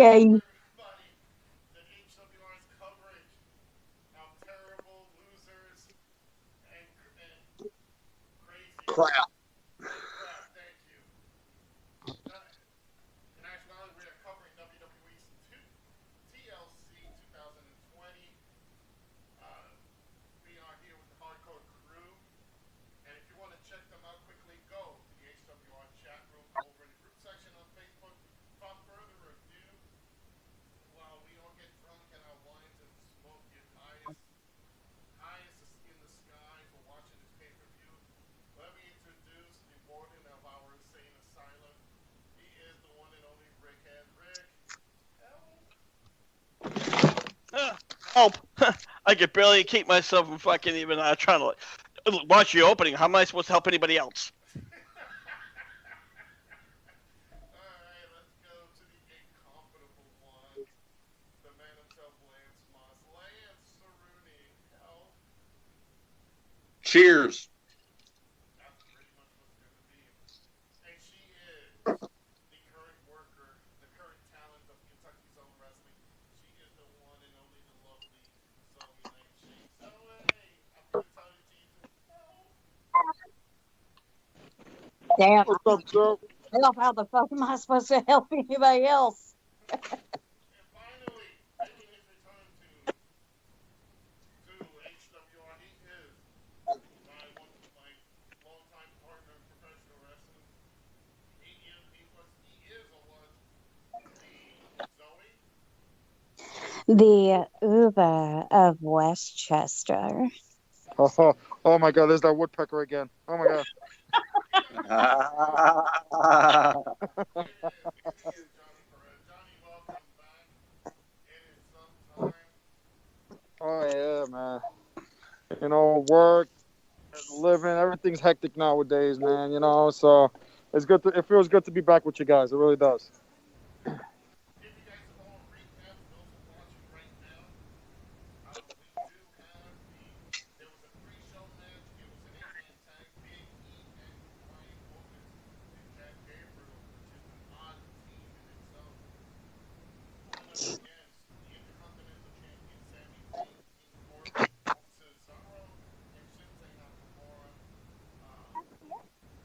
game. everybody that HWR's coverage of terrible losers and crazy Crap. crap. Thank you. In actuality, we are covering WWE's TLC 2020. We are here with the Hardcore Crew. And if you want to check them out quickly, go to the HWR chat room over in the group section on Facebook. Without further ado, while we all get drunk in our wines and smoke get highest in the sky for watching this pay-per-view, let me introduce the warden of our insane asylum. He is the one and only Rickhead Rick. Help! I could barely keep myself from fucking even trying to watch the opening. How am I supposed to help anybody else? Alright, let's go to the incomparable one. The man himself, Lance Moss. Lance Cerrone. Hell, Cheers. that's pretty much what's going to be. And she is the current worker, the current talent of Kentucky's own wrestling. She is the one and only the lovely Zoe Lane. Zoe, I'm going to tell you, Jesus. Damn. What's up, Joe? Help, how the fuck am I supposed to help anybody else? And finally, making his return to HWR, he is my longtime partner in professional wrestling. He is or was the Zoe. The Uber of Westchester. Oh my God, there's that woodpecker again. Oh my God. It is Johnny Perez. Johnny, welcome back. It is some time. Oh yeah, man. You know, work, living, everything's hectic nowadays, man. You know, so it's good. It feels good to be back with you guys. It really does. Give you guys a little recap for those who are watching right now. We do have there was a pre-show match. It was an 8-man tag. Big E and Brian Pocus and Jack Gabriel, which is an odd team in itself. Going up against the Intercontinental Champion Sami Zayn, King Corbin, Cesaro, and Shinsuke Nakamura.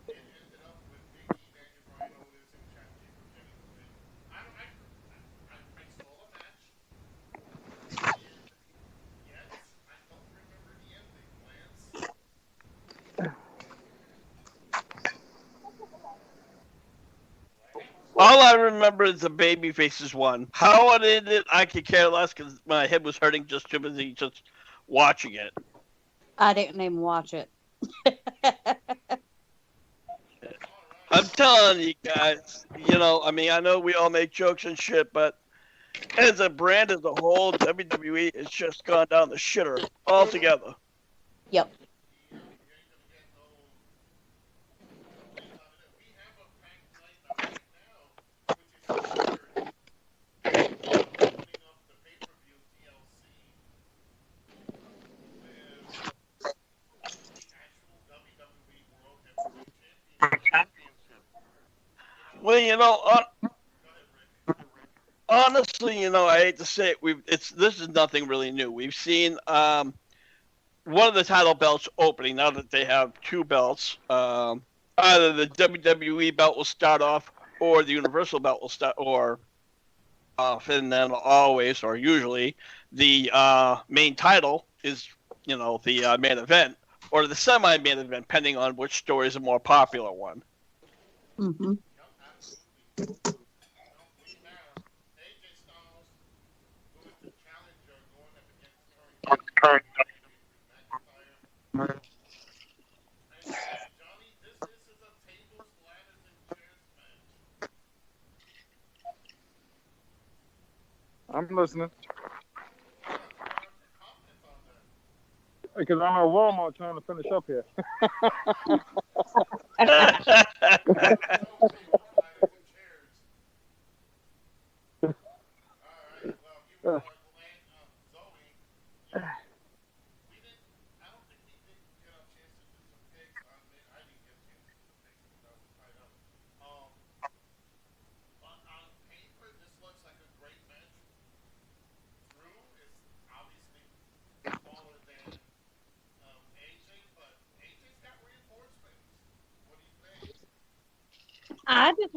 It ended up with Big E, Daniel Bryan, Otis, and Chad Gable getting the win. I saw the match, and yet I don't remember the ending, Lance. All I remember is the baby faces won. How it ended, I could care less because my head was hurting just too busy just watching it. I didn't even watch it. I'm telling you guys, I mean, I know we all make jokes and shit, but as a brand as a whole, WWE has just gone down the shitter altogether. Yep. You ain't gonna get no complaints out of it. We have a packed night right now, which is weird. Opening up the pay-per-view TLC with the actual WWE World Heavyweight Championship. Well, Go ahead, Rick. honestly, I hate to say it, this is nothing really new. We've seen one of the title belts opening now that they have two belts. Either the WWE belt will start off, or the Universal belt will start, or and then always or usually the main title is the main event or the semi-main event, depending on which story is a more popular one. Mm-hmm. Yep, absolutely. We have AJ Styles, who is the challenger, going up against current WWE Drew McIntyre. And Johnny, this is a tables, ladders, and chairs match. I'm listening. Why aren't you confident on that? Because I'm at Walmart trying to finish up here. No tables, ladders, and chairs. All right. Well, you are Zoe. We didn't. I don't think we did get a chance to do some picks. I didn't get a chance to do some picks because I was tied up. On paper, this looks like a great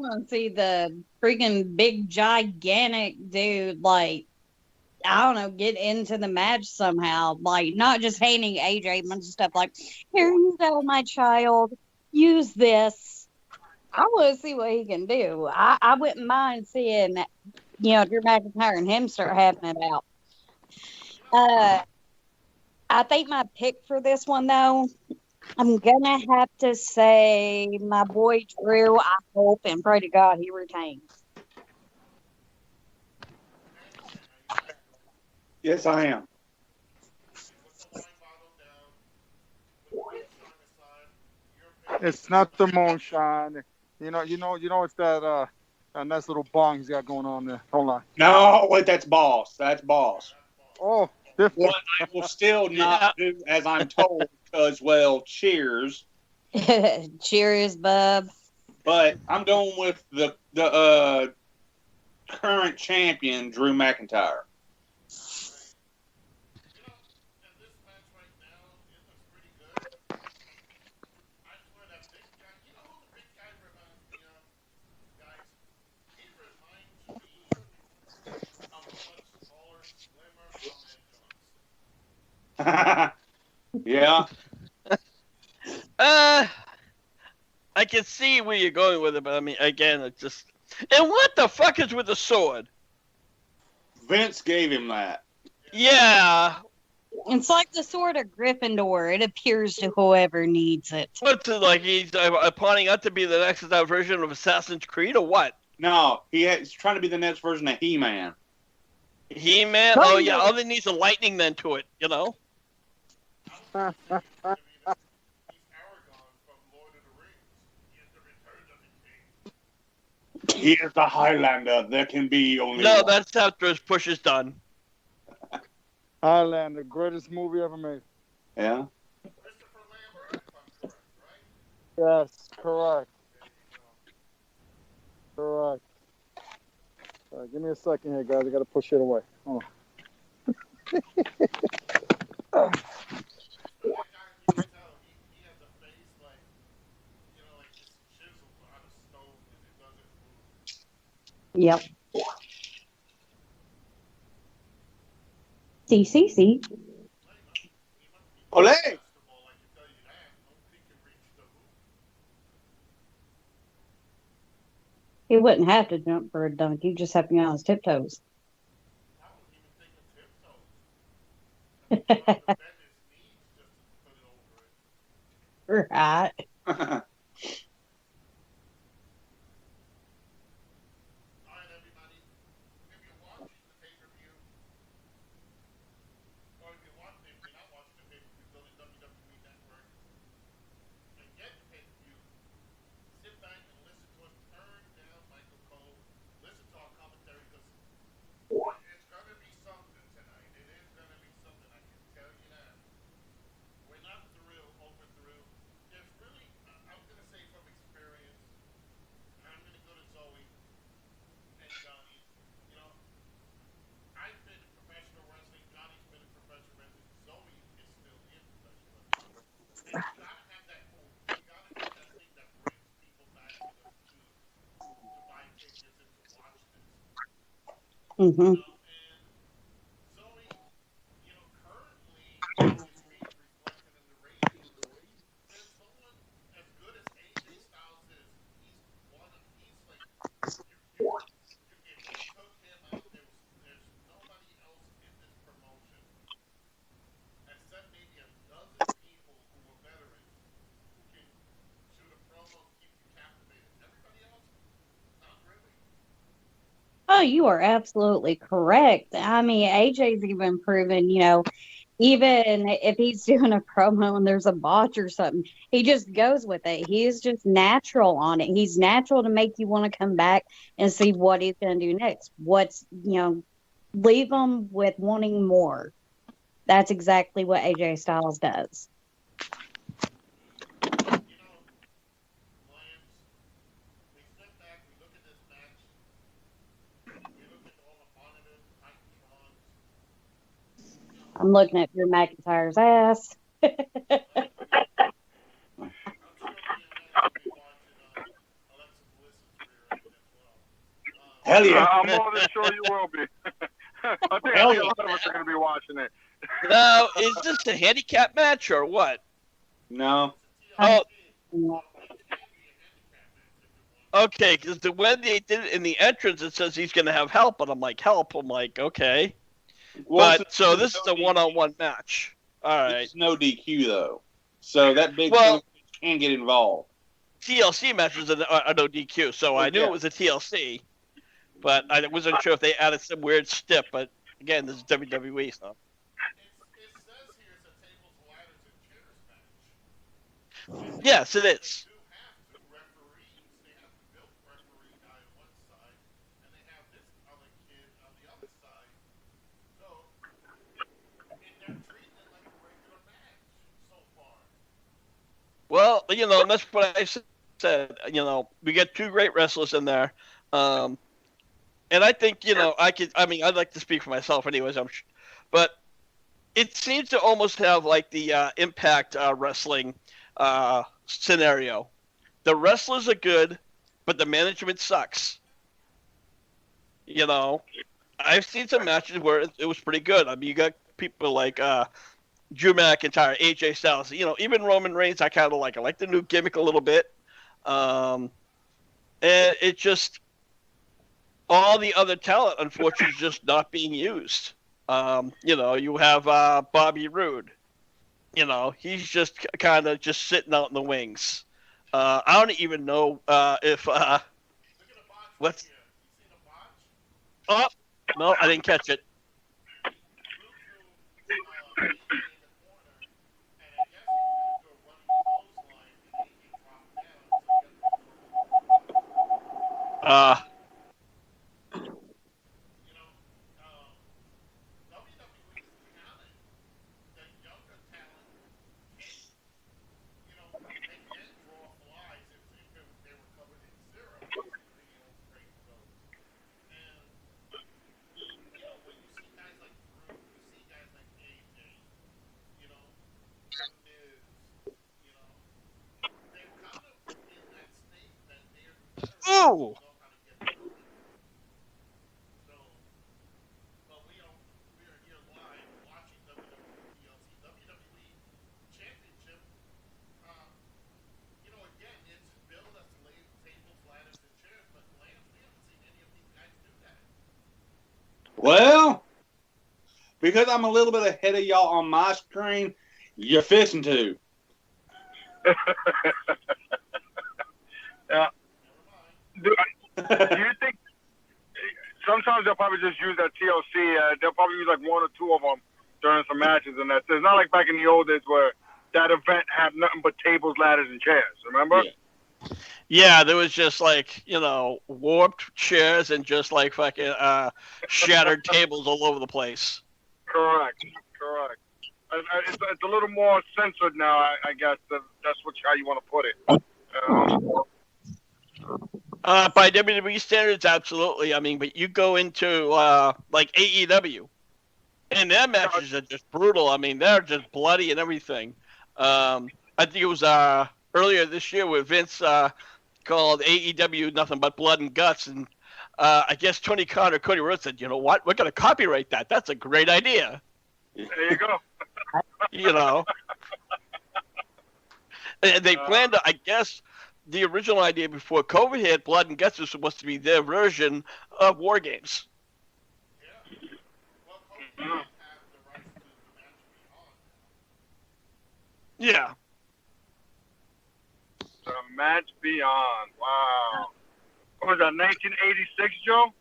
want to see the freaking big, gigantic dude, like, I don't know, get into the match somehow. Like, not just handing AJ a bunch of stuff like, here you go, my child, use this. I want to see what he can do. I wouldn't mind seeing, Drew McIntyre and him start having it out. I think my pick for this one, though, I'm going to have to say my boy Drew. I hope and pray to God he retains. Yes, I am. It's not the moonshine. You know, it's that nice little bong he's got going on there. Hold on. No, wait, that's Boss. That's Boss. Oh, different. What I will still not do as I'm told because, well, cheers. Cheers, bub. But I'm going with the current champion, Drew McIntyre. Yeah. I can see where you're going with it, but I mean, again, it's just. And what the fuck is with the sword? Vince gave him that. Yeah. It's like the sword of Gryffindor. It appears to whoever needs it. What's it like? He's planning out to be the next version of Assassin's Creed, or what? No, he's trying to be the next version of He-Man. He-Man? Oh, yeah. All they need is a lightning then to it, you know? He is the Highlander. There can be only No, one. that's after his push is done. Highlander, greatest movie ever made. Yeah. Yes, correct. Correct. Give me a second here, guys. I got to push it away. Hold on. Yep. CCC. Ole! He wouldn't have to jump for a dunk. He'd just have to be on his tiptoes. Right. Mm-hmm. Oh, you are absolutely correct. I mean, AJ's even proven, even if he's doing a promo and there's a botch or something, he just goes with it. He is just natural on it. He's natural to make you want to come back and see what he's going to do next. Leave them with wanting more. That's exactly what AJ Styles does. I'm looking at Drew McIntyre's ass. Hell yeah. I'm more than sure you will be. I think a lot of us are going to be watching it. Now, is this a handicap match or what? No. Oh, okay, because when they did it in the entrance, it says he's going to have help, and I'm like, help? I'm like, okay. Well, But, so this is a one-on-one match. All right. It's no DQ, though. So that big can get involved. TLC matches are no DQ, so I knew it was a TLC, but I wasn't sure if they added some weird stip. But again, this is WWE, so. It says here it's a tables, ladders, and chairs match. Yes, it is. They do have two referees. They have the built referee guy on one side, and they have this other kid on the other side. So, they're treating it like a regular match so far. Well, that's what I said. We get two great wrestlers in there. And I think, I'd like to speak for myself anyways, but it seems to almost have like the Impact Wrestling scenario. The wrestlers are good, but the management sucks. I've seen some matches where it was pretty good. I mean, you got people like Drew McIntyre, AJ Styles, even Roman Reigns, I kind of like. I like the new gimmick a little bit. And it just, all the other talent, unfortunately, is just not being used. You have Bobby Roode. He's just kind of just sitting out in the wings. I don't even know if what's. Oh no, I didn't catch it. Oh! Well, because I'm a little bit ahead of y'all on my screen, you're fixing to. Yeah. Do you think sometimes they'll probably just use that TLC? They'll probably use like one or two of them during some matches, and that's it's not like back in the old days where that event had nothing but tables, ladders, and chairs. Remember? Yeah, there was just like warped chairs and just like fucking shattered tables all over the place. Correct. It's a little more censored now, I guess. That's how you want to put it. By WWE standards, absolutely. I mean, but you go into like AEW, and their matches are just brutal. I mean, they're just bloody and everything. I think it was earlier this year with Vince called AEW Nothing But Blood and Guts, and I guess Tony Khan or Cody Rhodes said, you know what, we're going to copyright that. That's a great idea. There you go. And they planned to, I guess, the original idea before COVID hit, Blood and Guts was supposed to be their version of War Games. Yeah. The Match Beyond. Wow. What was that, 1986, Joe?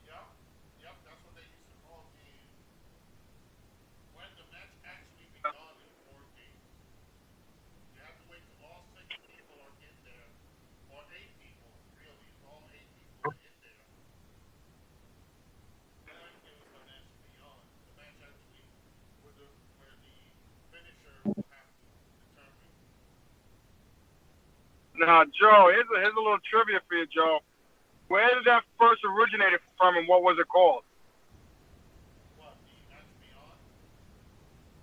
Yep, that's what they used to call when the match actually begun in War Games. You have to wait till all 6 people are in there, or 8 people, really, all 8 people are in there. Then it was the Match Beyond. The match actually, where the finisher will have to determine. Now, Joe, here's a little trivia for you, Joe. Where did that first originate from, and what was it called? What, the Match Beyond?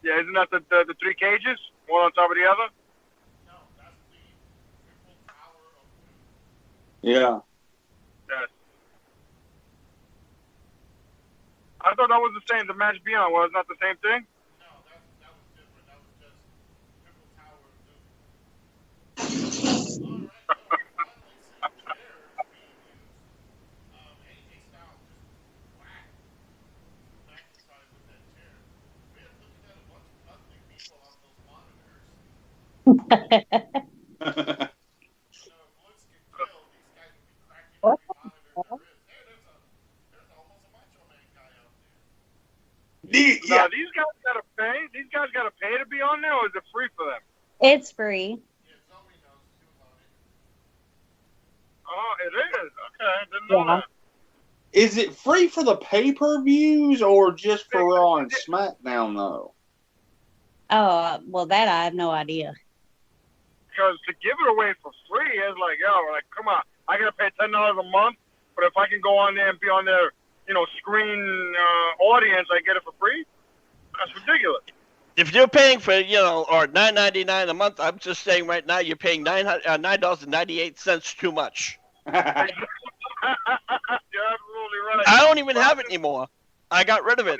Yeah, isn't that the 3 cages, one on top of the other? No, that's the triple tower of doom. Yeah. Yes. I thought that was the same. The match beyond was not the same thing. No, that was different. That was just Triple Tower of Doom. All right, well, finally some chairs being used. AJ Styles just whacked McIntyre with that chair. We're looking at a bunch of ugly people on those monitors. Woods can tell these guys would be cracking What every monitor the there is. Hey, there's almost a Macho Man guy out there. Now Yeah. these guys gotta pay. These guys gotta pay to be on there, or is it free for them? It's free. Yeah, Zoe knows. She was on it. Oh, it is. Okay, didn't know Yeah. that. Is it free for the pay-per-views or just for Raw and SmackDown, though? Oh, well, that I have no idea. Because to give it away for free is like, yo, like, come on, I gotta pay $10 a month, but if I can go on there and be on their, screen audience, I get it for free. That's ridiculous. If you're paying for, or $9.99 a month, I'm just saying right now you're paying $9.98 too much. You're absolutely right. I don't even have it anymore. I got rid of it.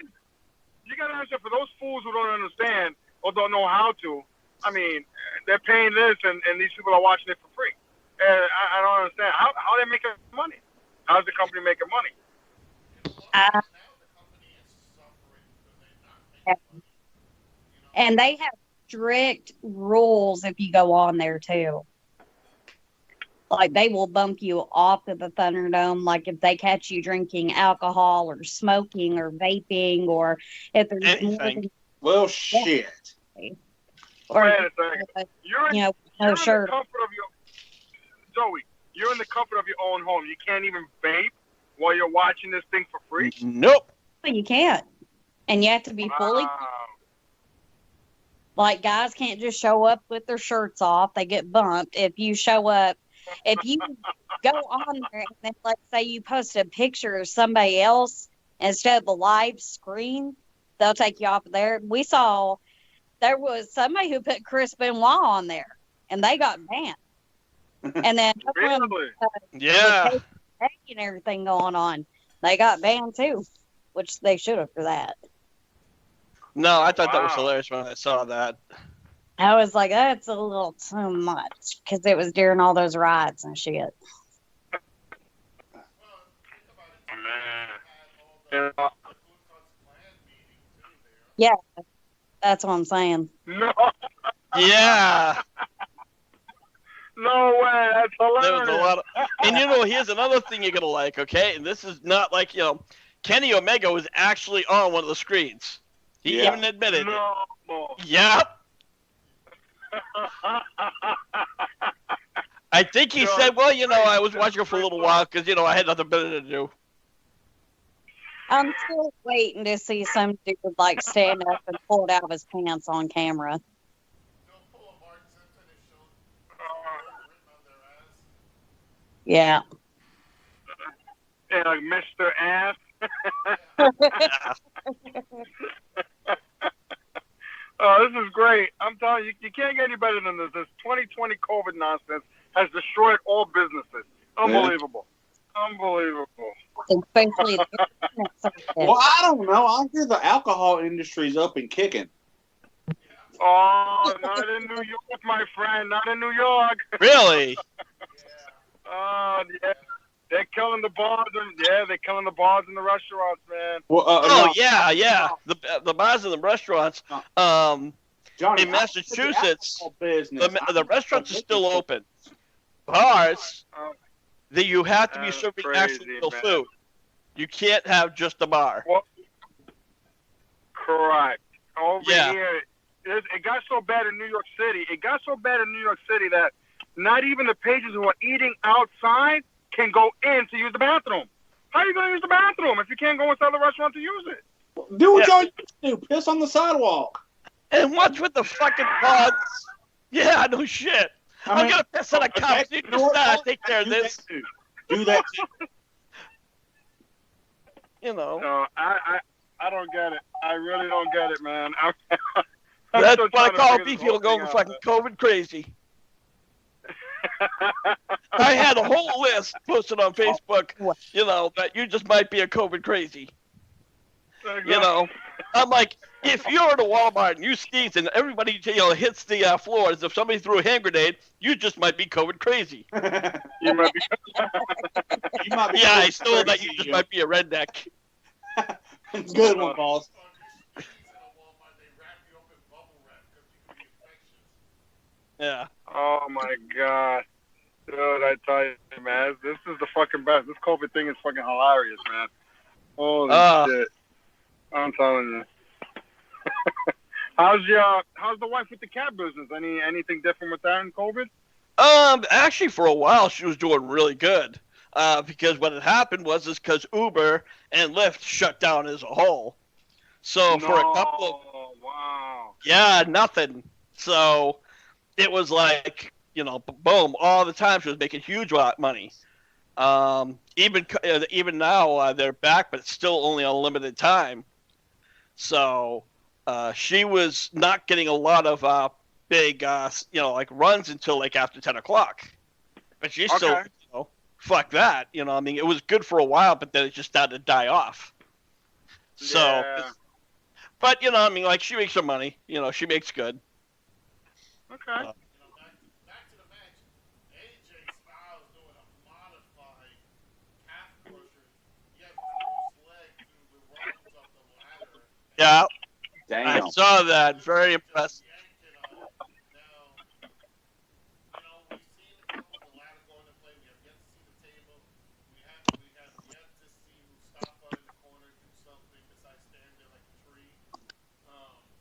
You gotta understand, for those fools who don't understand or don't know how to, I mean, they're paying this and these people are watching it for free. And I don't understand. How they making money? How's the company making money? Uh, Now the company is suffering because they're not making money. and they have strict rules if you go on there, too. Like, they will bump you off of the Thunderdome, like, if they catch you drinking alcohol or smoking or vaping, or if there's Anything. Well, shit. or, Wait a second. You're in, no you're in shirt. the comfort of your Zoe. You're in the comfort of your own home. You can't even vape while you're watching this thing for free. Nope. You can't. And you have to be fully, Wow. like, guys can't just show up with their shirts off. They get bumped. If you show up, if you go on there and then, let's say you post a picture of somebody else instead of the live screen, they'll take you off of there. We saw there was somebody who put Chris Benoit on there, and they got banned. And then Really? Yeah. and everything going on, they got banned too, which they should have for that. No, I thought that was Wow. hilarious when I saw that. I was like, that's a little too much because it was during all those riots and shit. Well, think about it. Man. Had all the Yeah. Ku Klux Klan meeting too there. Yeah, that's what I'm saying. No. Yeah. No way. That's hilarious. There was a lot of, and here's another thing you're gonna like, okay? And this is not like, Kenny Omega was actually on one of the screens. He Yeah. even admitted it. No. Yep. I think he said, well, I was watching it for a little while because, I had nothing better to do. I'm still waiting to see some dude like stand up and pull it out of his pants on camera. They'll pull a Mark Simpson and show written on their ass. Yeah. Yeah, like Mr. Ass. Oh, this is great. I'm telling you, you can't get any better than this. This 2020 COVID nonsense has destroyed all businesses. Unbelievable. Unbelievable. Especially the internet circuit. Well, I don't know. I hear the alcohol industry's up and kicking. Oh, not in New York, my friend. Not in New York. Really? Oh, yeah. They're killing the bars. They're killing the bars and the restaurants, man. Well, Oh, no, yeah. The bars and the restaurants. Johnny, In I said the Massachusetts, alcohol business. the restaurants are still open. Bars, that you have to be That's serving crazy, actual real man. food. You can't have just a bar. Well, correct. Over Yeah. here, it got so bad in New York City. It got so bad in New York City that not even the pages who are eating outside can go in to use the bathroom. How are you going to use the bathroom if you can't go inside the restaurant to use it? Do what Yeah. y'all used to do. Piss on the sidewalk. And what's with the fucking pods? Yeah, no shit. I I'm mean, gonna piss on a couch. You know what? just take care of Do that this. too. Do that too. No, I don't get it. I really don't get it, man. I'm That's still what I trying to call figure this people whole going thing fucking out, COVID crazy. I had a whole list posted on Facebook, that you just might be a COVID crazy. You know, I'm like, if you're at a Walmart and you sneeze and everybody, hits the floor as if somebody threw a hand grenade, you just might be COVID crazy. You might be. You might be Yeah, I COVID stole that. crazy, You just yeah. might be a redneck. Good one, boss. Fucking sneeze in a Walmart, they wrap you up in bubble wrap because you could be infectious. Yeah. Oh my god, dude! I tell you, man, this is the fucking best. This COVID thing is fucking hilarious, man. Holy shit! I'm telling you. How's the wife with the cab business? Anything different with that in COVID? Actually, for a while, she was doing really good. Because what had happened was because Uber and Lyft shut down as a whole. So for a couple of nothing. So it was like, boom, all the time she was making huge money. Even now they're back, but it's still only on a limited time. So she was not getting a lot of big, like runs until like after 10 o'clock. But she's still, fuck that. I mean, it was good for a while, but then it just started to die off. So, yeah. But, I mean, like, she makes her money. She makes good. Okay. Back to the match. AJ Styles doing a modified calf crusher. He has Drew's leg through the rungs of the ladder. Yeah. Damn. I saw that. Very impressive. Yanking on it. Now, we've seen a couple of the ladder go into play. We have yet to see the table. We have yet to see Mustafa in the corner do something besides stand there like a tree.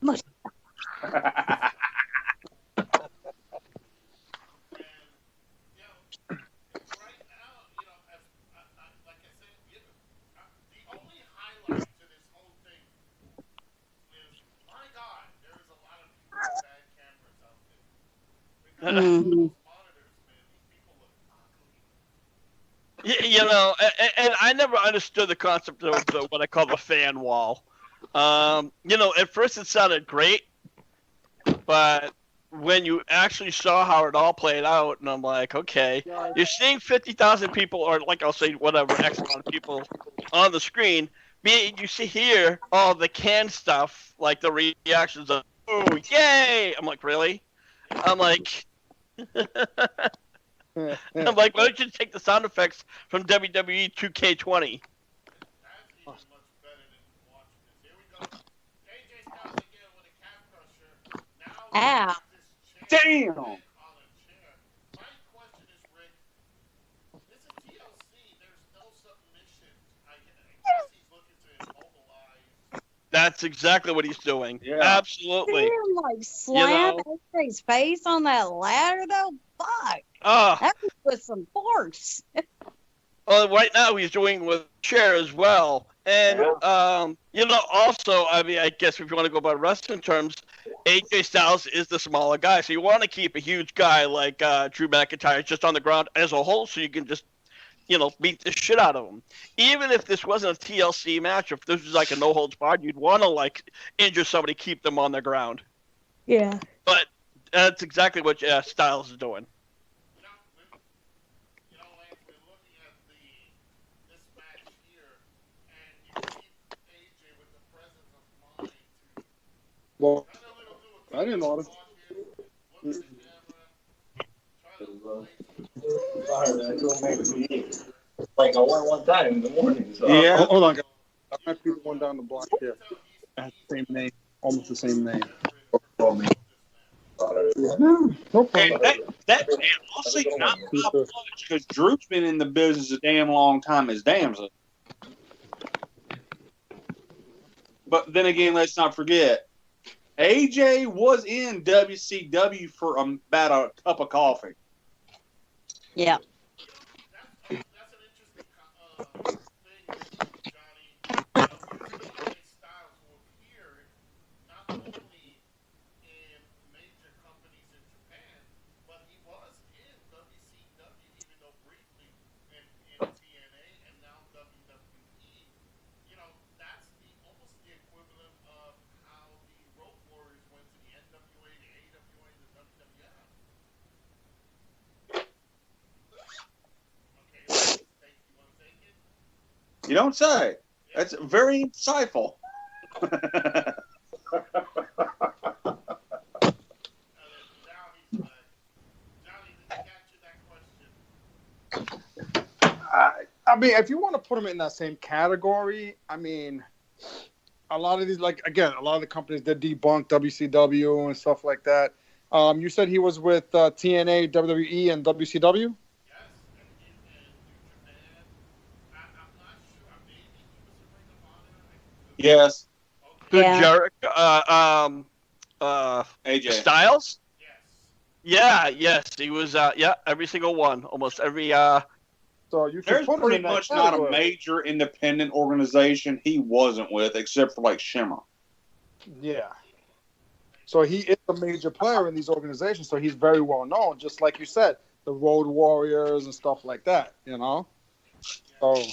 Right now, as like I said, the only highlight to this whole thing is, my God, there is a lot of people with bad cameras out there. Because those monitors, man, these people look ugly. And I never understood the concept of what I call the fan wall. At first it sounded great, but when you actually saw how it all played out, and I'm like, okay, you're seeing 50,000 people, or like I'll say whatever, X amount of people on the screen. You see here all the canned stuff, like the reactions of, oh, yay! I'm like, really? I'm like, why don't you take the sound effects from WWE 2K20? That's even much better than watching this. Here we go. AJ Styles again with a calf crusher. Now we have this chair Damn. on a chair. My question is, Rick, this is TLC. There's no submission. I guess he's looking to immobilize. That's exactly what he's doing. Yeah. Absolutely. Dude, like slap AJ's face on that ladder though. Fuck. That was with some force. Well, right now he's doing with chair as well. And, also, I mean, I guess if you want to go by wrestling terms, AJ Styles is the smaller guy. So you want to keep a huge guy like Drew McIntyre just on the ground as a whole so you can just, beat the shit out of him. Even if this wasn't a TLC match, if this was like a no-holds-barred, you'd want to, like, injure somebody, keep them on the ground. Yeah. But that's exactly what Styles is doing. Lance, we're looking at this match here, and you see AJ with the presence of mind to. Well, I didn't know this. Look at the camera. Like I went one time in the morning. So. Yeah. Hold on, guys. I might be the one down the block here. It has the same name, almost the same name. No problem. And I'll say not much because Drew's been in the business a damn long time as Damson. But then again, let's not forget, AJ was in WCW for about a cup of coffee. Yeah. That's an interesting thing, Johnny. AJ Styles will appear not only in major companies in Japan, but he was in WCW, even though briefly in TNA and now WWE. That's almost the equivalent of how the Road Warriors went to the NWA, the AWA, the WWF. Okay, you want to take it? You don't say. That's very insightful. I mean, if you want to put him in that same category, I mean, a lot of these, like, again, a lot of the companies that debunk WCW and stuff like that. You said he was with TNA, WWE, and WCW? Yes. Good Yeah. Jarrett. AJ. Styles. Yeah. Yes. He was. Yeah. Every single one. Almost every. So you can There's put him pretty in that much not a category. major independent organization he wasn't with, except for like Shimmer. Yeah. So he is a major player in these organizations, so he's very well known, just like you said, the Road Warriors and stuff like that, you know? So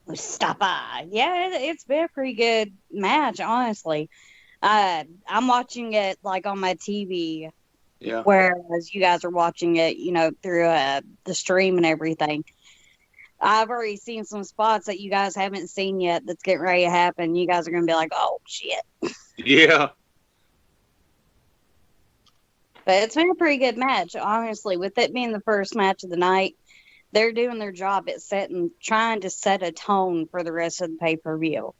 Mustafa. Yeah, it's been a pretty good match, honestly. I'm watching it like on my TV, Yeah. whereas you guys are watching it, through the stream and everything. I've already seen some spots that you guys haven't seen yet that's getting ready to happen. You guys are going to be like, oh, shit. Yeah. But it's been a pretty good match, honestly. With it being the first match of the night, they're doing their job at trying to set a tone for the rest of the pay-per-view.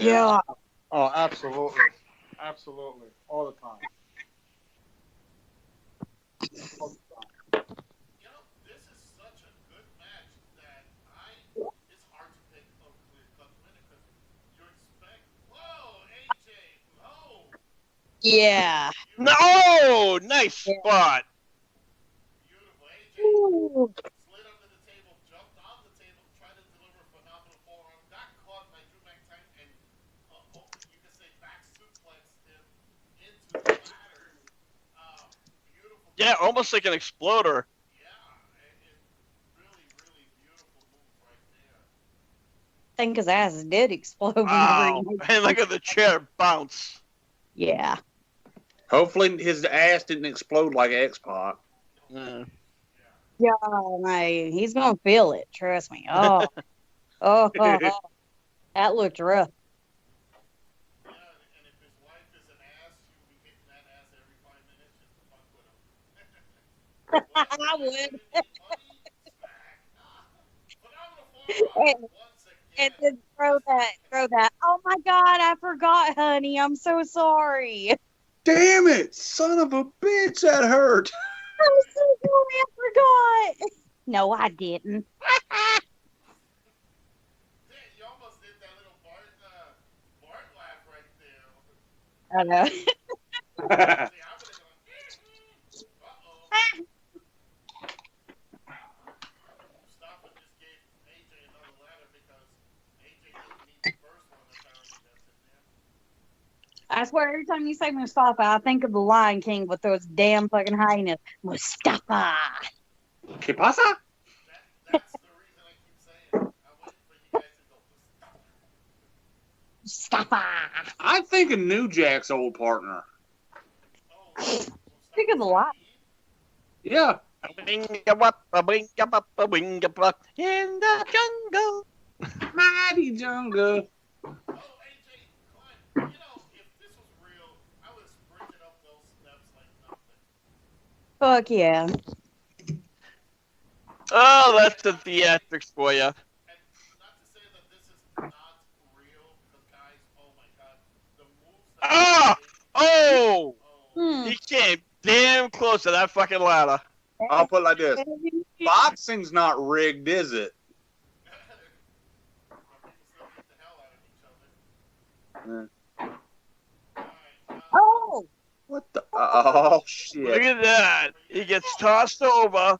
Yeah. oh, absolutely. Absolutely. All the time. All the time. Yeah. No. Nice spot. Ooh. Yeah, almost like an exploder. I think his ass did explode. Wow. And look at the chair bounce. Yeah. Hopefully his ass didn't explode like X-Pac. Yeah. Yeah, mate, he's gonna feel it. Trust me. Oh, oh, that looked rough. I would. And then throw that. Oh my God, I forgot, honey. I'm so sorry. Damn it! Son of a bitch, that hurt. I'm so sorry, I forgot. No, I didn't. I know. I swear, every time you say Mustafa, I think of the Lion King with those damn fucking hyenas. Mustafa. ¿Qué pasa? Mustafa. I think of New Jack's old partner. Think of the Lion. Yeah. In the jungle. Mighty jungle. Fuck yeah. Oh, that's the theatrics for you. And not to say that this is not real, because guys, oh my god, the moves that Ah! Oh! Hmm. He came damn close to that fucking ladder. I'll put it like this: boxing's not rigged, is it? but people still beat the hell out of each other. Yeah. Alright, Oh, What the? Oh Look shit! at that. He gets tossed over.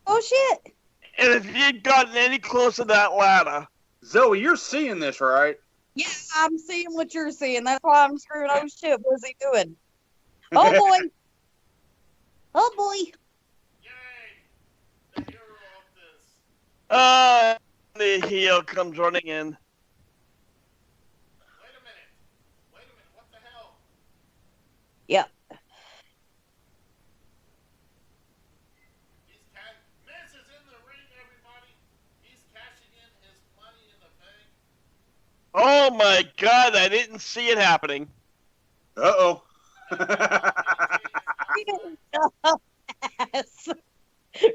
oh shit. And if he'd gotten any closer to that ladder. Zoe, you're seeing this, right? Yeah, I'm seeing what you're seeing. That's why I'm screwing. Oh shit, what's he doing? Oh boy. Oh boy. yay! The hero of this. The heel comes running in. Wait a minute. What the hell? Yep. Miz is in the ring, everybody. He's cashing in his money in the bank. Oh my god, I didn't see it happening. Uh oh.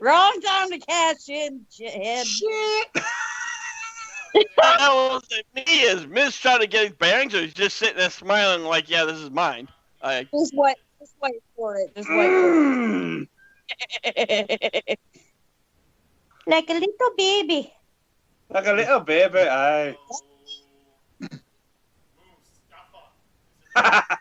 Wrong time to cash in, shithead. Shit. That wasn't me. Is Miz trying to get his bearings, or he's just sitting there smiling like, yeah, this is mine? Just wait for it. Just wait for Mm. it. Like a little baby. Like a little baby, aye. Move, stop.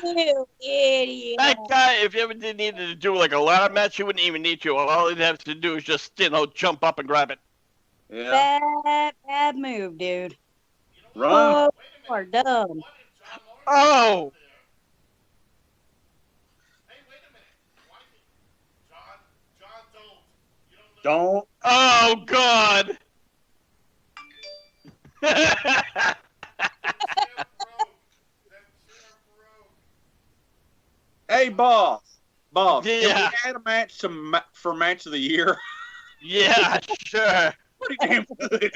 You idiot. That guy, if you ever did need to do like a ladder match, he wouldn't even need you. All he'd have to do is just, jump up and grab it. Yeah. Bad move, dude. Run. Oh, you are dumb. Oh! Hey, wait a minute. Why John, don't. You don't know. Don't. Oh, God! Hey, boss. Boss. Can Yeah. we add a match for match of the year? Yeah, sure. Pretty damn good.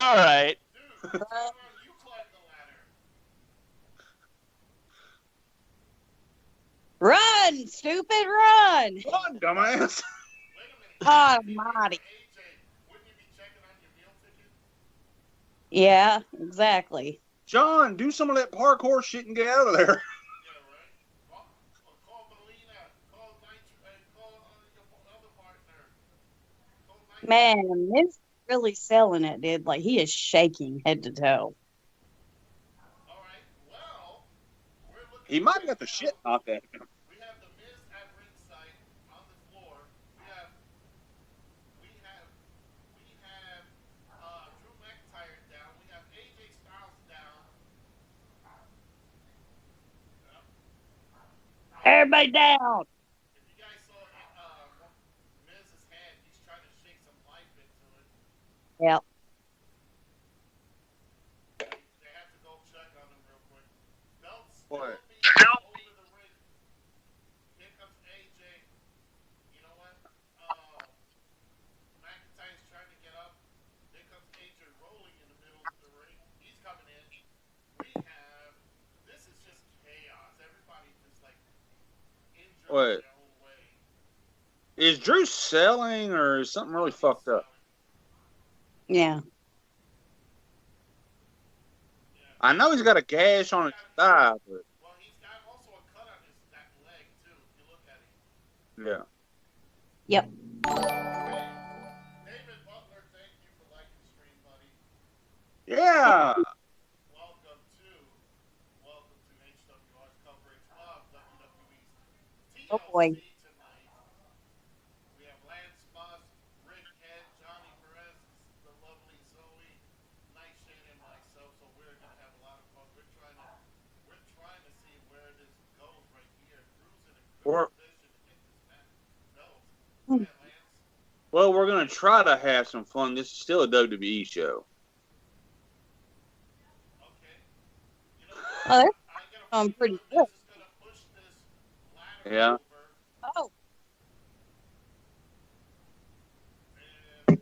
All right. Dude, come on, you climb the ladder. Run, stupid, run. Run, dumbass. Wait a minute. Almighty. AJ, wouldn't you be checking on your meal ticket? Yeah, exactly. John, do some of that parkour shit and get out of there. Yeah, right. Call Melina. Call your other partner. Call Nitro. Man, this really selling it, dude. Like he is shaking head to toe. All right. Well, we're looking. He might have right got the now. shit knocked out of him. We have the Miz at ringside on the floor. We have Drew McIntyre down. We have AJ Styles down. Everybody down. If you guys saw Miz's hand, he's trying to shake some life into it. Yep. They have to go check on him real quick. Belts What? still being over the ring. Here comes AJ. You know what? McIntyre's trying to get up. Here comes AJ rolling in the middle of the ring. He's coming in. This is just chaos. Everybody just like injured What? their own way. Is Drew selling or is something really fucked up? Yeah. I know he's got a gash on his thigh, but Well, he's got also a cut on that leg too. If you look at it. yeah. Yep. David Butler, thank you for liking the stream, buddy. Yeah. Welcome to HWR's coverage of WWE's TLC Oh, boy. tonight. We have Lance Moss, Rick Head, Johnny Perez, the lovely Zoe, Nightshade, and myself. So we're gonna have a lot of fun. We're trying to see where this goes right here. Drew's in a good position to get this belt. Go ahead, Lance. Well, we're gonna try to have some fun. This is still a WWE show. Okay. You know, Oh, they're I get a going pretty feeling good. this is gonna push this ladder Yeah. over. Oh, And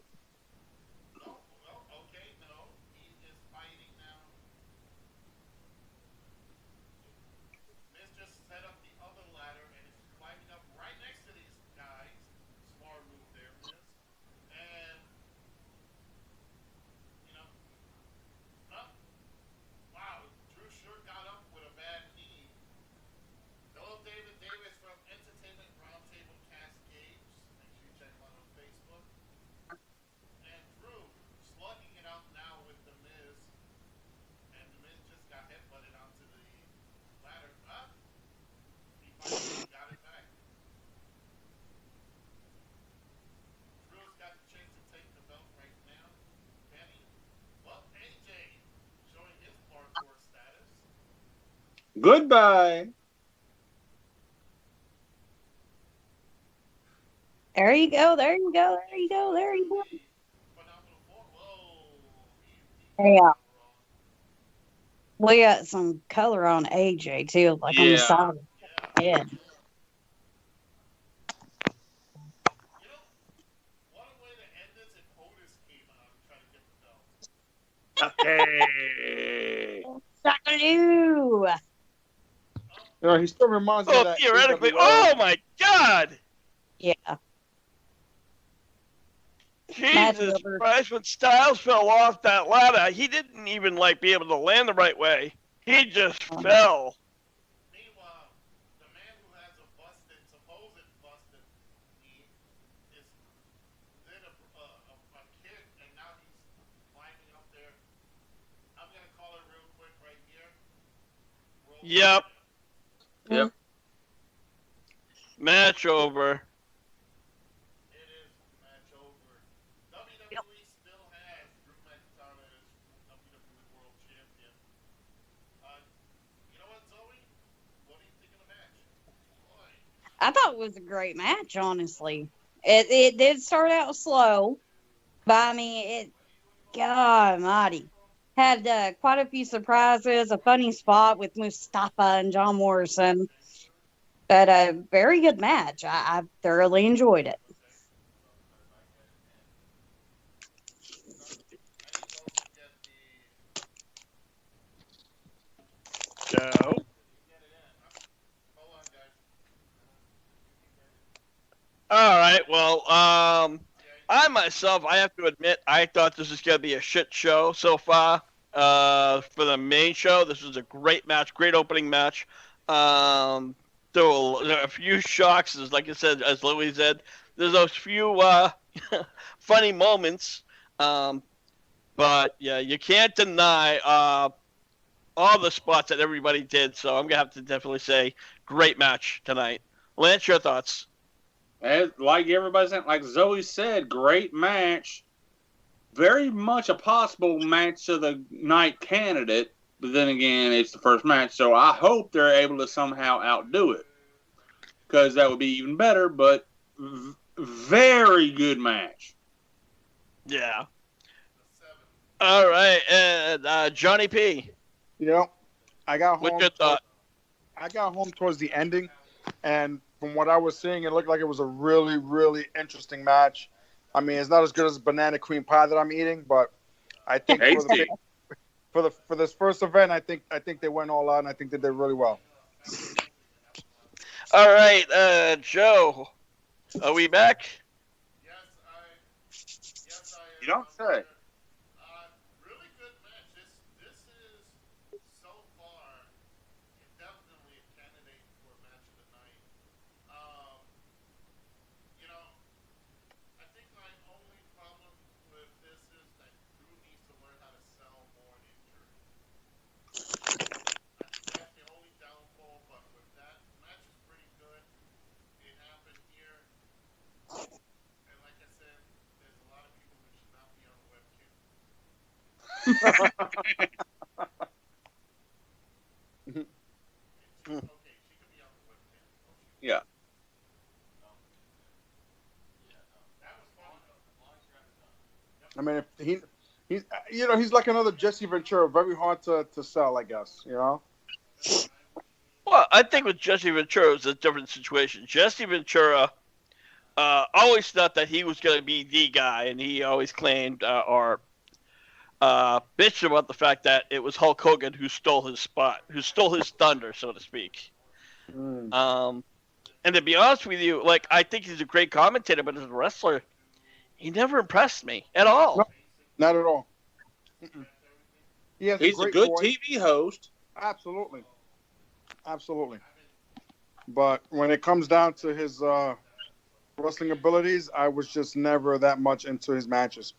okay, no, he is fighting now. Miz just set up the other ladder and is Goodbye. There you go. There you go. There you go. There you go. Phenomenal four. Whoa. Yeah. We got some color on AJ too, like on the Yeah. side. Yeah. You know, what a way to end this if Otis came out and tried to get the belt. Okay. Sackaloo. You know, he still reminds me of Oh, that. theoretically. AWA. Oh my God! Yeah. Match Jesus over. Christ! When Styles fell off that ladder, he didn't even like be able to land the right way. He just fell. Meanwhile, the man who has a supposed busted knee is then a kid, and now he's climbing up there. I'm going to call it real quick right here. Yep. Yep. Match over. It is match over. WWE still has Drew McIntyre as WWE World Champion. You know what, Zoe? What do you think of the match? Boy. I thought it was a great match, honestly. It did start out slow, but I mean, God almighty. Had quite a few surprises, a funny spot with Mustafa and John Morrison, but a very good match. I thoroughly enjoyed it. Go. All right. Well, I myself, I have to admit, I thought this was going to be a shit show so far. For the main show, this was a great match, great opening match. There were a few shocks, like I said, as Louis said. There's those few funny moments, but yeah, you can't deny all the spots that everybody did. So I'm gonna have to definitely say, great match tonight. Lance, your thoughts? Like everybody said, like Zoe said, great match. Very much a possible match of the night candidate, but then again, it's the first match, so I hope they're able to somehow outdo it, because that would be even better. But very good match. Yeah. All right, and Johnny P. You know, I got home. What's your thought? I got home towards the ending, and from what I was seeing, it looked like it was a really, really interesting match. I mean, it's not as good as banana cream pie that I'm eating, but I think for this first event, I think they went all out, and I think they did really well. All right, Joe, are we back? Yes, I am. You don't say. Really good match. This is so far definitely a candidate for match of the night. You know, I think my only problem with this is that Drew needs to learn how to sell more injury. I think that's the only downfall, but with that, the match is pretty good. It happened here. And like I said, there's a lot of people who should not be on the webcam. Okay, she could be on the webcam. Yeah. That was funny. I mean, if he's like another Jesse Ventura, very hard to sell, I guess. You know. Well, I think with Jesse Ventura, it's a different situation. Jesse Ventura always thought that he was going to be the guy, and he always claimed or bitched about the fact that it was Hulk Hogan who stole his spot, who stole his thunder, so to speak. And to be honest with you, like, I think he's a great commentator, but as a wrestler, he never impressed me at all. No, not at all. He's a good TV host. Absolutely. But when it comes down to his wrestling abilities, I was just never that much into his matches.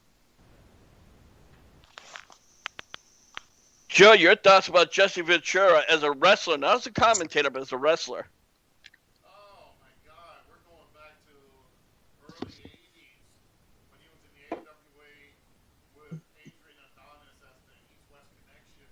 Joe, your thoughts about Jesse Ventura as a wrestler, not as a commentator, but as a wrestler? Oh my God, we're going back to early '80s when he was in the AWA with Adrian Adonis as the East-West Connection.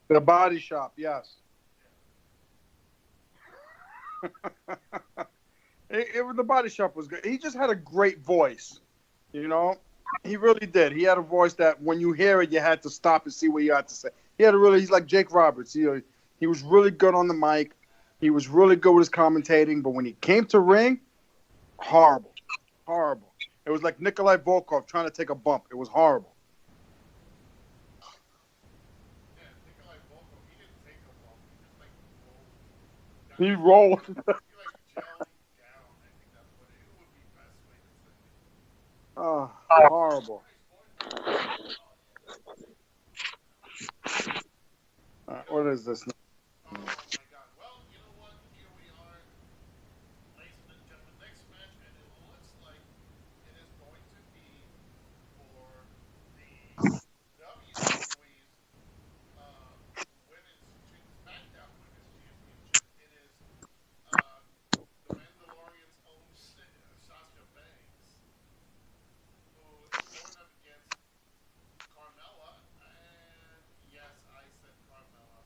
The Body Shop, yes. The Body Shop was good. He just had a great voice, you know. He really did. He had a voice that when you hear it, you had to stop and see what you had to say. He's like Jake Roberts. He was really good on the mic. He was really good with his commentating. But when he came to ring, horrible, horrible. It was like Nikolai Volkov trying to take a bump. It was horrible. Yeah, Nikolai Volkov, he didn't take a bump. He just like He rolled. rolled. He like jellied down. I think that's what it would be best way to say it. Oh, horrible. What is this? Oh my God. Well, you know what? Here we are, ladies and gentlemen. Next match, and it looks like it is going to be for the WWE's SmackDown Women's Championship. It is the Mandalorian's own Sasha Banks, who is going up against Carmella, and yes, I said Carmella.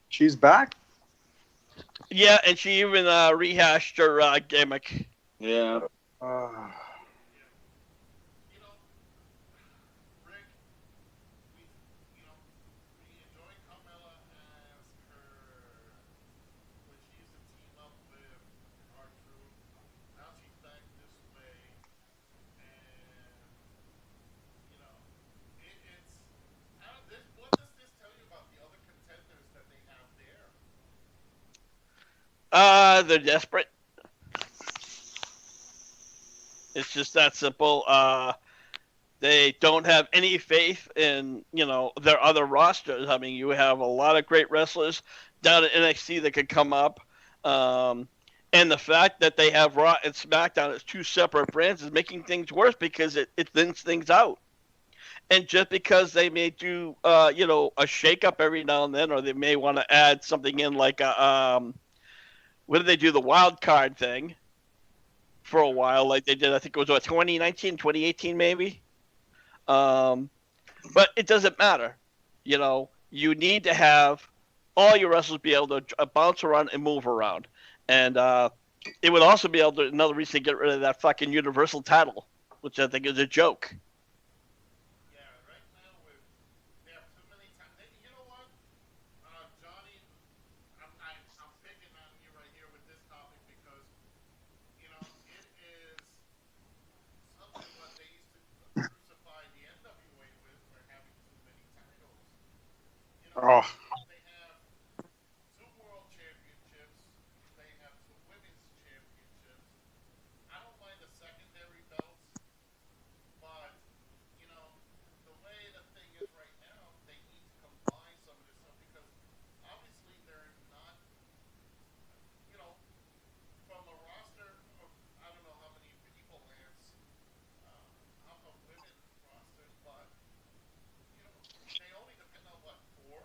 She's back? Yeah, and she even rehashed her gimmick. Yeah. You know, Rick, we, we enjoyed Carmella as when she used to team up with our truth. Now she's back this way, and you know, it's. What does this tell you about the other contenders that they have there? They're desperate. It's just that simple. They don't have any faith in, their other rosters. I mean, you have a lot of great wrestlers down at NXT that could come up. And the fact that they have Raw and SmackDown as two separate brands is making things worse because it thins things out. And just because they may do, a shake-up every now and then, or they may want to add something in like what did they do, the wild card thing for a while, like they did, I think it was 2019, 2018 maybe. But it doesn't matter. You need to have all your wrestlers be able to bounce around and move around. And it would also be able to, another reason to get rid of that fucking Universal title, which I think is a joke. Yeah, right now they have too many times. You know what, Johnny, I'm picking on you right here with this topic because it is something what they used to crucify the NWA with for having too many titles. Oh. They have two world championships. They have two women's championships. I don't mind the secondary belts, but the way the thing is right now, they need to combine some of this stuff because obviously they're not, from a roster of I don't know how many people, Lance, of women rosters, but they only depend on what, four?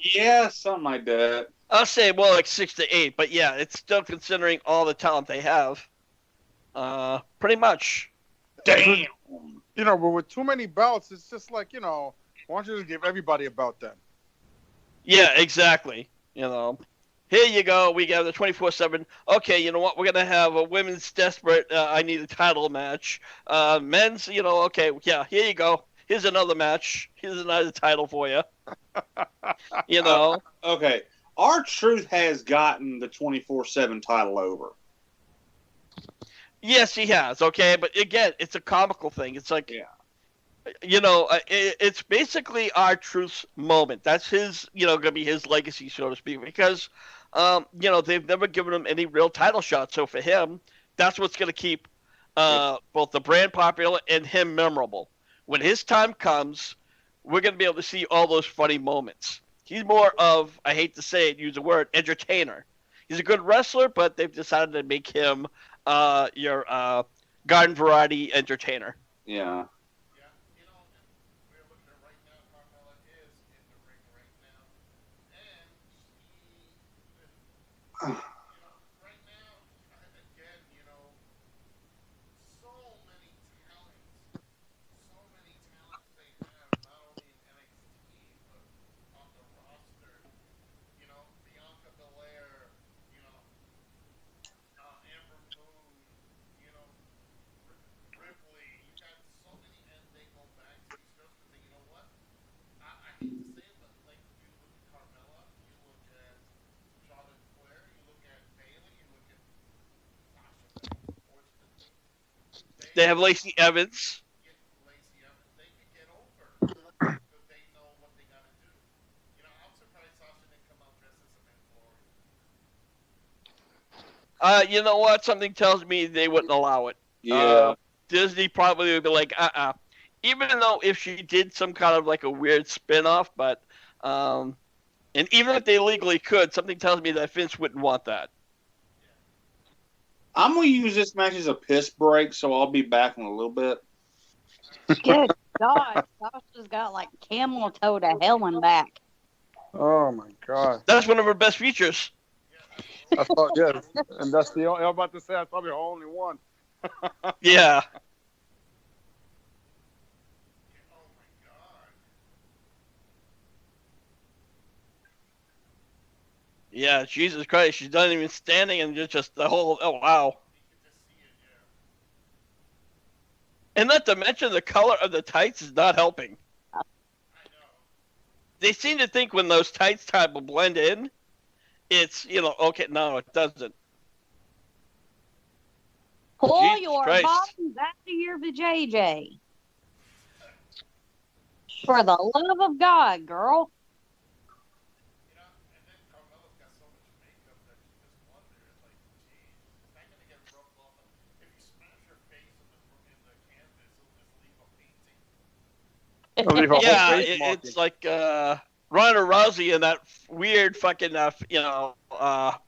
Yeah, something like that. I'll say more like 6 to 8, but yeah, it's still considering all the talent they have. Pretty much. Damn. But with too many belts, it's just like, why don't you just give everybody a belt then? Yeah, exactly. Here you go. We got the 24/7. Okay, you know what? We're going to have a women's desperate, I need a title match. Men's, okay, yeah, here you go. Here's another match. Here's another title for you. Okay. R-Truth has gotten the 24/7 title over. Yes, he has. Okay, but again, it's a comical thing. It's like, yeah. It's basically R-Truth's moment. That's his, going to be his legacy, so to speak, because, they've never given him any real title shot. So for him, that's what's going to keep both the brand popular and him memorable. When his time comes, we're going to be able to see all those funny moments. He's more of, I hate to say it, use the word, entertainer. He's a good wrestler, but they've decided to make him your garden variety entertainer. Yeah. We're looking at right now, Carmella is in the ring right now, and right now, again, so many talents they have They have Lacey Evans. get Lacey Evans, they could get over because they know what they got to do. You know, I'm surprised Sasha didn't come out dressed as a Mandalorian. You know what? Something tells me they wouldn't allow it. Yeah. Disney probably would be like, Even though if she did some kind of like a weird spin-off, but and even if they legally could, something tells me that Vince wouldn't want that. I'm gonna use this match as a piss break, so I'll be back in a little bit. Good God, Sasha's got like camel toe to hell and back. Oh my God. That's one of her best features. I thought, yeah, and that's the only. I'm about to say that's probably her only one. Yeah. Oh my God. Yeah, Jesus Christ, she's not even standing and just the whole, oh wow. You can just see it, yeah. And not to mention the color of the tights is not helping. I know. They seem to think when those tights type of blend in, it's, okay, no, it doesn't. Pull Jesus your Christ. bottoms after your vajayjay. For the love of God, girl. You know, and then Carmella's got so much makeup that you just wonder, like, geez, it's not gonna get rubbed off. If you smash your face in the canvas, it'll just leave a painting. I'll leave her whole Yeah, face marking. it's like Ronda Rousey and that weird fucking,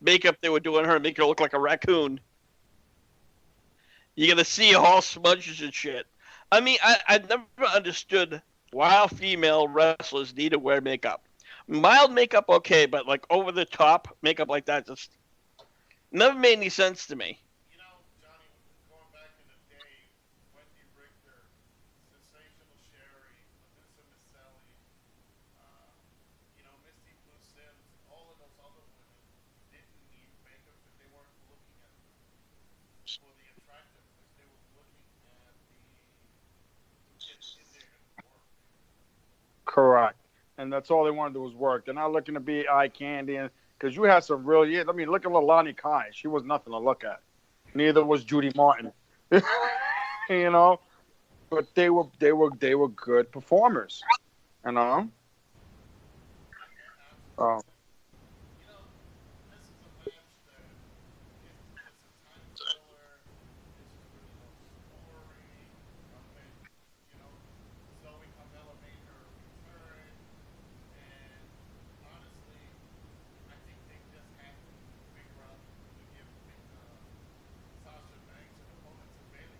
makeup they were doing her, make her look like a raccoon. You're gonna see all smudges and shit. I mean, I never understood why female wrestlers need to wear makeup. Mild makeup, okay, but like over the top makeup like that just never made any sense to me. You know, Johnny, going back in the day, Wendy Richter, Sensational Sherry, Medusa Misselli, Misty Blue Sims, all of those other women didn't need makeup because they weren't looking at for the attractiveness. They were looking at to get in there and work. Correct. And that's all they wanted to do was work. They're not looking to be eye candy. Because you had some real, I mean, look at Lilani Kai. She was nothing to look at. Neither was Judy Martin. You know? But they were good performers. You know? Oh. You know, this is a match that it's a time killer. There's really no story. Zoe Carmella made her return, and honestly, I think they just have to figure out to give Sasha Banks an opponent to Bailey.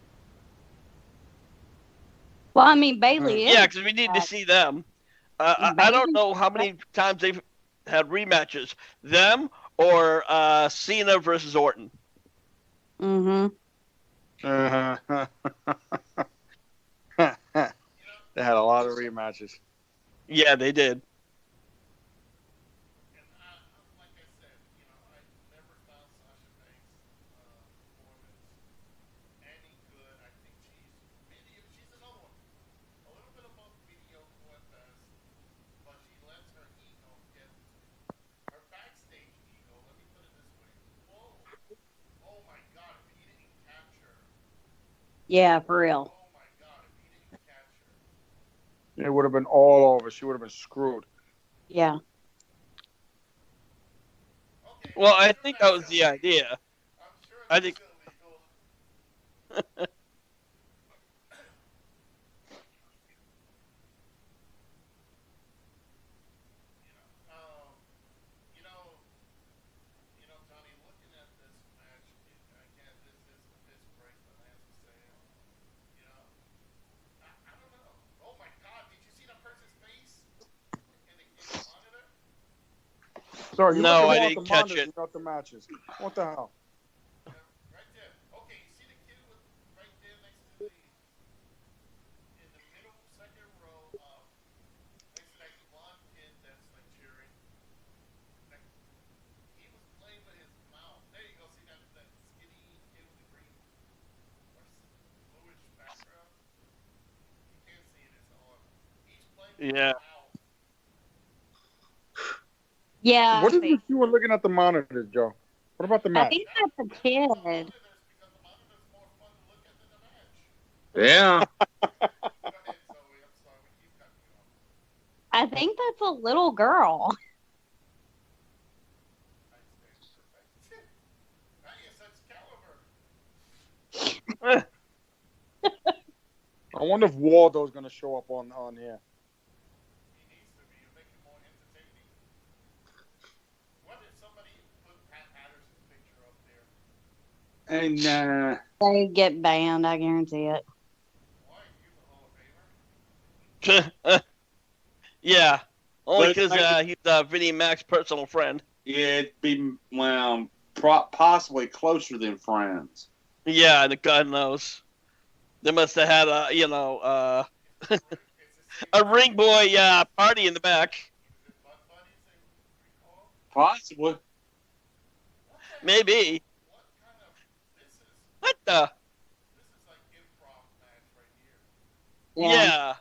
Well, I mean, Bailey is. Yeah, because we need to see them. I don't know how many times they've had rematches. Them or Cena versus Orton. Mm-hmm. They had a lot of rematches. Yeah, they did. And like I said, I never found Sasha Banks' performance any good. I think she's another one. A little bit above mediocre at best, but she lets her ego get her backstage ego. Let me put it this way. Whoa. Oh my God, if he didn't capture. Yeah, for real. Oh my God, if he didn't capture. It would have been all over. She would have been screwed. Yeah. Okay, Well, I I'm sure think that was that's the idea. I'm sure I that's think- illegal. Johnny, looking at this match, again, this is a piss break, the Lance was saying. I don't know. Oh my God, did you see that person's face in the monitor? Sorry, you No, look I at didn't the catch monitors, it. not the matches. What the hell? Yeah, right there. Okay, you see the kid with right there next to in the middle second row next to that blonde kid that's like cheering. He was playing with his mouth. There you go. See that skinny kid with the green or bluish background? You can't see it. It's on. He's playing with Yeah. his mouth. Yeah. What is it you were looking at the monitors, Joe? What about the I match? think that's a kid. Monitors, because the monitor's more fun to look at than the match. Yeah. Go ahead, Zoe. I'm sorry. We keep cutting you off. I think that's a little girl. I stand corrected. That is Excalibur. I wonder if Waldo's going to show up on here. He needs to be. It'll make it more entertaining. What if somebody put Pat Patterson's picture up there? And They get banned, I guarantee it. Why? He's a Hall of Famer. Yeah, only But because like- he's Vinnie Mac's personal friend. yeah, it'd be possibly closer than friends. Yeah, and God knows. They must have had a, It's the same. a ring boy party in the back. Is it Butt Buddies they recall? Possibly. What the Maybe. What kind of? This is What the? like improv match right here. Yeah.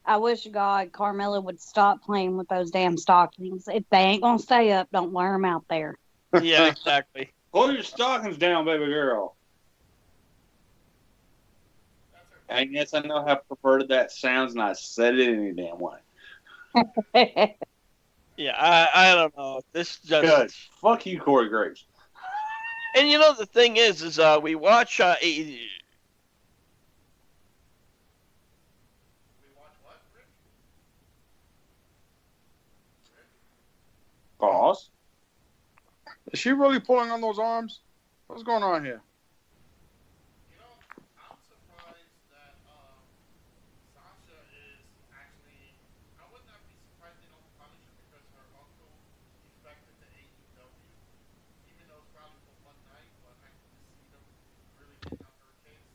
I wish to God Carmella would stop playing with those damn stockings. If they ain't gonna stay up, don't wear them out there. Yeah, exactly. Pull your stockings down, baby girl. That's her. And yes, I know how perverted that sounds, and I said it any damn way. Yeah, I don't know. This just. Good. Fuck you, Corey Graves. And the thing is we watch We watch what, Rick? Boss. Is she really pulling on those arms? What's going on here? You know, I'm surprised that Sasha is actually. I would not be surprised they don't punish her because her uncle defected to AEW. Even though it's probably for one night, but I can just see them really getting on her case.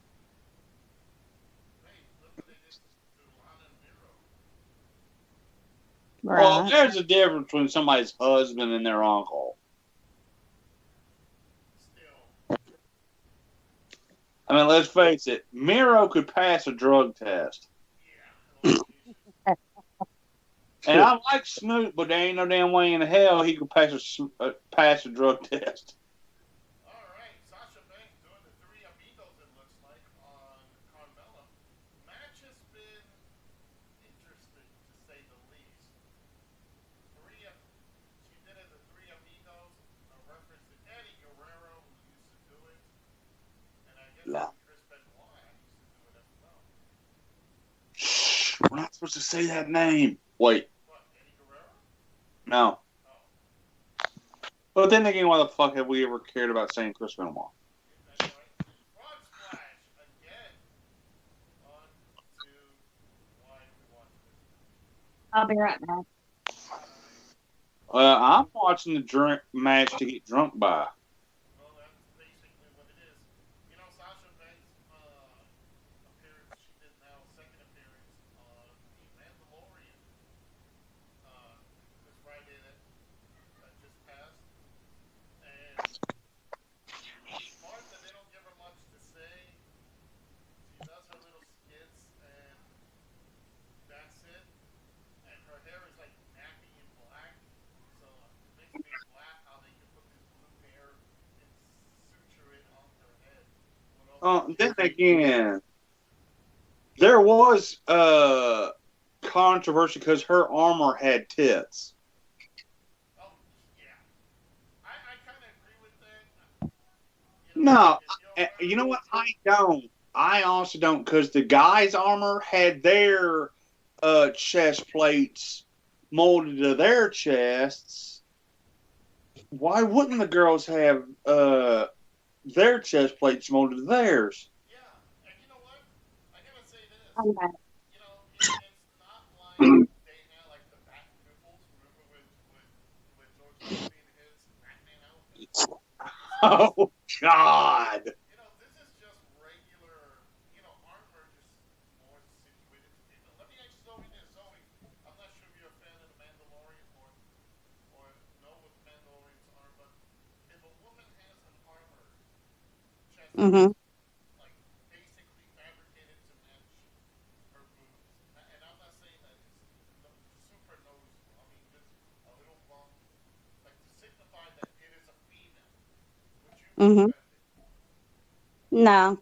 Hey, look what they did to Lana and Miro. Well, Right. there's a difference between somebody's husband and their uncle. Still, I mean, let's face it. Miro could pass a drug test. yeah. And I like Snoop, but there ain't no damn way in hell he could pass a drug test. All right, Sasha Banks doing the three amigos. It looks like on Carmella. Match has been interesting to say the least. She did it the three amigos. A reference to Eddie Guerrero, who used to do it, and I guess Yeah. Chris Benoit used to do it as well. Shh, we're not supposed to say that name. Wait, What, Eddie Guerrero? no. Oh, But then again, why the fuck have we ever cared about saying Chris Benoit? that's right. Frog Splash again. On to why we watch this. I'll be right back. I'm watching the drink match to get drunk by. Well, that's basically what it is. You know, Sasha Banks' appearance, she did now a second appearance on The Mandalorian this Friday that just passed. And Martha, they don't give her much to say. She does her little skits, and that's it. And her hair is like nappy and black. So it makes me laugh how they can put this blue hair and suture it on her head. Then again, there was controversy because her armor had tits. Oh, yeah. I kind of agree with that. No, you know what? I don't. I honestly don't, because the guy's armor had their chest plates molded to their chests. Why wouldn't the girls have their chest plates molded to theirs? Yeah, and you know what? I gotta say this. I'm back. You know, it's not like they had like the back nipples. Remember with George Clooney and his Batman outfit? Oh God! You know, this is just regular. You know, armor just more situated to people. Let me ask Zoe this, Zoe. I'm not sure if you're a fan of the Mandalorian or know what the Mandalorians are, but if a woman has an armor chest, Mm-hmm. like basically fabricated to match her boobs. And I'm not saying that it's super noticeable. I mean, just a little bump, like to signify that it is a female. Would you Mm-hmm. defend it? No.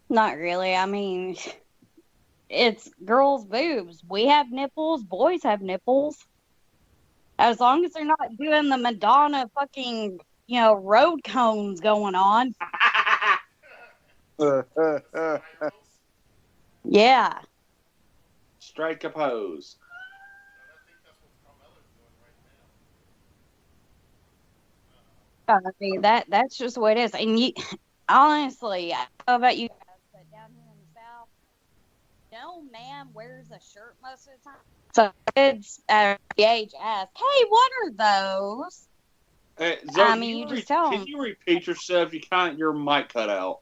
Not really. I mean, it's girls' boobs. We have nipples. Boys have nipples. As long as they're not doing the Madonna fucking, road cones going on. Spirals. Yeah. Strike a pose. And I think that's what Carmella's doing right now. I mean, that's just what it is. And honestly, I don't know about you guys, but down here in the South, no man wears a shirt most of the time. So kids at the age ask, "Hey, what are those?" Zoe, I mean, you just tell can them. you repeat yourself? Your mic cut out.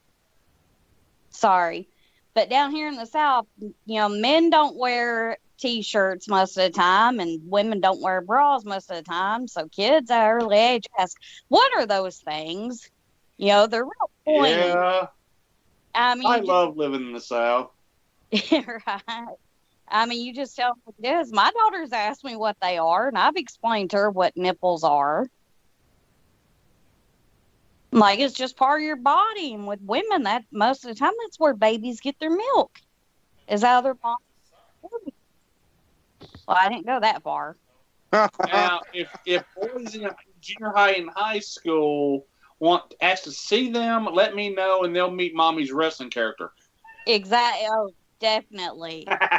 Sorry, but down here in the South, men don't wear T-shirts most of the time, and women don't wear bras most of the time. So kids at early age ask, "What are those things?" They're real pointy. Yeah, I mean, I love living in the South. right. I mean, you just tell them what it is. My daughter's asked me what they are, and I've explained to her what nipples are. Like, it's just part of your body. And with women, that most of the time, that's where babies get their milk, is out of their mom. Well, I didn't go that far. Now, if boys in junior high and high school ask to see them, let me know, and they'll meet mommy's wrestling character. Exactly. Oh, definitely. All right,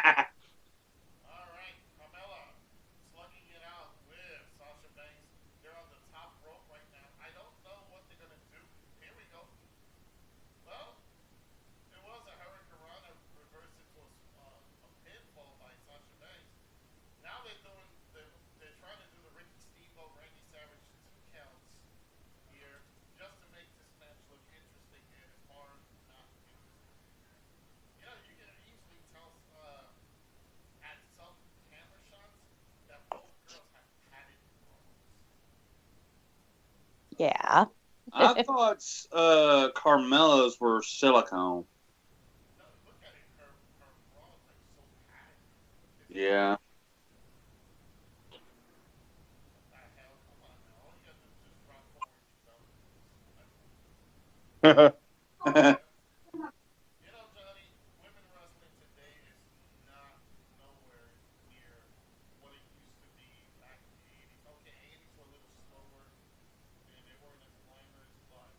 Carmella slugging it out with Sasha Banks. They're on the top rope right now. I don't know what they're gonna do. Here we go. Well, it was a Hurricane reversed into a pinfall by Sasha Banks. Now they're trying to do the Ricky Steamboat, Randy Savage 2 counts here just to make this match look interesting and far not interesting. Yeah, you can easily tell at some camera shots that both girls have padded bras. Yeah. I thought Carmella's were silicone. No, look at it. Her bra is like so padded. Yeah. What the hell? Come on now. All you gotta do is just drop forward your belly. You know, Johnny, women wrestling today is not nowhere near what it used to be back in the 80s. Okay, 80s were a little slower and they weren't as glamorous, but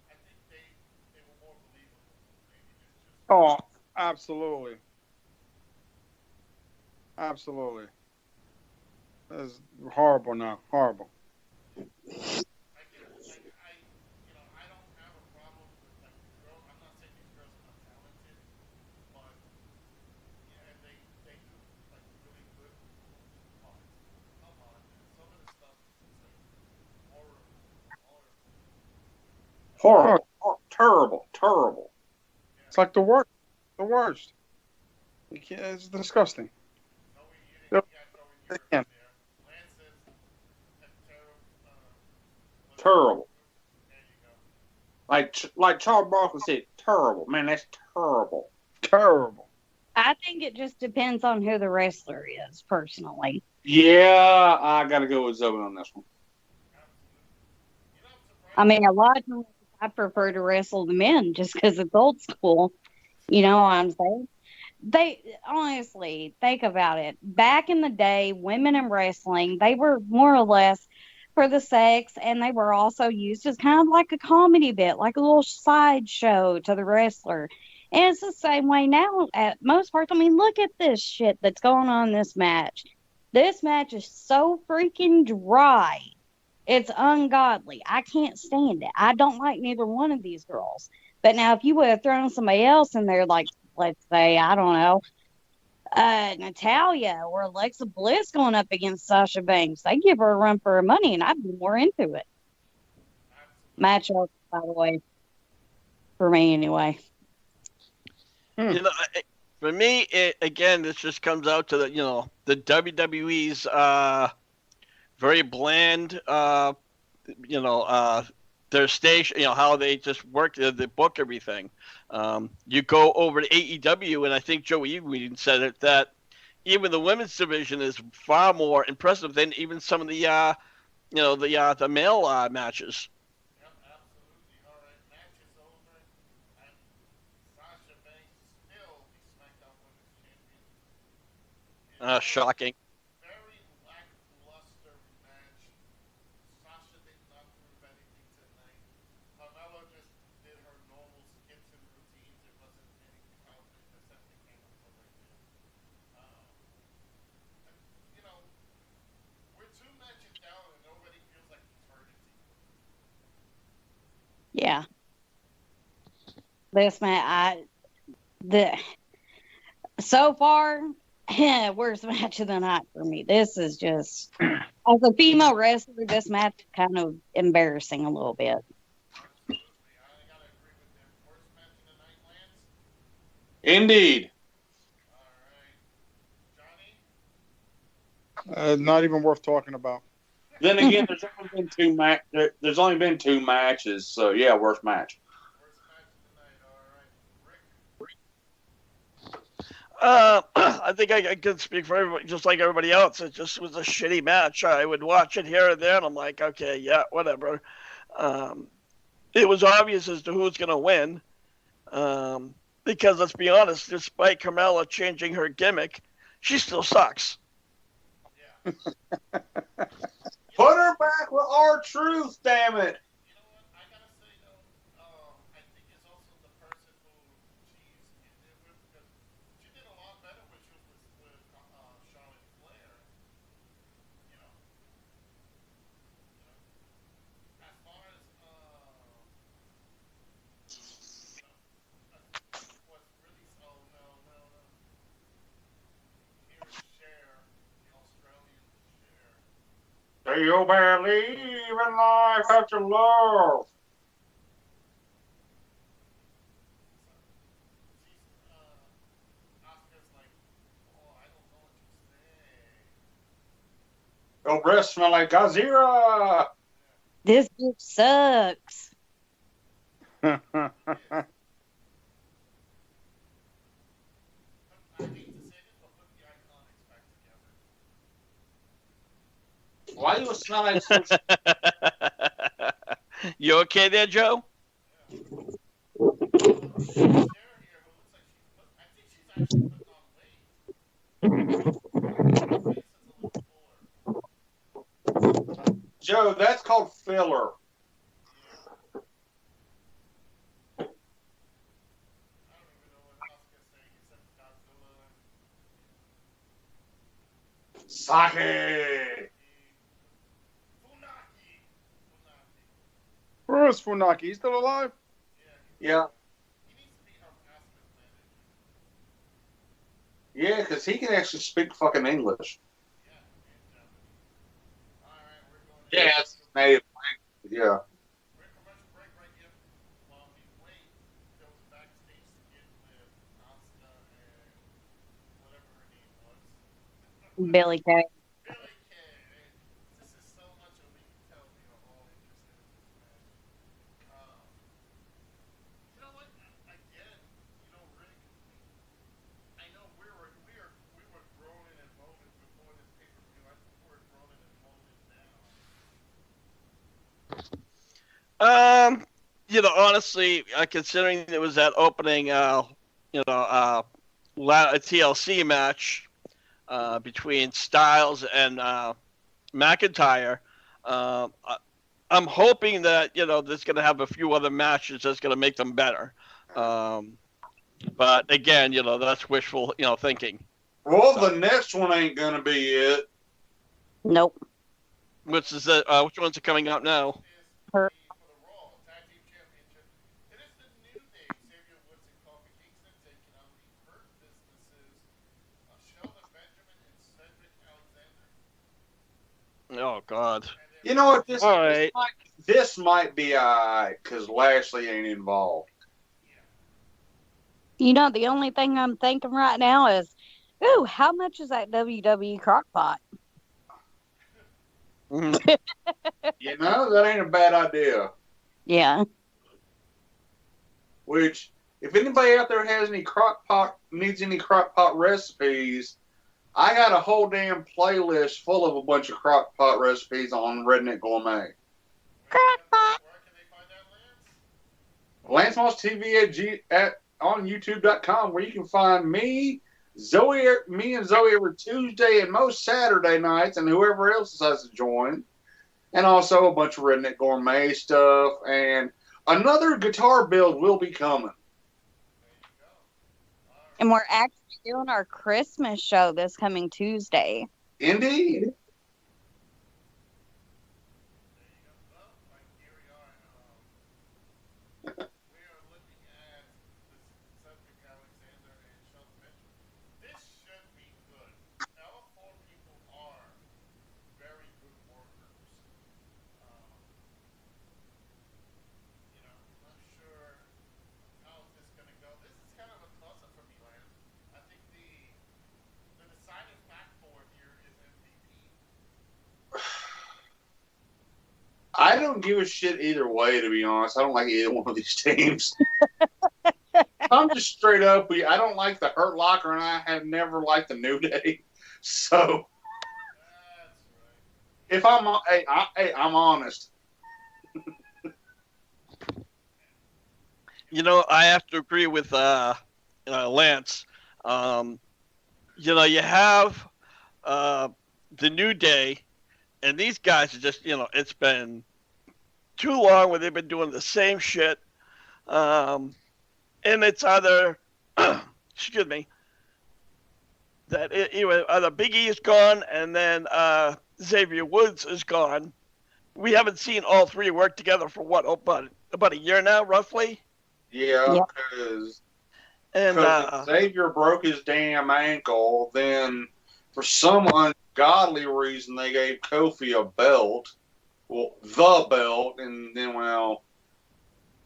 I think they were more believable. Maybe it's just Oh, absolutely. Absolutely. That's horrible now. Horrible. I get like I don't have a problem with like girls. I'm not saying these girls are not talented, but yeah, they do like really good moves. But come on, man, some of the stuff is just like horrible, horrible. Oh, Horrible. Terrible. Terrible. it's like the worst. The worst. You can't, it's disgusting. No, you Yep. got to throw in yours Yeah. there. Lance says terrible. Terrible. There you go. Like Charles Barkley said, terrible. Man, that's terrible. Terrible. I think it just depends on who the wrestler is, personally. Yeah, I got to go with Zoe on this one. Absolutely. You know, I'm surprised. I mean, a lot of times I prefer to wrestle the men just because it's old school. You know what I'm saying? They honestly think about it. Back in the day, women in wrestling, they were more or less for the sex, and they were also used as kind of like a comedy bit, like a little sideshow to the wrestler. And it's the same way now at most parts. I mean, look at this shit that's going on in this match. This match is so freaking dry. It's ungodly. I can't stand it. I don't like neither one of these girls. But now, if you would have thrown somebody else in there, like, let's say, I don't know, Natalia or Alexa Bliss going up against Sasha Banks, they give her a run for her money, and I'd be more into it. Matchup, by the way, for me anyway. You know, for me, again, this just comes out to the WWE's very bland, their station, how they just work, they book everything. You go over to AEW, and I think Joey even said it, that even the women's division is far more impressive than even some of the the male matches. Yep, absolutely. All right, match is over. And Shocking. Very lackluster match. Sasha did not prove anything tonight. Carmella just did her normal skits and routines. It wasn't anything out except they came up to right there. And, you know, we're 2 matches down and nobody feels like eternity. Yeah. This man, so far, worst match of the night for me. This is just, as a female wrestler, this match is kind of embarrassing a little bit. Absolutely. I gotta agree with them. Worst match of the night, Lance? Indeed. Alright. Johnny? Not even worth talking about. Then again, there's only been two matches, so yeah, worst match. Worst match of the night. Alright. Rick? I think I can speak for everybody, just like everybody else. It just was a shitty match. I would watch it here and there, and I'm like, okay, yeah, whatever. It was obvious as to who's going to win. Because let's be honest, despite Carmella changing her gimmick, she still sucks. Yeah. Put her back with R-Truth, damn it. You know what? I gotta say though, I think it's also the person who she's ended with because she did a lot better when she was with Charlotte Flair. You know, as far as what's really no. Here's Cher, the Australian Cher. Do you believe in life after love? She's Oscar's like, oh, I don't know what to say. Your breath smell like Gazira. This group sucks. I hate to say this, but put the Iconics back together. Why do you smell like You okay there, Joe? Cher here, who looks like I think she's actually putting on weight. Her face is a little fuller. Joe, that's called filler. I don't even know what Oscar's saying except Godzilla. Sake. Funaki. Where is Funaki? He's still alive? Yeah. He needs to be our Asper's manager. Yeah, because he can actually speak fucking English. Yeah, and Japanese. Alright, we're going to Yeah, it's native language. Yeah. we're in commercial break right here. While we wait, there was a backstage skit with Asuka and whatever her name was. Billy Kay. Billy Kay. This is so much of we can tell we are all interested in this match. You know what? Again, you know, Rick, I know we were groaning and moaning before this pay-per-view. I think we're groaning and moaning now. Honestly, considering it was that opening, TLC match between Styles and McIntyre, I'm hoping that there's going to have a few other matches that's going to make them better. But again, that's wishful, thinking. Well, the next one ain't gonna be it. Nope. Which ones are coming up now? Her. For the Raw Tag Team Championship, it is the New Day, Xavier Woods and Kofi Kingston taking on the Hurt Businesses, Shelton Benjamin and Cedric Alexander. Oh God. You know what? All right. This might be alright because Lashley ain't involved. You know, the only thing I'm thinking right now is, ooh, how much is that WWE crockpot? You know, that ain't a bad idea. Yeah. Which, if anybody out there has any needs any crockpot recipes, I got a whole damn playlist full of a bunch of crockpot recipes on Redneck Gourmet. Crockpot. Where can they find that, Lance? Lance Moss TV on YouTube.com, where you can find me, Me and Zoe every Tuesday and most Saturday nights, and whoever else decides to join. And also a bunch of Redneck Gourmet stuff. And another guitar build will be coming. And we're actually doing our Christmas show this coming Tuesday. Indeed. I don't give a shit either way, to be honest. I don't like either one of these teams. I'm just straight up. I don't like the Hurt Locker, and I have never liked the New Day. So, if I'm honest. You know, I have to agree with Lance. You know, you have the New Day, and these guys are just, you know, it's been too long where they've been doing the same shit. And it's either, excuse me, that either Big E is gone and then Xavier Woods is gone. We haven't seen all three work together for what, about a year now, roughly? Yeah, because Xavier broke his damn ankle, then for some ungodly reason they gave Kofi a belt. Well, the belt, and then, well,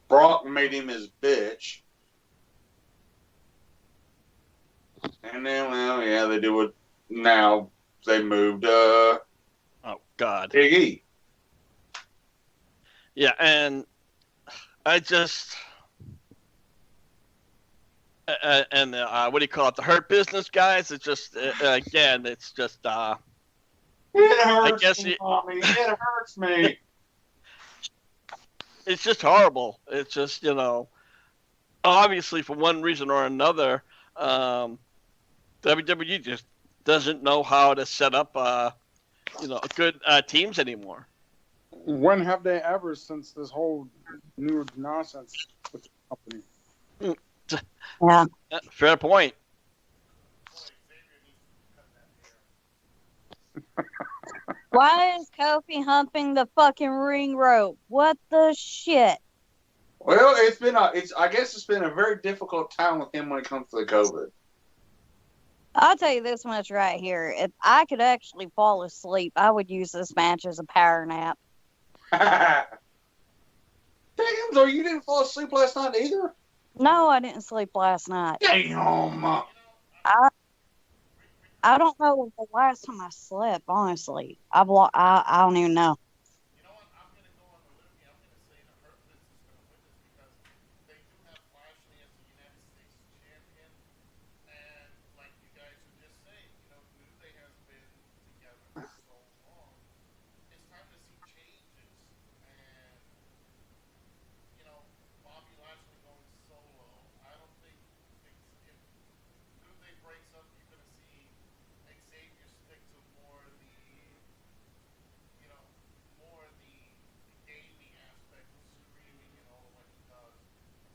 Brock made him his bitch. And then, well, yeah, they do it now. They moved, oh, God. Big E. Yeah, and I just... and what do you call it? The Hurt Business guys. It's just again, it's just. It hurts me, mommy. It hurts me. It's just horrible. It's just, you know, obviously for one reason or another, WWE just doesn't know how to set up, you know, good teams anymore. When have they ever, since this whole new nonsense with the company? Yeah. Fair point. Why is Kofi humping the fucking ring rope? What the shit? Well, I guess it's been a very difficult time with him when it comes to the COVID. I'll tell you this much right here. If I could actually fall asleep, I would use this match as a power nap. Damn, so you didn't fall asleep last night either? No, I didn't sleep last night. Damn. I don't know the last time I slept, honestly. I don't even know. You know what? I'm going to go on the limb here. I'm going to say the Hurt Business is going to win this because they do have Lashley as the United States champion. And like you guys were just saying, you know, New Day has been together for so long. It's time to see changes. And, you know, Bobby Lashley going solo. I don't think if New Day breaks up, you're going to see Xavier stick to more the, you know, more the gaming aspect of streaming and all what he does.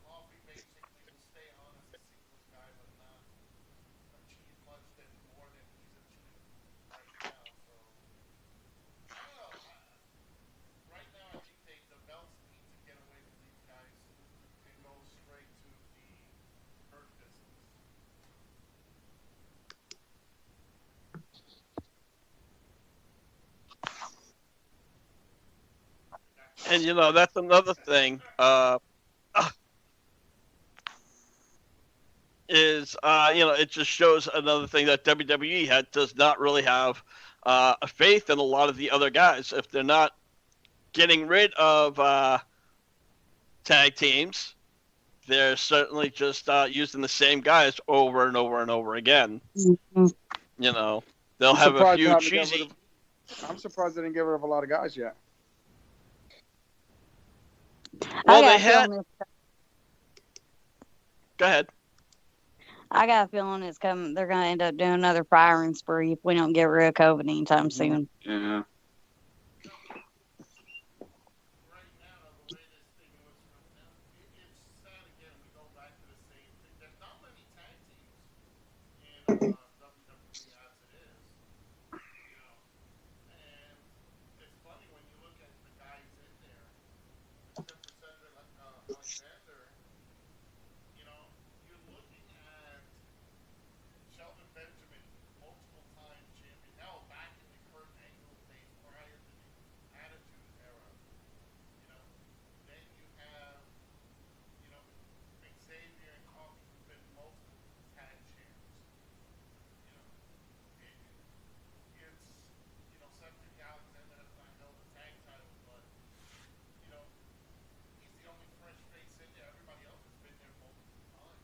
Coffee basically will stay on as a singles guy, but not achieve much more than he's achieved right now. So I don't know. Right now, I think the belts need to get away from these guys and go straight to the Hurt Business. And you know, that's another thing. Is you know, it just shows another thing that WWE does not really have a faith in a lot of the other guys. If they're not getting rid of tag teams, they're certainly just using the same guys over and over and over again. Mm-hmm. You know, they'll have a few cheesy. I'm surprised they didn't get rid of a lot of guys yet. Well, they had. Go ahead. I got a feeling it's coming. They're going to end up doing another firing spree if we don't get rid of COVID anytime soon. Yeah. Right now, the way this thing looks right now, it's sad again. We go back to the same thing. There's not many tag teams in WWE as it is, you know. And it's funny when you look at the guys in there, except for Cedric Alexander, you know, you're looking at Shelton Benjamin, multiple time champion. Hell, back in the Kurt Angle days prior to the Attitude Era, you know. Then you have, you know, Xavier and Coffee who've been multiple tag champs. You know, it's, you know, Cedric Alexander has not held the tag title, but, you know, he's the only fresh face in there. Everybody else has been there multiple times.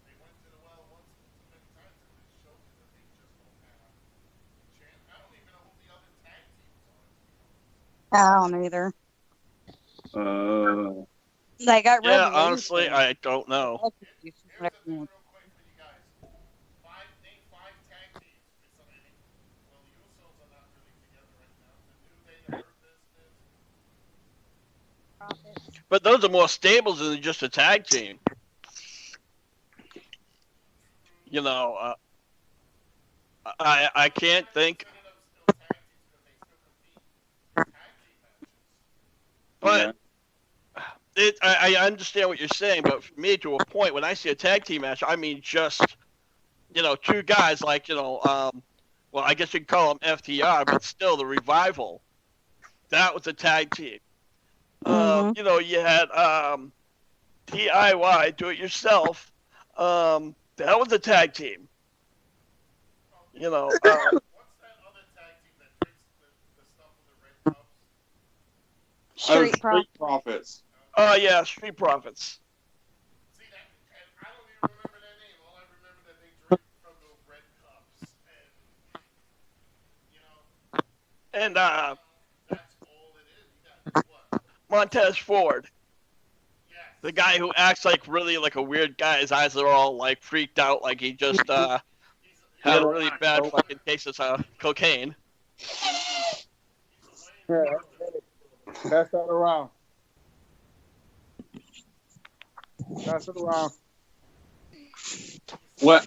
They went to the well once too many times, and it shows you that they just don't have a chance. I don't even know who the other tag teams are, to be honest. I don't either. They got Yeah, Revolution. honestly, I don't know. Here's something real quick for you guys. Name five tag teams. Well, the Usos are not really together right now. The New Day, the Hurt Business. But those are more stables than just a tag team. You know, I can't think. But I understand what you're saying, but for me, to a point, when I see a tag team match, I mean just, you know, two guys like, you know, well, I guess you could call them FTR, but still the Revival. That was a tag team. You know, you had DIY, Do It Yourself. That was a tag team. You know. What's that other tag team that drinks the stuff with the red cups? Street Profits. Oh, yeah, Street Profits. See that? And I don't even remember their name. All I remember that they drink from those red cups, and you know. And That's all it is. You got what? Montez Ford. Yes. The guy who acts like really like a weird guy. His eyes are all like freaked out, like he just had a really bad fucking case of cocaine. Yeah. Pass that around. Pass it around. What? Johnny's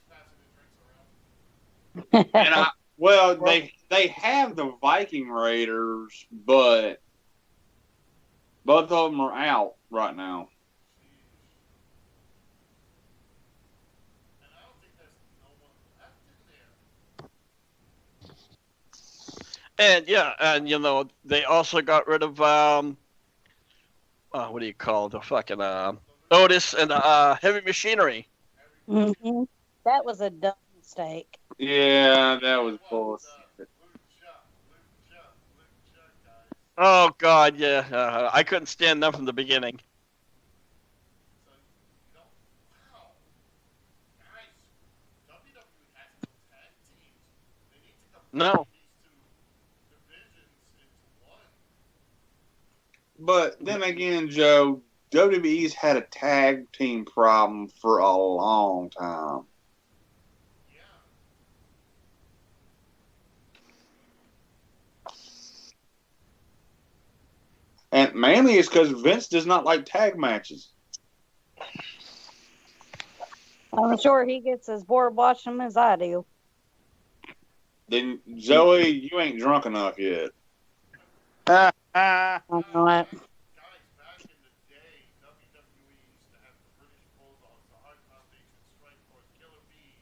passing his drinks around. And they have the Viking Raiders, but both of them are out right now. And I don't think there's no one left in there. And yeah, and you know they also got rid of what do you call the fucking Otis and Heavy Machinery. Mm-hmm. That was a dumb mistake. Yeah, that was bullshit. Lucha, guys. Oh God, yeah, I couldn't stand them from the beginning. So, you know, wow. Guys, WWE has no tag teams. They need to combine No. these two divisions into one. But then again, Joe, WWE's had a tag team problem for a long time. Yeah. And mainly it's because Vince does not like tag matches. I'm sure he gets as bored watching them as I do. Then, Zoe, you ain't drunk enough yet. I know it. Guys, back in the day, WWE used to have the British Bulldogs, the Hart Foundation, Strike Force, Killer Bees,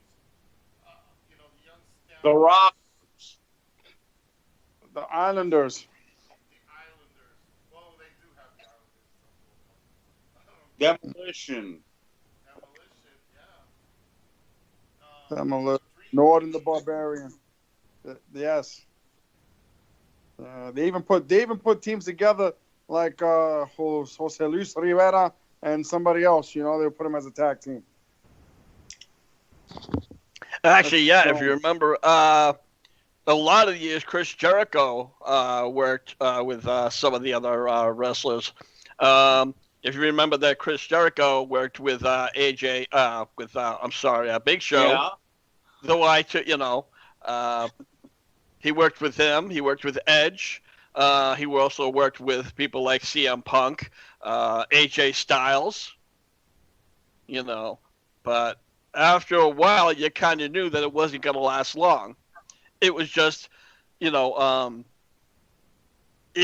you know, the Young Stallions. The Rock. The Islanders. The Islanders. Well, they do have the Islanders. Demolition. Demolition, yeah. Northern the Barbarian. Yes. They even put teams together like Jose Luis Rivera and somebody else. You know, they would put them as a tag team. Actually, yeah, if you remember, a lot of the years Chris Jericho worked with some of the other wrestlers. If you remember that Chris Jericho worked with AJ, Big Show. Yeah. Though he worked with him. He worked with Edge. He also worked with people like CM Punk, AJ Styles. But after a while, you kind of knew that it wasn't going to last long. It was just, it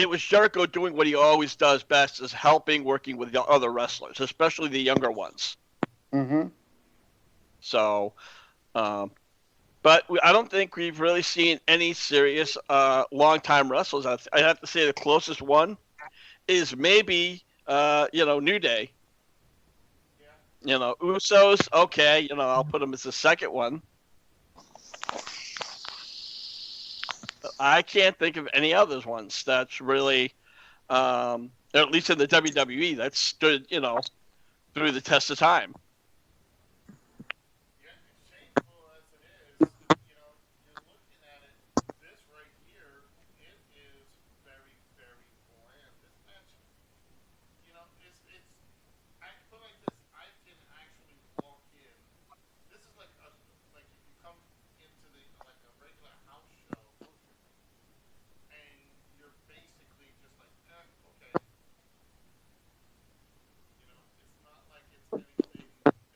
was Jericho doing what he always does best, is working with the other wrestlers, especially the younger ones. Mm-hmm. So, but I don't think we've really seen any serious long-time wrestlers. I'd have to say the closest one is maybe, New Day. Usos, okay, I'll put them as the second one. I can't think of any other ones that's really, at least in the WWE, that stood, through the test of time. Yeah, as shameful as it is, you're looking at it. This right here, it is very, very bland. This match, it's. I feel like this. I can actually walk in. This is like if you come into like a regular house show, and you're basically just like, okay. It's not like it's anything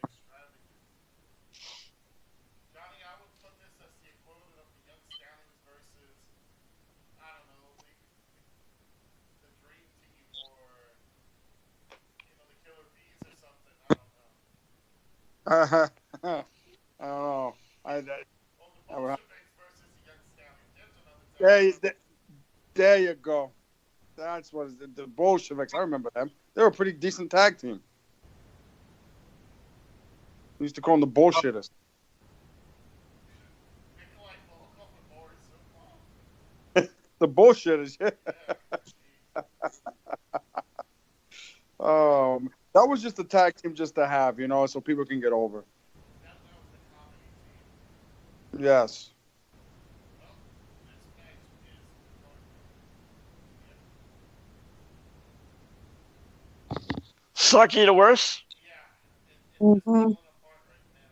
extravagant. Johnny, I would put this as the equivalent of the Young Stallions versus, I don't know, the Dream Team or, the Killer Bees or something. I don't know. I don't know. Or the Bolsheviks versus the Young Stallions. There's another time. There you go. That's what the Bolsheviks. I remember them. They were a pretty decent tag team. We used to call them the bullshitters. The bullshitters, yeah. That was just a tag team just to have, so people can get over. That was the comedy team. Yes. Well, this match is Sucky the worst? Yeah. It's falling apart right now.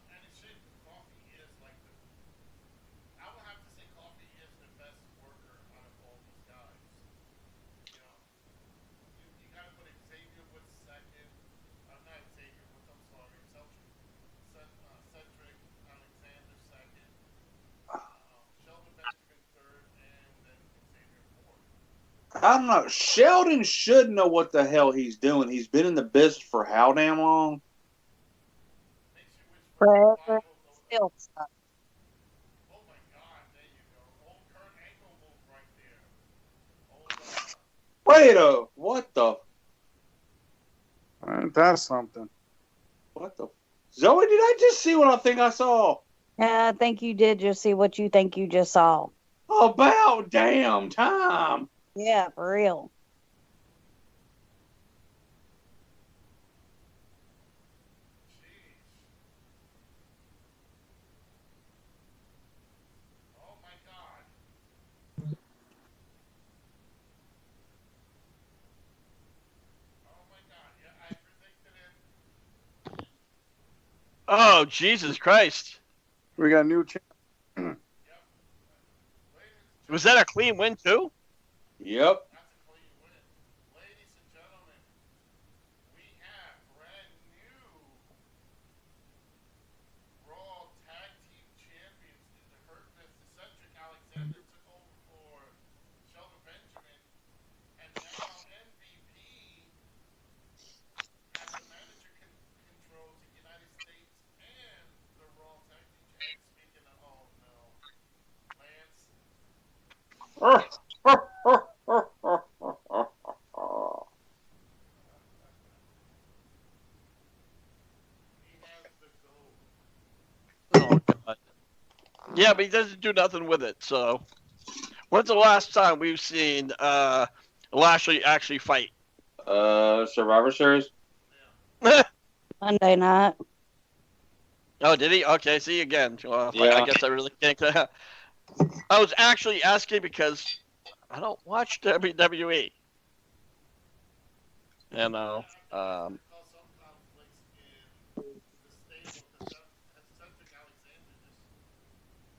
And it's shit. Coffee is like I would have to say Coffee is the best worker out of all these guys. You got to put Xavier Woods second. Not Xavier Woods, I'm sorry. Cedric Alexander second. Sheldon Benjamin third, and then Xavier fourth. I don't know. Sheldon should know what the hell he's doing. He's been in the business for how damn long? Makes you wish for Forever. revival. Still stuck. Oh my God, there you go. Old Kurt Angle move right there. What the? That's something. What the? Zoe, did I just see what I think I saw? I think you did just see what you think you just saw. About damn time. Yeah, for real. Oh my God. Oh my God. Yeah, I predicted it. Oh, Jesus Christ. We got a new champ. Yep. Was that a clean win, too? Yep. That's a clean win. Ladies and gentlemen, we have brand new Raw Tag Team Champions in the Hurt Business. Cedric Alexander took over for Sheldon Benjamin, and now MVP as the manager controls the United States and the Raw Tag Team. And speaking of, oh no, Lance. He has the gold. Oh, God. Yeah, but he doesn't do nothing with it, so. When's the last time we've seen Lashley actually fight? Survivor Series. Monday night. Oh, did he? Okay, see again. Well, Yeah. I guess I really can't. I was actually asking because I don't watch WWE. You know, Cause some conflicts in the stable, because Cedric Alexander just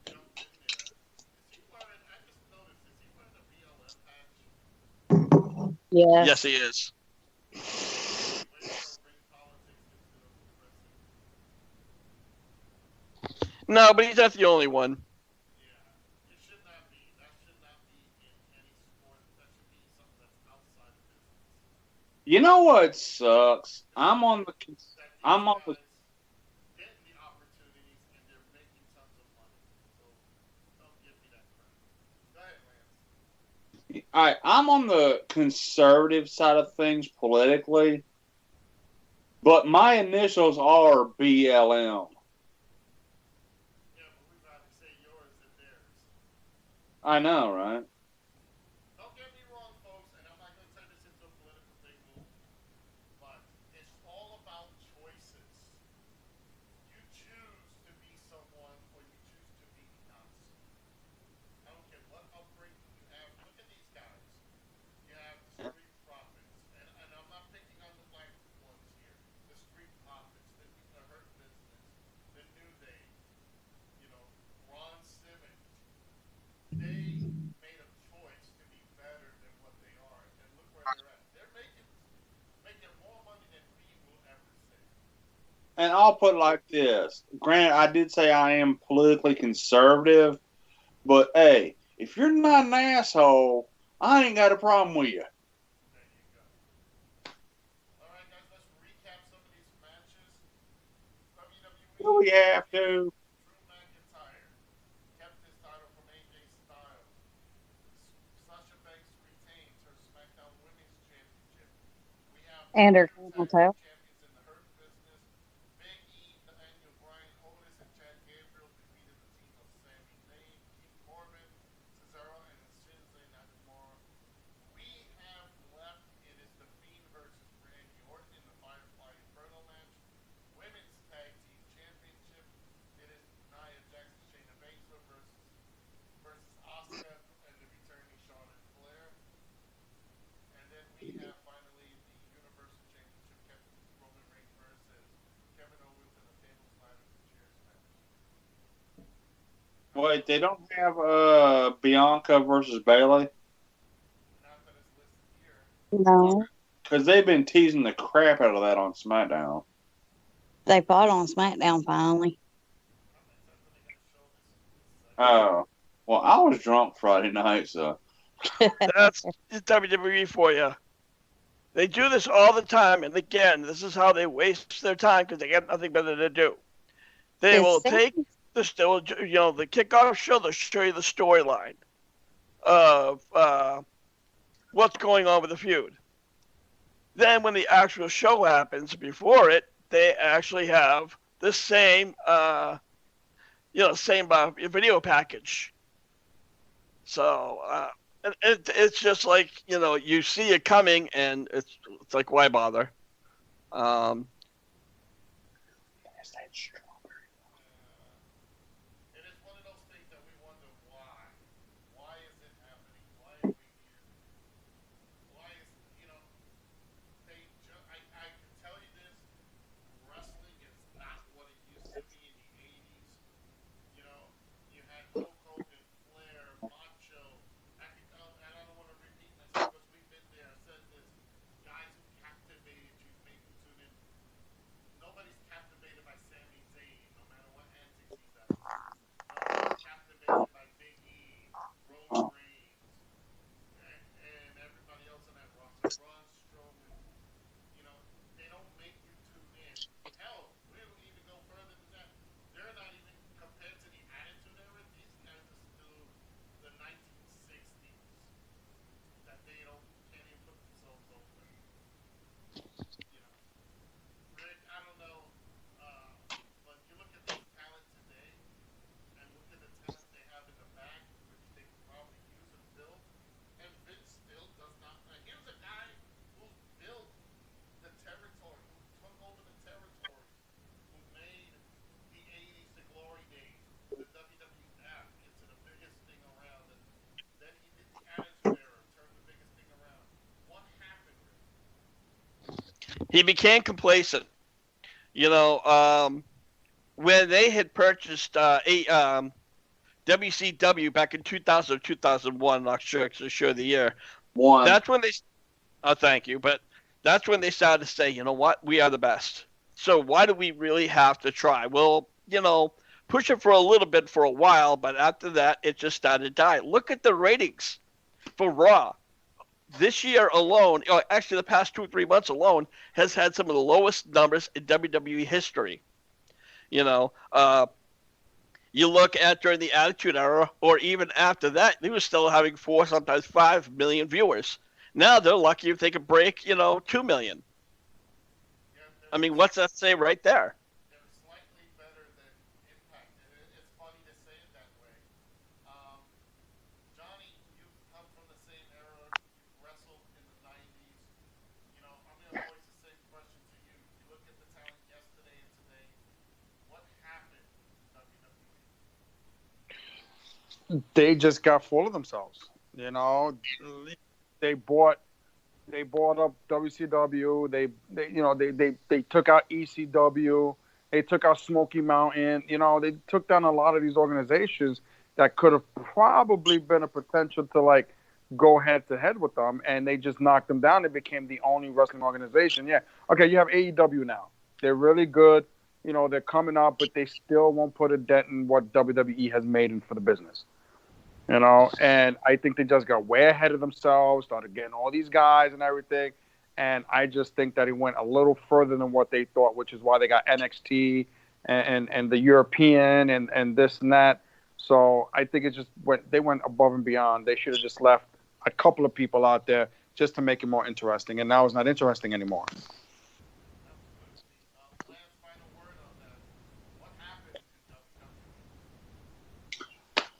jumped in there. Is he wearing? I just noticed. Is he wearing a BLM patch? yes, Yes. he is. Way more ring politics into the wrestling. No, but he's not the only one. Yeah, it should not be. That should not be in any sport. That should be something that's outside of business. You know what sucks? The sport that these I'm on the guys getting the opportunities and they're making tons of money. So don't give me that crap. Go ahead, Lance. I'm on the conservative side of things politically, but my initials are BLM. Yeah, but we'd rather say yours than theirs. I know, right? Don't get me wrong, folks, and I'm not going to turn this into a political thing, but it's all about choices. You choose to be someone or you choose to be not. I don't care what upbringing you have. Look at these guys. You have the Street Profits, and I'm not picking on the black ones here. The Street Profits, the Hurt Business, the New Day, Ron Simmons. They made a choice to be better than what they are, and look where they're at. They're making more money than we will ever see. And I'll put it like this. Granted, I did say I am politically conservative, but hey, if you're not an asshole, I ain't got a problem with you. There you go. All right, guys, let's recap some of these matches. Do WWE, we have to? Drew McIntyre kept his title from AJ Styles. Sasha Banks retains her SmackDown Women's Championship. We have the And her women's camel tag team toe. champions in the Hurt Business. Big E, Nathaniel Bryan, Otis, and Chad Gabriel defeated the team of Sami Zayn, Keith Corbin, Cesaro, and Shinsuke Nakamura. We have left. It is the Fiend versus Randy Orton in the Firefly Inferno match. Women's Tag Team Championship. It is Nia Jax and Shayna Baszler versus Asuka and the returning Charlotte Flair. And then we have finally the Universal Championship, Roman Reigns versus Kevin Owens in a tables, ladders, and chairs match. Wait, they don't have Bianca versus Bailey? Not that it's listed here. No. Because they've been teasing the crap out of that on SmackDown. They fought on SmackDown finally. Except when they're going to show this segment. Oh. Well, I was drunk Friday night, so. That's WWE for you. They do this all the time, and again, this is how they waste their time because they got nothing better to do. They will take the kickoff show. They'll show you the storyline of what's going on with the feud. Then, when the actual show happens, before it, they actually have the same, video package. So it's just like you see it coming, and it's like, why bother? It is one of those things that we wonder why. Why is it happening? Why are we here? Why is I can tell you this: wrestling is not what it used to be in the '80s. You had Hulk Hogan, Flair, Macho. And I don't want to repeat myself because we've been there. I said this: guys who captivated you, made you tune in. He became complacent. You know, when they had purchased WCW back in 2000 or 2001, not sure the year. One. That's when they. Oh, thank you. But that's when they started to say, you know what, we are the best. So why do we really have to try? Well, you know, push it for a little bit for a while, but after that, it just started to die. Look at the ratings for Raw. This year alone, or actually the past 2 or 3 months alone, has had some of the lowest numbers in WWE history. You know, you look at during the Attitude Era, or even after that, they were still having 4, sometimes 5 million viewers. Now they're lucky if they could break, 2 million. I mean, what's that say right there? They're slightly better than Impact. It's funny to say it that way. Johnny, you've come from the same era. You've wrestled in the 90s. I'm going to voice the same question to you. You look at the talent yesterday and today. What happened to WWE? They just got full of themselves. You know, they bought up WCW. They took out ECW. They took out Smoky Mountain. You know, they took down a lot of these organizations that could have probably been a potential to like go head to head with them, and they just knocked them down. They became the only wrestling organization. Yeah, okay, you have AEW now. They're really good. You know, they're coming up, but they still won't put a dent in what WWE has made in for the business. You know, and I think they just got way ahead of themselves, started getting all these guys and everything. And I just think that it went a little further than what they thought, which is why they got NXT and the European and this and that. So I think they went above and beyond. They should have just left a couple of people out there just to make it more interesting. And now it's not interesting anymore. Lance, final word on that. What happened to WWE?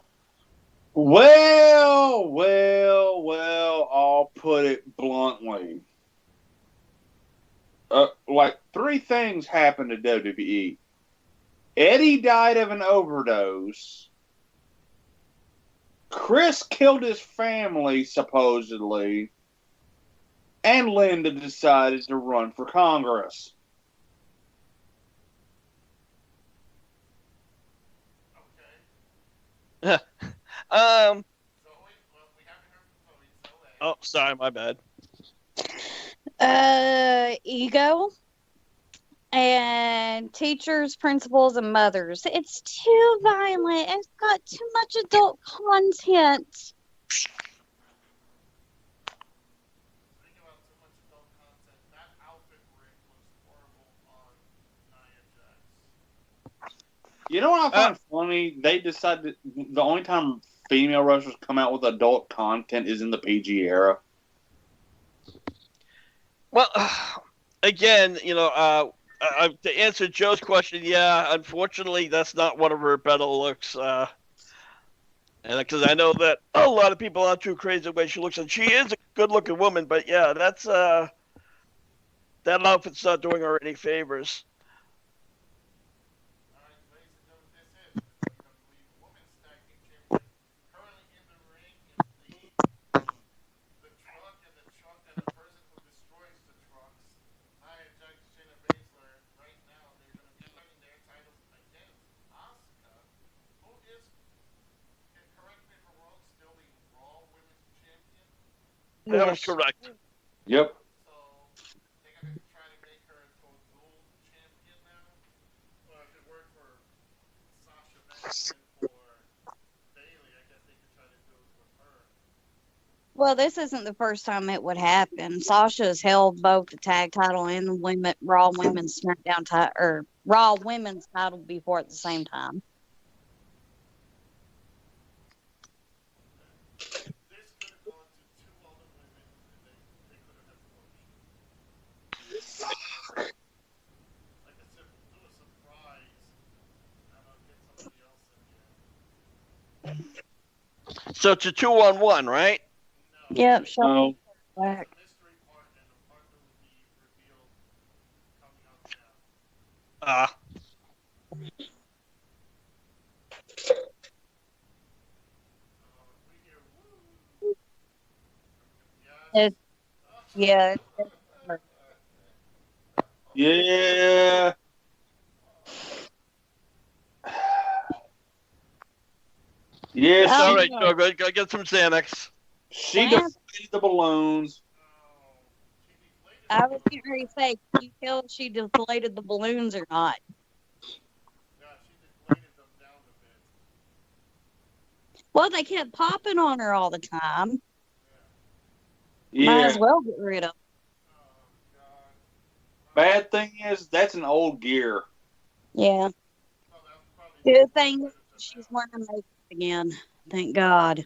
Well, I'll put it bluntly. Like 3 things happened to WWE. Eddie died of an overdose. Chris killed his family, supposedly. And Linda decided to run for Congress. Okay. Um. Zoe, well, we haven't heard from Zoe. Zoe. Oh, sorry, my bad. Ego and teachers, principals, and mothers. It's too violent. It's got too much adult content. Speaking about too much adult content, that outfit rig was horrible on Nia Jax. You know what I find funny? They decided the only time female wrestlers come out with adult content is in the PG era. Well, again, to answer Joe's question, yeah, unfortunately, that's not one of her better looks. And because I know that a lot of people aren't too crazy the way she looks, and she is a good-looking woman. But yeah, that's that outfit's not doing her any favors. All right, ladies and gentlemen, this is the WWE Women's Tag Team Championship. Currently in the ring is the truck and the person who destroys the trucks. Nia Jax, Shayna Baszler. Right now, they're going to be defending their titles against Asuka, who is, and correct me if I'm wrong, still the Raw Women's Champion. That is Yes. correct. Yep. So they're going to try to make her into a dual champion now. Well, if it worked for Sasha Banks and for Bailey, I guess they could try to do it with her. Well, this isn't the first time it would happen. Sasha's held both the tag title and the Raw Women's SmackDown title or Raw Women's title before at the same time. This could have gone to 2 other women, and they could have pushed. Like I said, we'll do a surprise, and I'll get somebody else in here. So it's a 2-on-1, right? No. Yep, Sean No. Black. Mystery partner, and the partner will be revealed coming up now. We hear woo. Yes. Yeah. Yeah. Yeah, It's Oh, all she right, no. Joe. Go get some Xanax. she Lance, deflated the balloons. I was getting ready to say, can you tell if she deflated the balloons or not? Yeah, she deflated them down a bit. Well, they kept popping on her all the time. Might Yeah. as well get rid of them. Oh, God. Bad thing is that's an old gear. Yeah. Oh, that's probably Good thing better to she's now. wearing makeup again. Thank God.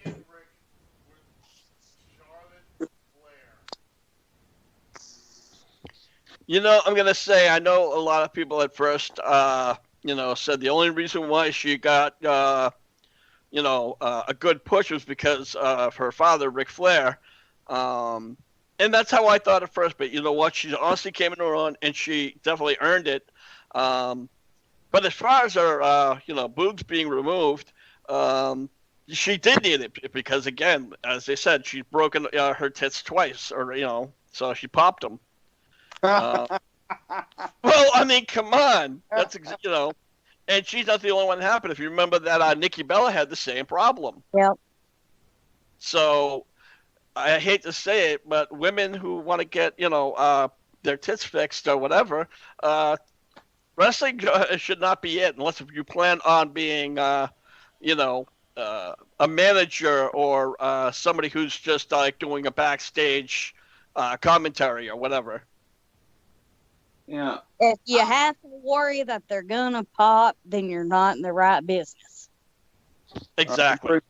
Again, Rick, with Charlotte Flair. You know, I'm gonna say I know a lot of people at first, said the only reason why she got, a good push was because of her father, Ric Flair. And that's how I thought at first. But you know what? She honestly came in her own, and she definitely earned it. But as far as her, boobs being removed, she did need it because, again, as they said, she's broken her tits twice, or so she popped them. Well, I mean, come on, that's and she's not the only one that happened. If you remember that Nikki Bella had the same problem. Yep. So I hate to say it, but women who want to get their tits fixed or whatever, wrestling should not be it unless if you plan on being a manager or somebody who's just like doing a backstage commentary or whatever. Yeah. If you have to worry that they're gonna pop, then you're not in the right business. Exactly.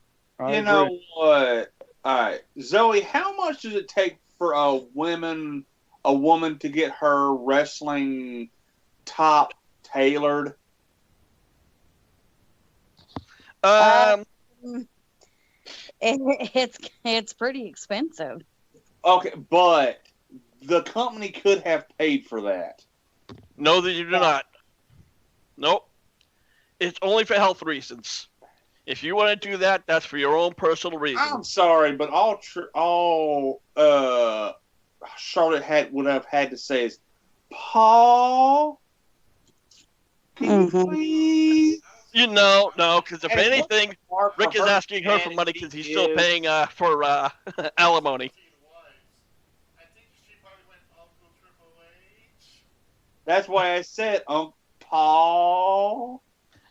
You know what? All right, Zoe, how much does it take for a woman to get her wrestling top tailored? It's pretty expensive. Okay, but the company could have paid for that. No, that you do not. Nope. It's only for health reasons. If you want to do that, that's for your own personal reasons. I'm sorry, but all Charlotte would have had to say is, Paul, can you please? No, because if And it's anything, hard for Rick is her asking her for and money he because he's still is- paying for alimony. 15 wives. I think she probably went Uncle Triple H. That's why I said, Paul.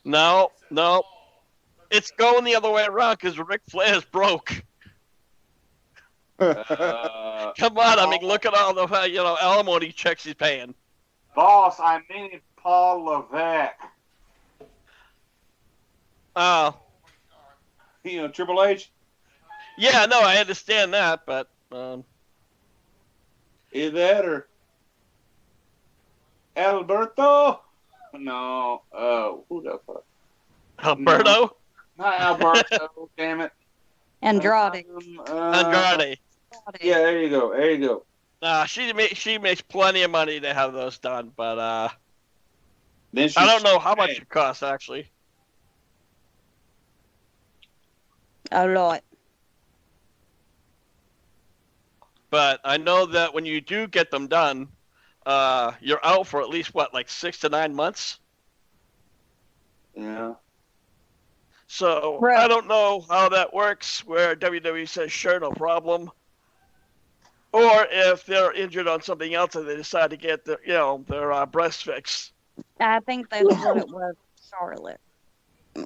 No, Paul. it's going the other way around because Ric Flair's broke. Come on, I mean, look at all the alimony checks he's paying. Boss, I mean Paul Levesque. Oh, Triple H. yeah, no, I understand that, but Is that or Alberto? No. Who the fuck? Alberto? No, not Alberto. Damn it. Andrade. Andrade. Yeah, there you go. There you go. She makes plenty of money to have those done, but Then I don't know how much it costs actually. A lot. But I know that when you do get them done, you're out for at least like 6 to 9 months. Yeah. So Right. I don't know how that works. Where WWE says sure, no problem, or if they're injured on something else and they decide to get their breast fixed. I think that's what it was for Charlotte.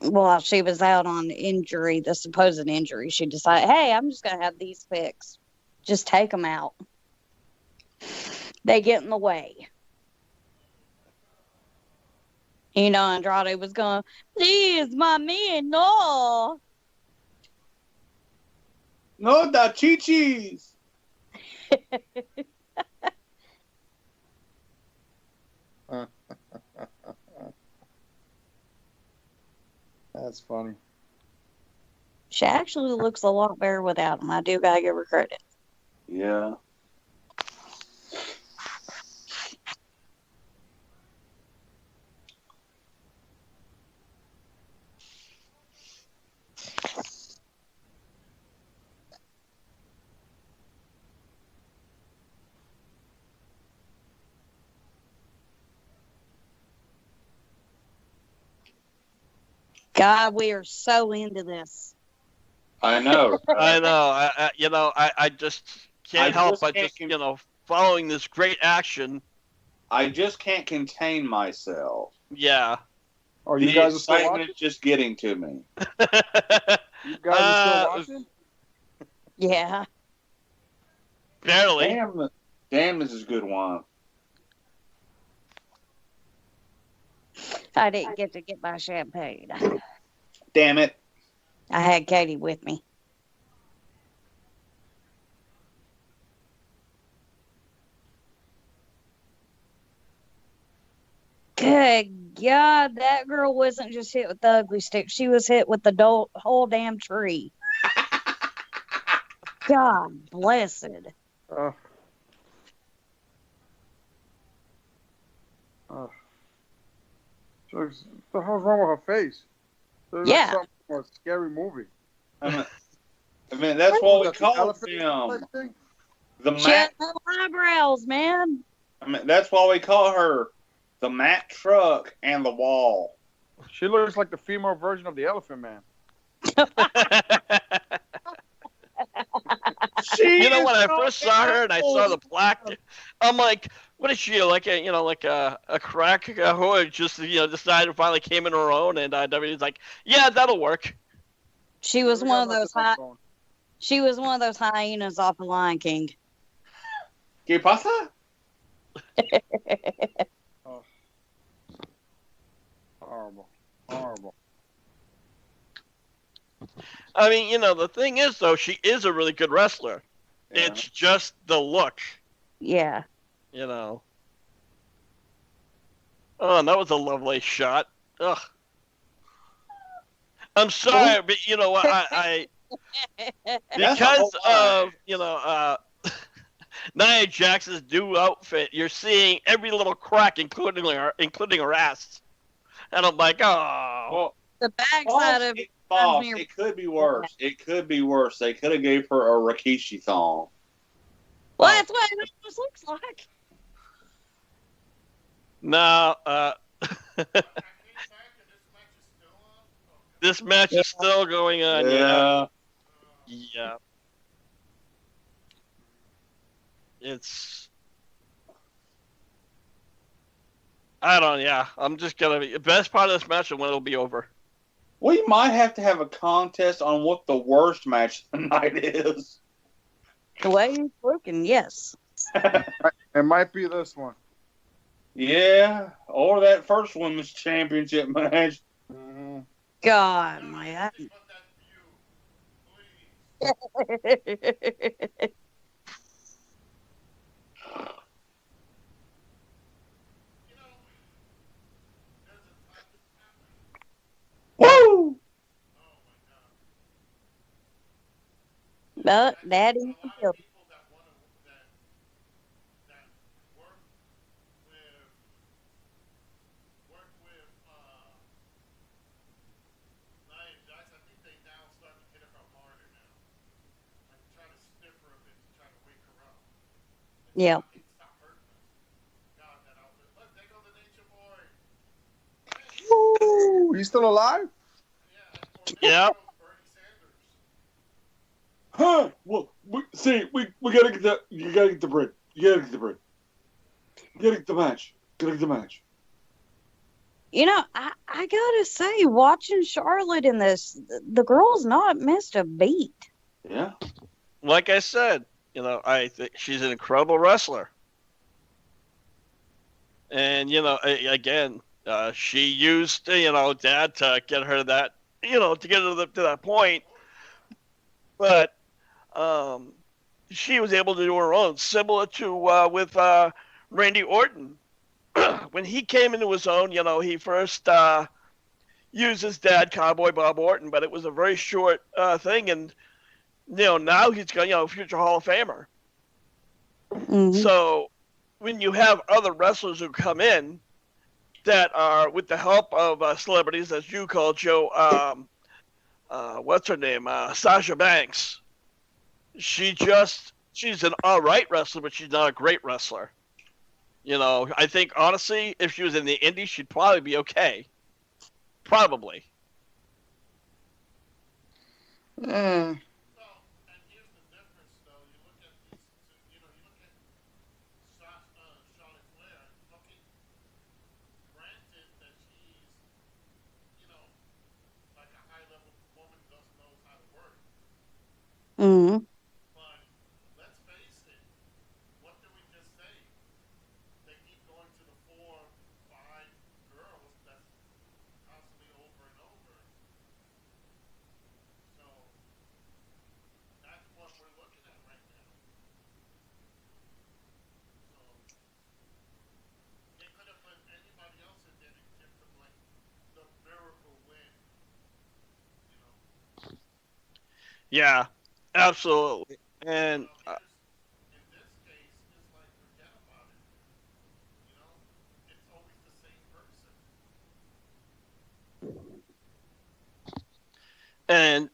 Well, she was out on injury, the supposed injury. She decided, hey, I'm just going to have these fixed. Just take them out. They get in the way. Andrade was going, please, my man, no. No, the chichis. That's funny. She actually looks a lot better without him. I do got to give her credit. Yeah. God, we are so into this. I know. I know. I just can't help just but can't just following this great action. I just can't contain myself. Yeah. Oh, The you guys are still excitement watching? is just getting to me. You guys are still watching? Yeah. Barely. Damn, this is good wine. I didn't get to get my champagne. Damn it. I had Katie with me. Good God, that girl wasn't just hit with the ugly stick. She was hit with the whole damn tree. God blessed. What the hell's wrong with her face? There's like something from a scary movie. I mean that's what we call elephant them. The She has Mack. no eyebrows, man. I mean that's why we call her the Mack truck and the wall. She looks like the female version of the Elephant Man. When I first saw her and I saw the plaque, I'm like, what is she, like a crack who just decided to finally came in her own, and WWE's like, yeah, that'll work. She was one of those She was one of those hyenas off the Lion King. ¿Qué pasa? Horrible. I mean, the thing is, though, she is a really good wrestler. Yeah. It's just the look. Yeah. Oh, and that was a lovely shot. Ugh. I'm sorry, but you know what? I because of Nia Jax's new outfit, you're seeing every little crack, including her ass, and I'm like, oh. Well, the backside of it could be worse. It could be worse. They could have gave her a Rikishi thong. Well, that's what it almost looks like. No, this match is still going on. Yeah. It's. I'm just gonna be the best part of this match and when it'll be over. We might have to have a contest on what the worst match of the night is. The way he's looking, yes. It might be this one. Yeah, or that first women's championship match. Mm-hmm. God, my. Woo! But Daddy killed. Yeah. Ooh, he's still alive? Yeah. Huh? Well, we gotta get the. You gotta get the bread. You gotta get the bread. You gotta get the match. Gotta get the match. I gotta say, watching Charlotte in this, the girl's not missed a beat. Yeah. Like I said, I think she's an incredible wrestler. And, again, she used, Dad to get her that, to get her to that point. But she was able to do her own, similar to with Randy Orton. When he came into his own, he first used his dad, Cowboy Bob Orton, but it was a very short thing. And, now he's got, future Hall of Famer. Mm-hmm. So when you have other wrestlers who come in that are with the help of celebrities, as you call Joe, what's her name? Sasha Banks. She's an all right wrestler, but she's not a great wrestler. I think honestly, if she was in the Indies, she'd probably be okay. Probably. Eh. So, and here's the difference, though. You look at these two, you look at Charlotte Flair. Okay, granted that she's, you know, like a high level woman, doesn't know how to work. Mm-hmm. But let's face it, what did we just say? They keep going to the 4, 5 girls that's constantly over and over. So that's what we're looking at right now. So they could have put anybody else in there and give them like the miracle win, you know. Yeah, absolutely. And But in this case, it's like forget about it. You know, it's always the same person.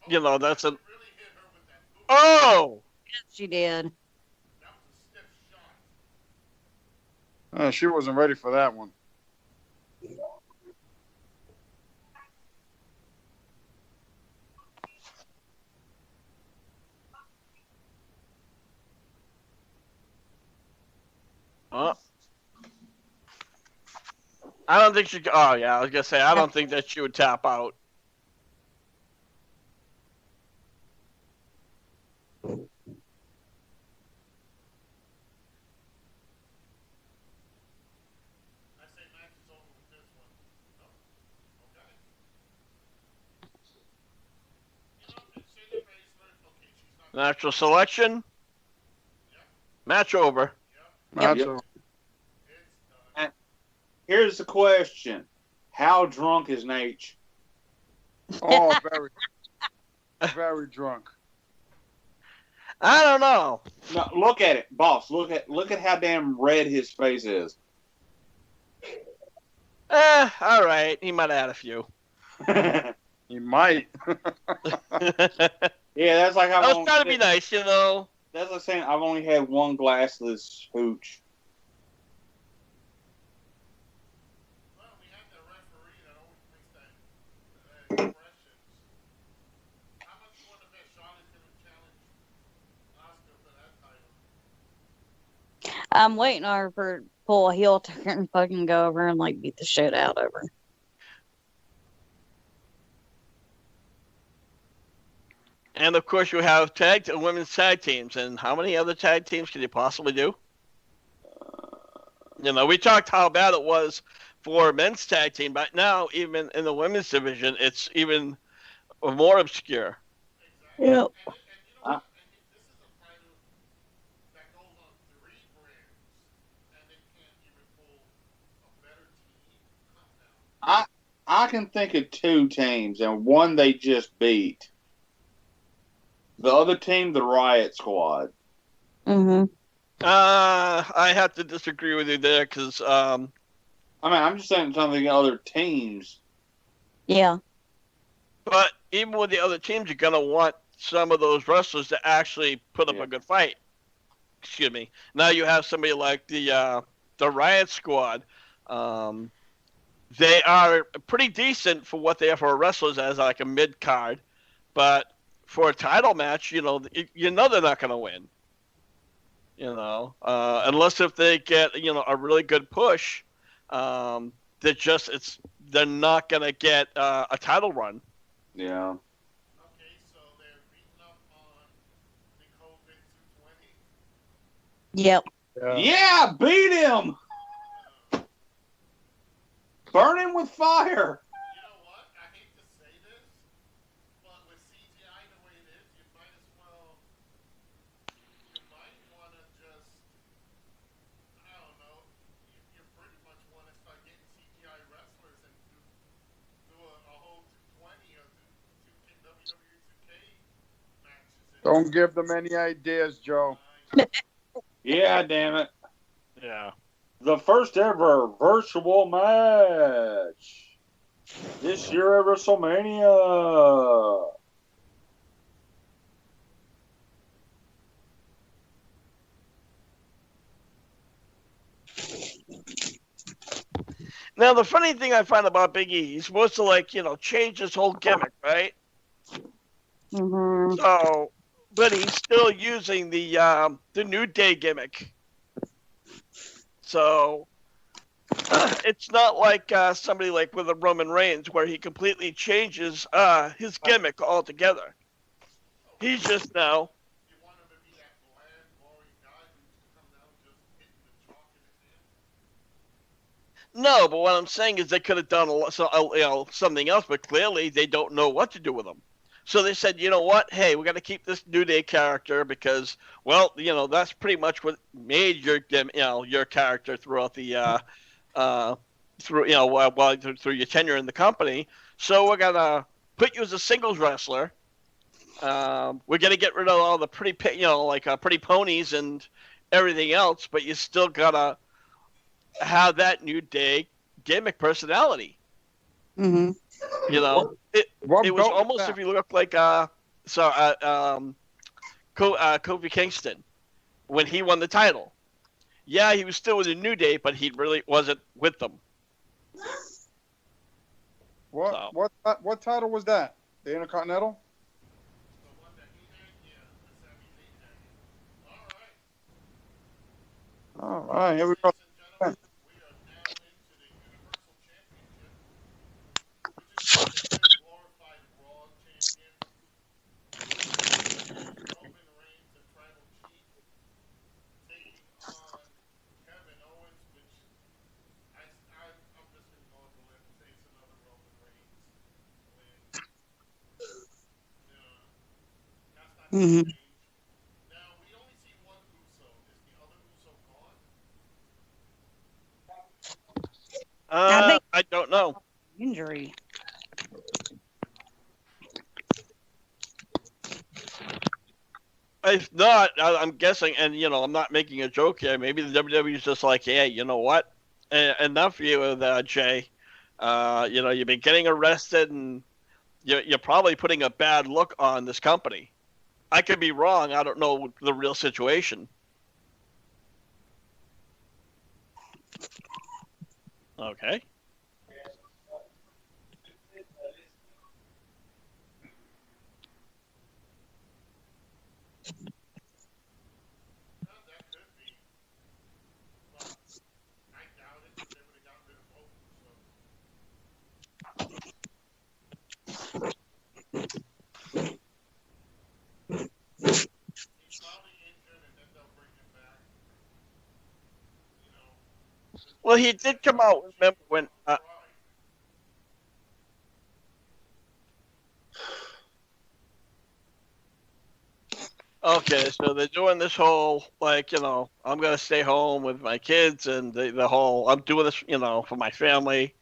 you know, That that's a really hit her with that boot. oh. Yes, she did. That was a stiff shot. She wasn't ready for that one. Uh, I don't think she. Oh yeah, I was gonna say I don't think that she would tap out. I say match is over with this one. No? Okay. You know, and Shayna Baszler, okay, she's not. Natural selection. Yep, Match over. yep. Macho. Yep. It's done. And here's the question: how drunk is Nate? Oh, very, very drunk. I don't know. No, look at it, boss. Look at how damn red his face is. All right. He might have had a few. Yeah, He might. that's like I was trying to be nice, you know. That's like saying I've only had one glass of this hooch. Well, we have the referee that always makes that impressions. How much you want to bet Charlotte's going to challenge Oscar for that title? I'm waiting on her for pull a heel turn and fucking go over and like beat the shit out of her. And of course, you have women's tag teams. And how many other tag teams can you possibly do? You know, we talked how bad it was for men's tag team, but now even in the women's division, it's even more obscure. Exactly. Yep. And you know what? And this is a title that goes on 3 brands, and they can't even pull a better team. Come now. I can think of 2 teams, and one they just beat. The other team, the Riot Squad. Mm-hmm. I have to disagree with you there because I mean, I'm just saying some of the other teams. Yeah. but even with the other teams, you're gonna want some of those wrestlers to actually put up Yeah. a good fight. Excuse me. Now you have somebody like the Riot Squad. They are pretty decent for what they are for wrestlers as like a mid card, but for a title match, you know they're not gonna win. You know, unless if they get a really good push, they're not gonna get a title run. Yeah. Okay, so they're beating up on Nicole Big 220. Yep. Yeah, beat him! Burn him with fire! You know what? I hate to say this, but with CGI the way it is, you might want to just, I don't know, you pretty much want to start getting CGI wrestlers and do a whole 220 or WWE 2K matches. Don't give them any ideas, Joe. Yeah, damn it. Yeah. The first ever virtual match this year at WrestleMania. Now the funny thing I find about Big E, he's supposed to change his whole gimmick, right? Mm-hmm. So, but he's still using the New Day gimmick. So it's not like somebody like with a Roman Reigns where he completely changes his gimmick altogether. He's just now. You want him to be that bland, boring guy who used to come down just hitting the chalk in his hand? No, but what I'm saying is they could have done something else, but clearly they don't know what to do with him. So they said, you know what? Hey, we got to keep this New Day character because, well, that's pretty much what made your character throughout the through your tenure in the company. So we're gonna put you as a singles wrestler. We're gonna get rid of all the pretty, pretty ponies and everything else, but you still gotta have that New Day gimmick personality. Mm-hmm. It What was belt was almost that? if you look like Kofi Kingston when he won the title. Yeah, he was still with the New Day, but he really wasn't with them. So. What title was that? The Intercontinental? The one that he had? Yeah, the Sami Zayn had. All right. All right, here we go. Ladies and gentlemen, we are now into the Universal Championship, which is basically a glorified Raw champion. Roman Reigns, the Tribal Chief, taking on Kevin Owens, which I'm just going to go on the limb and say it's another Roman Reigns win. No, that's not going to Mm-hmm. change. Now, we only see one Uso. Is the other Uso gone? I think I don't know. injury. If not, I'm guessing, and I'm not making a joke here. Maybe the WWE is just like, hey, you know what? Enough for you, Jay. You've been getting arrested, and you're probably putting a bad look on this company. I could be wrong. I don't know the real situation. Okay. That could be. But I doubt it. They would have got rid of both Usos. He's probably injured, and then they'll bring him back. You know, Well, he did come out. Remember when? try. Okay, so they're doing this whole I'm gonna stay home with my kids, and the whole I'm doing this for my family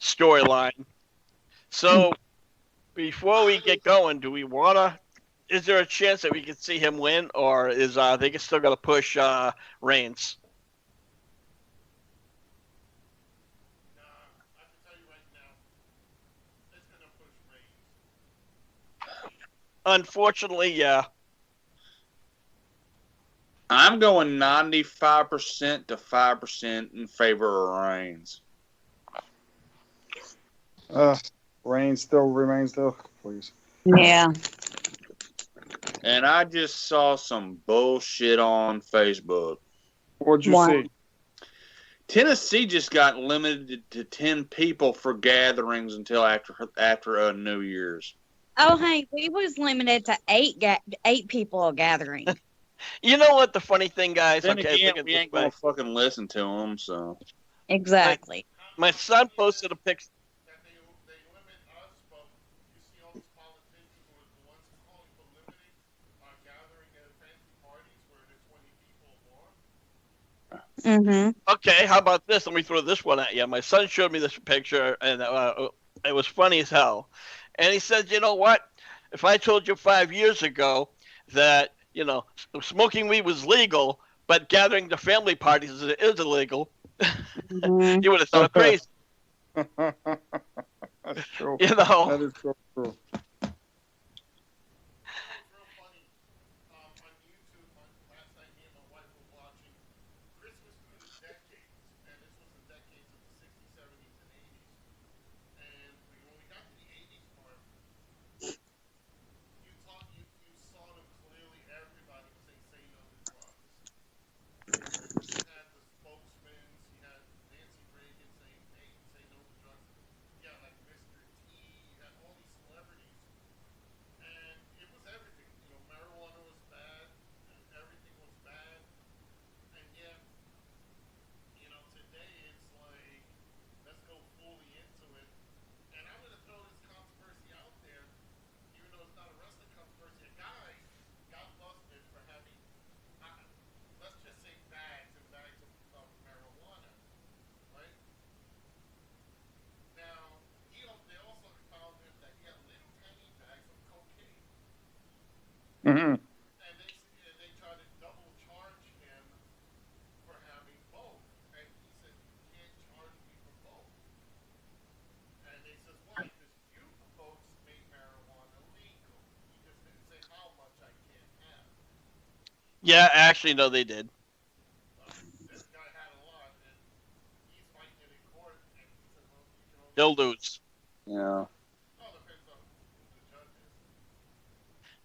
storyline. So before we get going, do we wanna? Is there a chance that we could see him win, or is they still gonna push Reigns? Nah, I can tell you right now, it's gonna push Reigns. Unfortunately, yeah. I'm going 95% to 5% in favor of Reigns. Reigns still remains though, please. Yeah. And I just saw some bullshit on Facebook. What'd you Wow. see? Tennessee just got limited to 10 people for gatherings until after New Year's. Oh, hey, we was limited to eight people a gathering. You know what the funny thing, guys? Then Okay, again, look at we this ain't way. gonna fucking listen to them, so. Exactly. My son posted a picture. That they limit us, but you see all these politicians who are the ones calling for limiting our gathering at fancy parties where there's 20 people or more. Mm-hmm. Okay, how about this? Let me throw this one at you. My son showed me this picture, and it was funny as hell. And he said, you know what? If I told you 5 years ago that, smoking weed was legal, but gathering to family parties is illegal, Mm-hmm. you would have thought crazy. That's true. You know? That is so true. It's real funny. On YouTube, last night me and my wife were watching Christmas through the decades, and this was the decades of the 60s, 70s, and 80s. And when we got to the 80s part, you talk Yeah, actually, no, they did. This guy had a lot, and he's fighting it in court, and he said, well, you can only. They'll lose. Yeah. All depends on who the judge is.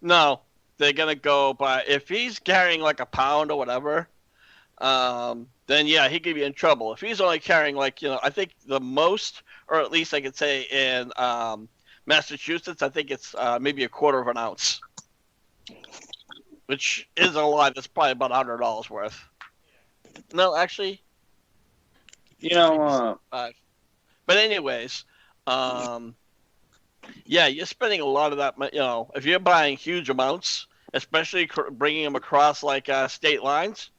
No, they're gonna go. But if he's carrying like a pound or whatever, then yeah, he could be in trouble. If he's only carrying like I think the most, or at least I could say in Massachusetts, I think it's maybe a quarter of an ounce, which is a lot. It's probably about $100 worth. No, actually, five. But anyways, yeah, you're spending a lot of that. If you're buying huge amounts, especially bringing them across like state lines,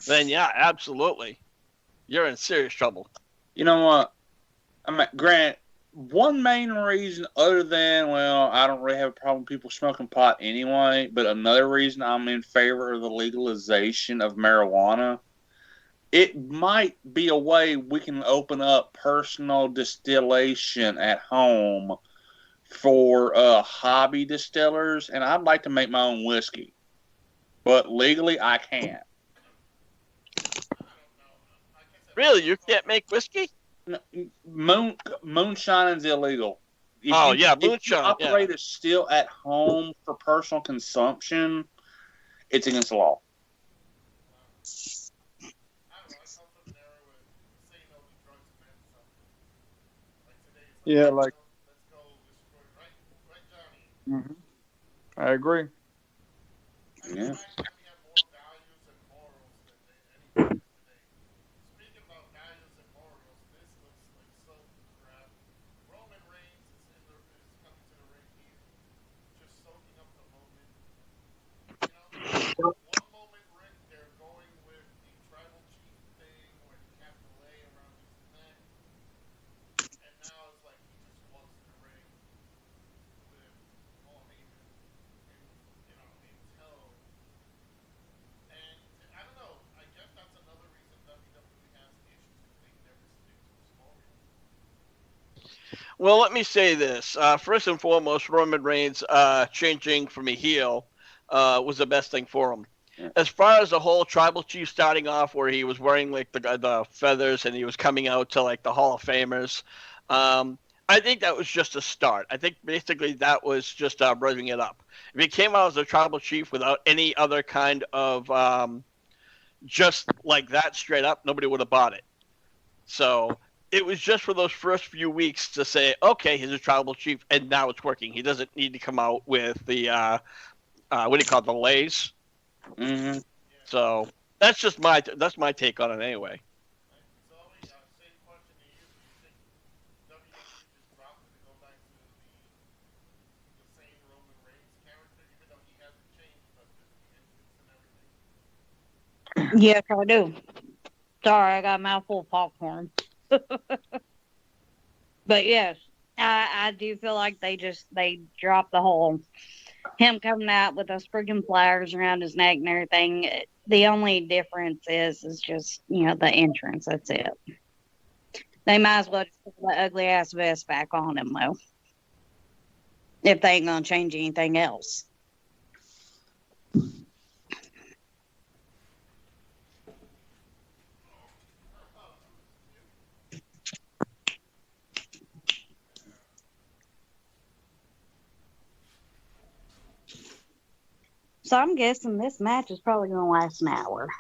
then yeah, absolutely, you're in serious trouble. You know what? Grant, one main reason other than, well, I don't really have a problem with people smoking pot anyway, but another reason I'm in favor of the legalization of marijuana, it might be a way we can open up personal distillation at home for hobby distillers, and I'd like to make my own whiskey. But legally, I can't. Really, you can't make whiskey? Moonshine is illegal. If moonshine. If you operate a still at home for personal consumption, it's against the law. Yeah, like. I agree. Yeah. Well, let me say this. First and foremost, Roman Reigns changing from a heel was the best thing for him. Yeah. As far as the whole tribal chief starting off, where he was wearing like the feathers and he was coming out to like the Hall of Famers, I think that was just a start. I think basically that was just revving it up. If he came out as a tribal chief without any other kind of just like that straight up, nobody would have bought it. So it was just for those first few weeks to say, okay, he's a tribal chief, and now it's working. He doesn't need to come out with the what do you call it, the lays. Mm-hmm. So that's just my take on it anyway. Yes, I do. Sorry, I got a mouthful of popcorn. But yes, I do feel like they dropped the whole him coming out with those freaking flowers around his neck and everything. The only difference is just the entrance. That's it. They might as well just put the ugly ass vest back on him though, if they ain't gonna change anything else. So I'm guessing this match is probably going to last an hour.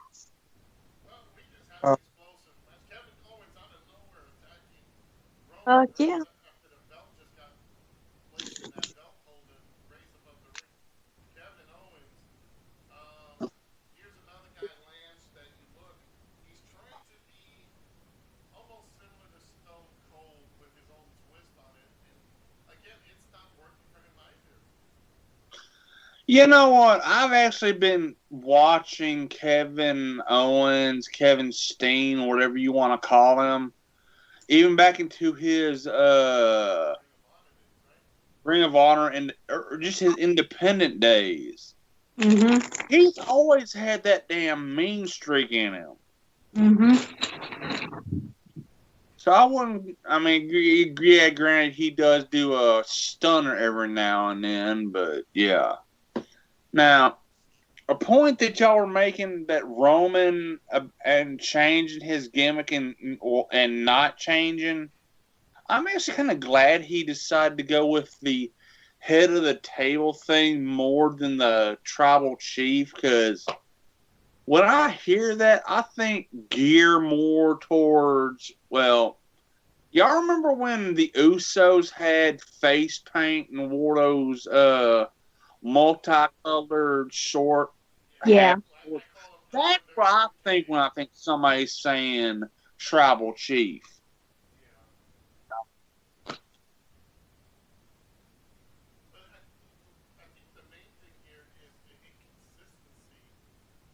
Yeah. You know what? I've actually been watching Kevin Owens, Kevin Steen, whatever you want to call him, even back into his Ring of Honor and or just his independent days. Mm-hmm. He's always had that damn mean streak in him. Mm-hmm. So I wouldn't. I mean, yeah, granted, he does do a stunner every now and then, but yeah. Now, a point that y'all were making that Roman and changing his gimmick and not changing, I'm actually kind of glad he decided to go with the head of the table thing more than the tribal chief, because when I hear that, I think gear more towards, well, y'all remember when the Usos had face paint and wore those multicolored short Yeah. hats? That's what I think when I think somebody's saying tribal chief.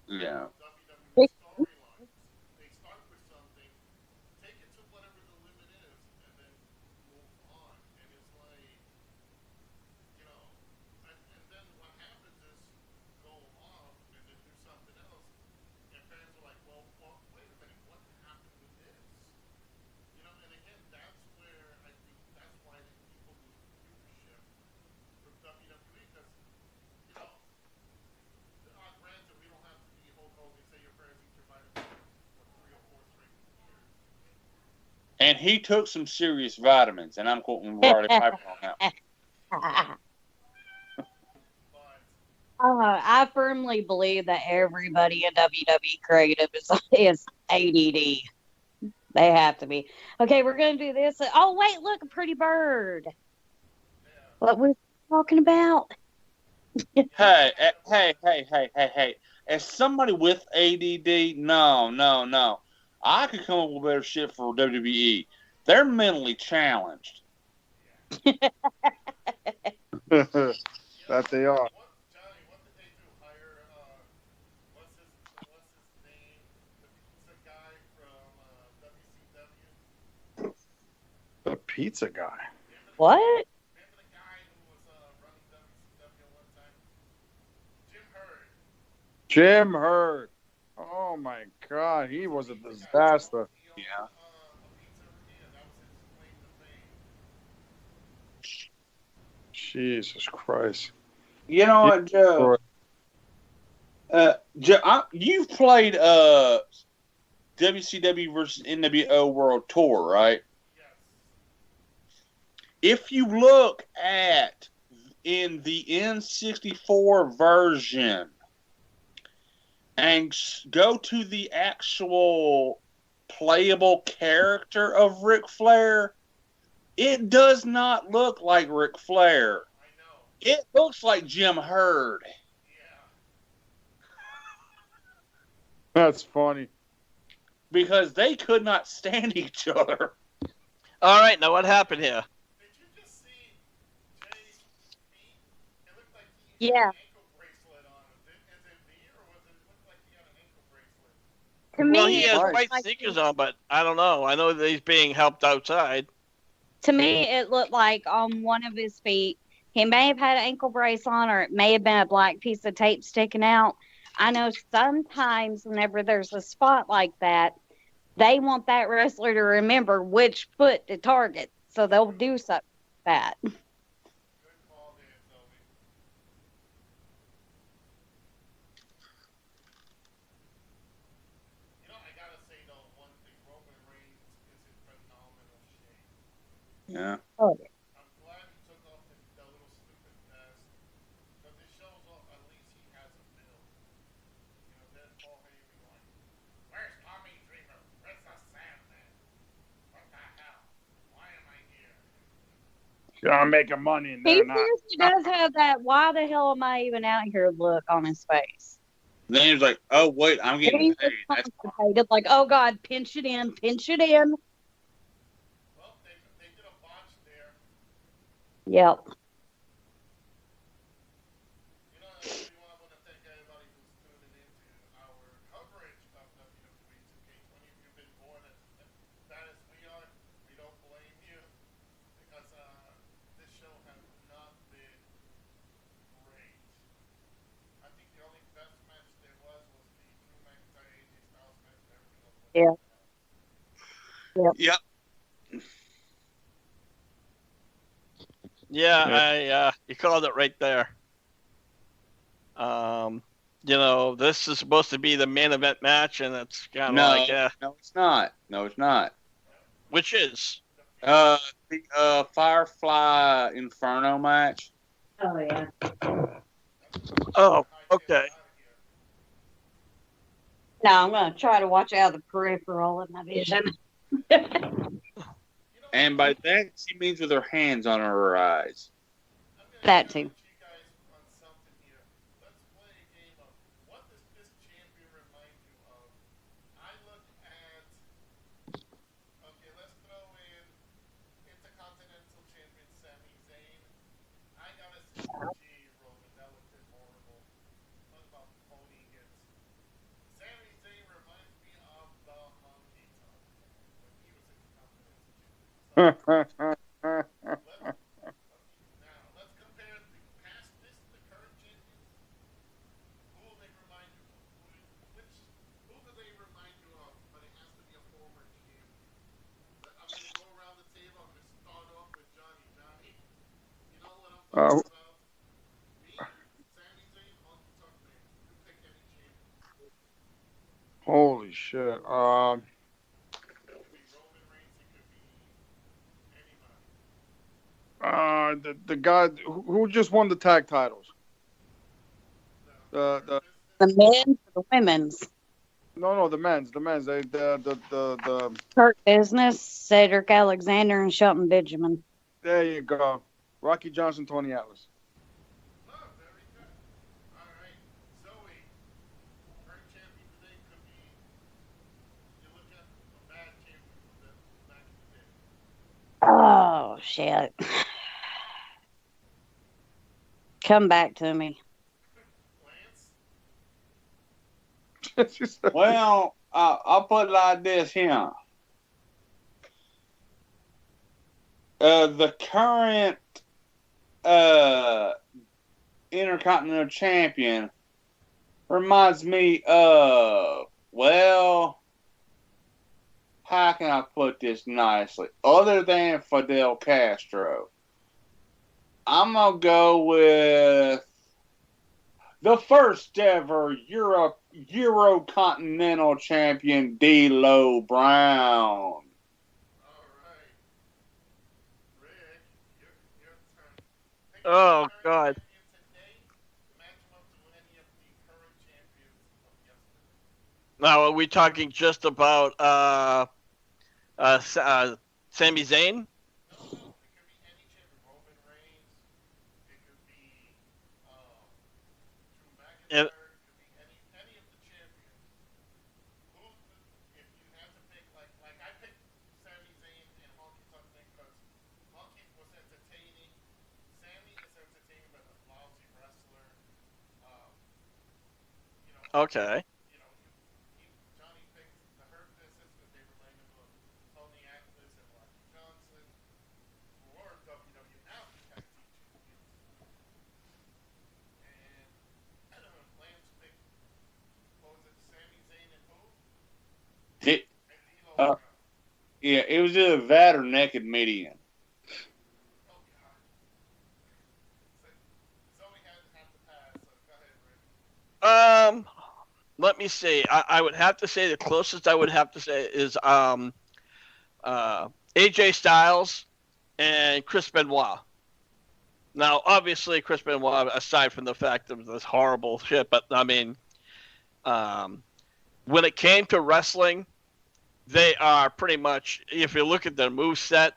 Yeah. WWE storylines. They start with something, take it to whatever the limit is, and then move on. And it's like, you know, and then what happens is go off and then do something else, and fans are like, well, wait a minute, what happened with this? You know, and again, that's where I think that's why people lose viewership from WWE because, you know, granted, we don't have to be Hulk Hogan, say your prayers, eat your vitamins for 3 or 4 straight years. And he took some serious vitamins, and I'm quoting Roddy Piper on that. I firmly believe that everybody in WWE creative is ADD. They have to be. Okay, we're going to do this. Oh, wait, look, a pretty bird. What was talking about? Hey. As somebody with ADD, no. I could come up with better shit for WWE. They're mentally challenged. That they are. Johnny, what did they do? Hire, what's his name? The pizza guy from WCW? The pizza guy. What? Remember the guy who was running WCW at one time? Jim Herd. Jim Herd. Oh my God, he was a disaster. Yeah. A pizzeria. That was his claim to fame. Jesus Christ. You know what, Joe? Joe, you've played WCW versus NWO World Tour, right? Yes. If you look at in the N64 version and go to the actual playable character of Ric Flair, it does not look like Ric Flair. I know. It looks like Jim Herd. Yeah. That's funny. Because they could not stand each other. All right, now what happened here? Did you just see Jay's feet? It looked like he had Yeah. an ankle bracelet on. Is it me or was it look like he had an ankle bracelet? To Well, me, he it has looked white like sneakers on, but I don't know. I know that he's being helped outside. to me, it looked like on one of his feet, he may have had an ankle brace on, or it may have been a black piece of tape sticking out. I know sometimes whenever there's a spot like that, they want that wrestler to remember which foot to target, so they'll do something like that. Good call there, Zoe. You know, I gotta say though, one thing, Roman Reigns is in phenomenal shape. Yeah. Oh, I'm glad he took off the little stupid vest, because it shows off at least he has a build. You know, then Paul Heyman going, where's Tommy Dreamer? Where's the Sandman? What the hell? Why am I here? I'm making money and he they're not. seriously does have that "why the hell am I even out here" look on his face. Then he was like, oh, wait, I'm getting He's paid. That's fine. constipated, like, oh God, pinch it in, pinch it in. Well, they did a botch there. Yep. You know, I really want to thank everybody who's tuning into our coverage of WWE 2K20. If you've been bored as bad as we are, we don't blame you, because this show has not been great. I think the only best match there was the Drew McIntyre AJ Styles match, and everything else was Yeah. bad. Yep. Yeah, you called it right there. you know, this is supposed to be the main event match, and it's kind of No, like, yeah, no, it's not. No, it's not. which is The Firefly Inferno match. Oh yeah. oh, okay. No, I'm gonna try to watch out of the peripheral of my vision. And by that, she means with her hands on her eyes. That too. Holy shit. The guy who just won the tag titles. The The men's or the women's? No, the men's. The Kurt Business, Cedric Alexander, and Shelton Benjamin. There you go. Rocky Johnson, Tony Atlas. Oh shit. Come back to me. Well, I'll put it like this here. The current Intercontinental Champion reminds me of, well, how can I put this nicely? Other than Fidel Castro, I'm going to go with the first ever Eurocontinental Champion, D'Lo Brown. Oh God. Now, are we talking just about Sami Zayn? And, okay. Yeah, it was either that or Naked Median. Let me see. I would have to say the closest I would have to say is AJ Styles and Chris Benoit. Now, obviously, Chris Benoit, aside from the fact of this horrible shit, but I mean, when it came to wrestling, they are pretty much, if you look at their moveset,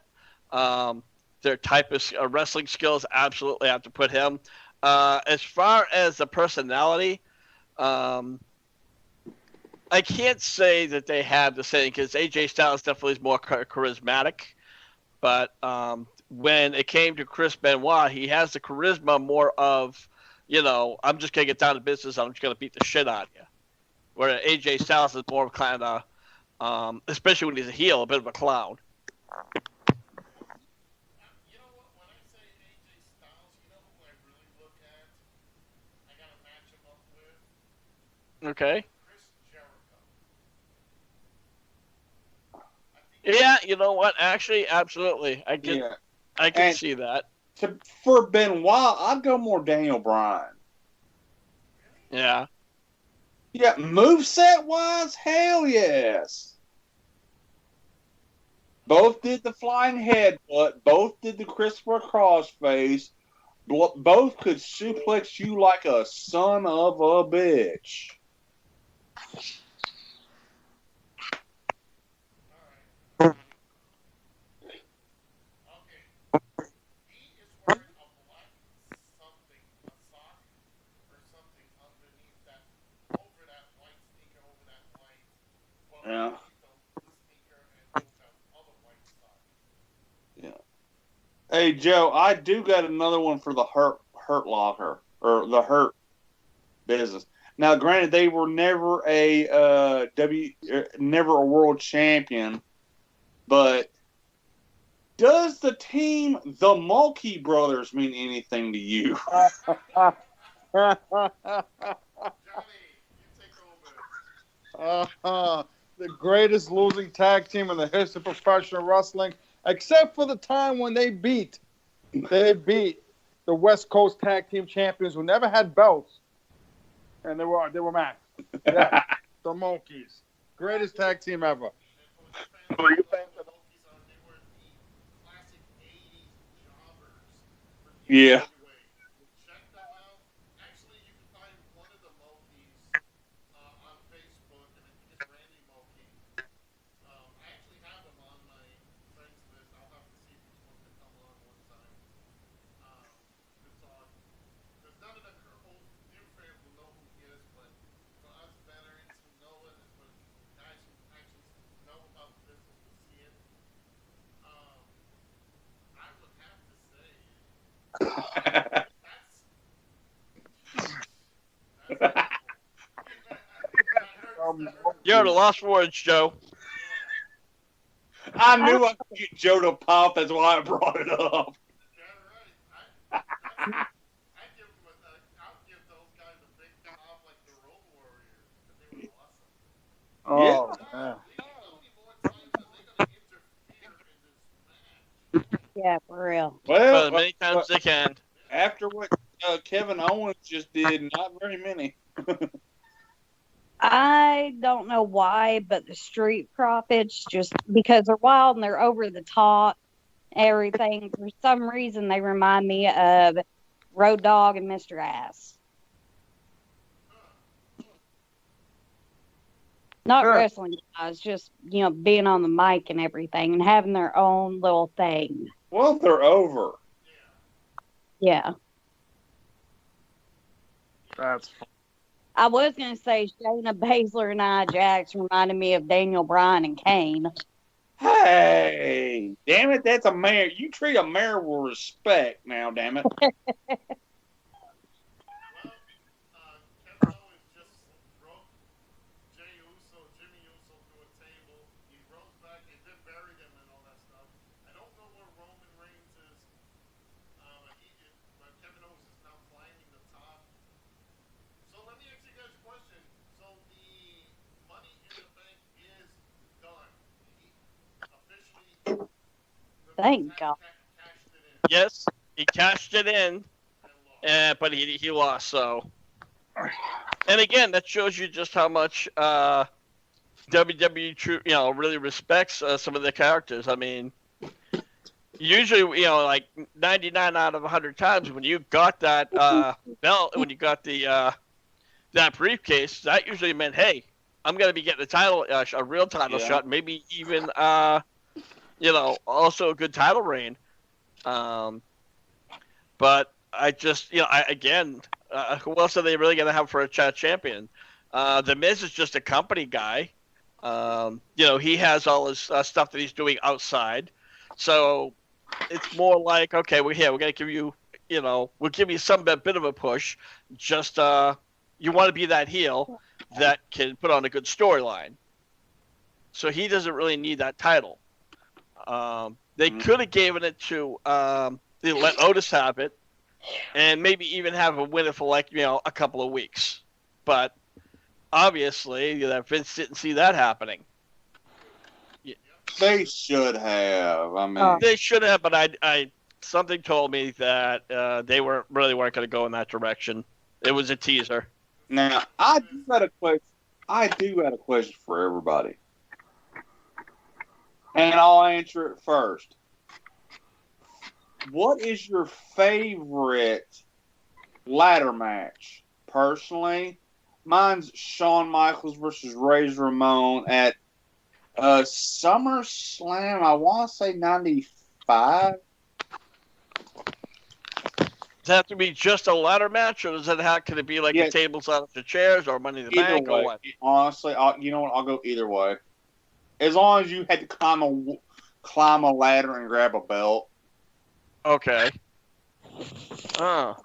their type of wrestling skills, absolutely have to put him. As far as the personality, I can't say that they have the same, because AJ Styles definitely is more charismatic. But when it came to Chris Benoit, he has the charisma more of, you know, I'm just going to get down to business. I'm just going to beat the shit out of you. Where AJ Styles is more kind of, especially when he's a heel, a bit of a clown. Okay. Yeah, you know what? Actually, absolutely. I can see that. For Benoit, I'd go more Daniel Bryan. Yeah. Yeah, moveset wise, hell yes. Both did the flying headbutt. Both did the Christopher crossface. Both could suplex you like a son of a bitch. Okay. He is wearing a black something, a sock or something underneath that, over that white sneaker, over that white, well, Yeah. underneath the sneaker and over that other white sock. Yeah. Hey Joe, I do got another one for the Hurt Locker or the Hurt business. Now, granted, they were never never a world champion, but does the team the Mulkey Brothers mean anything to you? Johnny, you take over. The greatest losing tag team in the history of professional wrestling, except for the time when they beat the West Coast Tag Team Champions who never had belts, and they were mad. Yeah, the Monkeys, greatest tag team ever. And for the fans of the Monkeys, they were the classic 80s jobbers for the Yeah. NWA. Check them out. Actually, you can find one of the Monkeys on Facebook, and I think it's Randy Mulkey. I actually have him on my friends list. I'll have to see if he's supposed to come on one time to talk. Because none of the old new fans will know who he is, but for us veterans who know it, and for guys who actually know about the business will see it, I would have to say that's horrible. You're at a lost words, Joe. Yeah. I knew I could get Joe to pop. That's why I brought it up. Yeah, right. I'd give them I'll give those guys a big pop like the Road Warriors, because they were awesome. Oh, Yeah. man. Think how many more times are they going to interfere in this match? Yeah, for real. Well, Well, as many times as they can. after what Kevin Owens just did, not very many. I don't know why, but the Street Profits, just because they're wild and they're over the top, everything, for some reason, they remind me of Road Dogg and Mr. Ass. Not Sure. wrestling guys, just, being on the mic and everything and having their own little thing. Well, they're over. Yeah. That's I was going to say Shayna Baszler and Nia Jax reminded me of Daniel Bryan and Kane. Hey, damn it, that's a mayor. You treat a mayor with respect now, damn it. Well, Kevin Owens just broke Jimmy Uso through a table. He rose back and then buried him and all that stuff. I don't know where Roman Reigns is, but Kevin Owens is now climbing the top. So let me ask you guys a question. So the Money in the Bank is done. He officially, Thank God. cashed it in Yes, he cashed it in, and lost. but he lost. So, and again, that shows you just how much WWE really respects some of their characters. I mean, usually, like 99 out of 100 times when you got that belt, when you got the that briefcase, that usually meant, hey, I'm gonna be getting a title, a real title shot, maybe even also a good title reign. But I just, who else are they really gonna have for a champion? The Miz is just a company guy. He has all his stuff that he's doing outside, so it's more like, okay, we're here. We're gonna give you, we'll give you some bit of a push. Just you want to be that heel that can put on a good storyline. So he doesn't really need that title. They could have given it to they let Otis have it, and maybe even have him win it for a couple of weeks. But obviously, Vince didn't see that happening. They should have. I mean, They should have, but I something told me that they weren't going to go in that direction. It was a teaser. Now, I do got a question. I do got a question for everybody, and I'll answer it first. What is your favorite ladder match? Personally, mine's Shawn Michaels versus Razor Ramon at SummerSlam. I want to say '95. Does it have to be just a ladder match, or does it have to be like the tables out of the chairs, or Money in the Bank, way. or what? Honestly, you know what? I'll go either way. As long as you had to climb a ladder and grab a belt. Okay. Oh.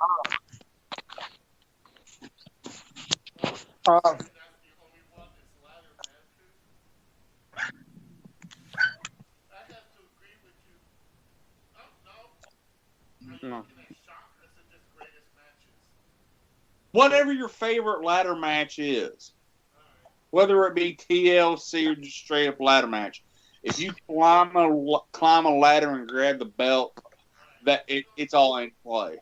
No. Whatever your favorite ladder match is, whether it be TLC or just straight up ladder match, if you climb a ladder and grab the belt, it's all in play.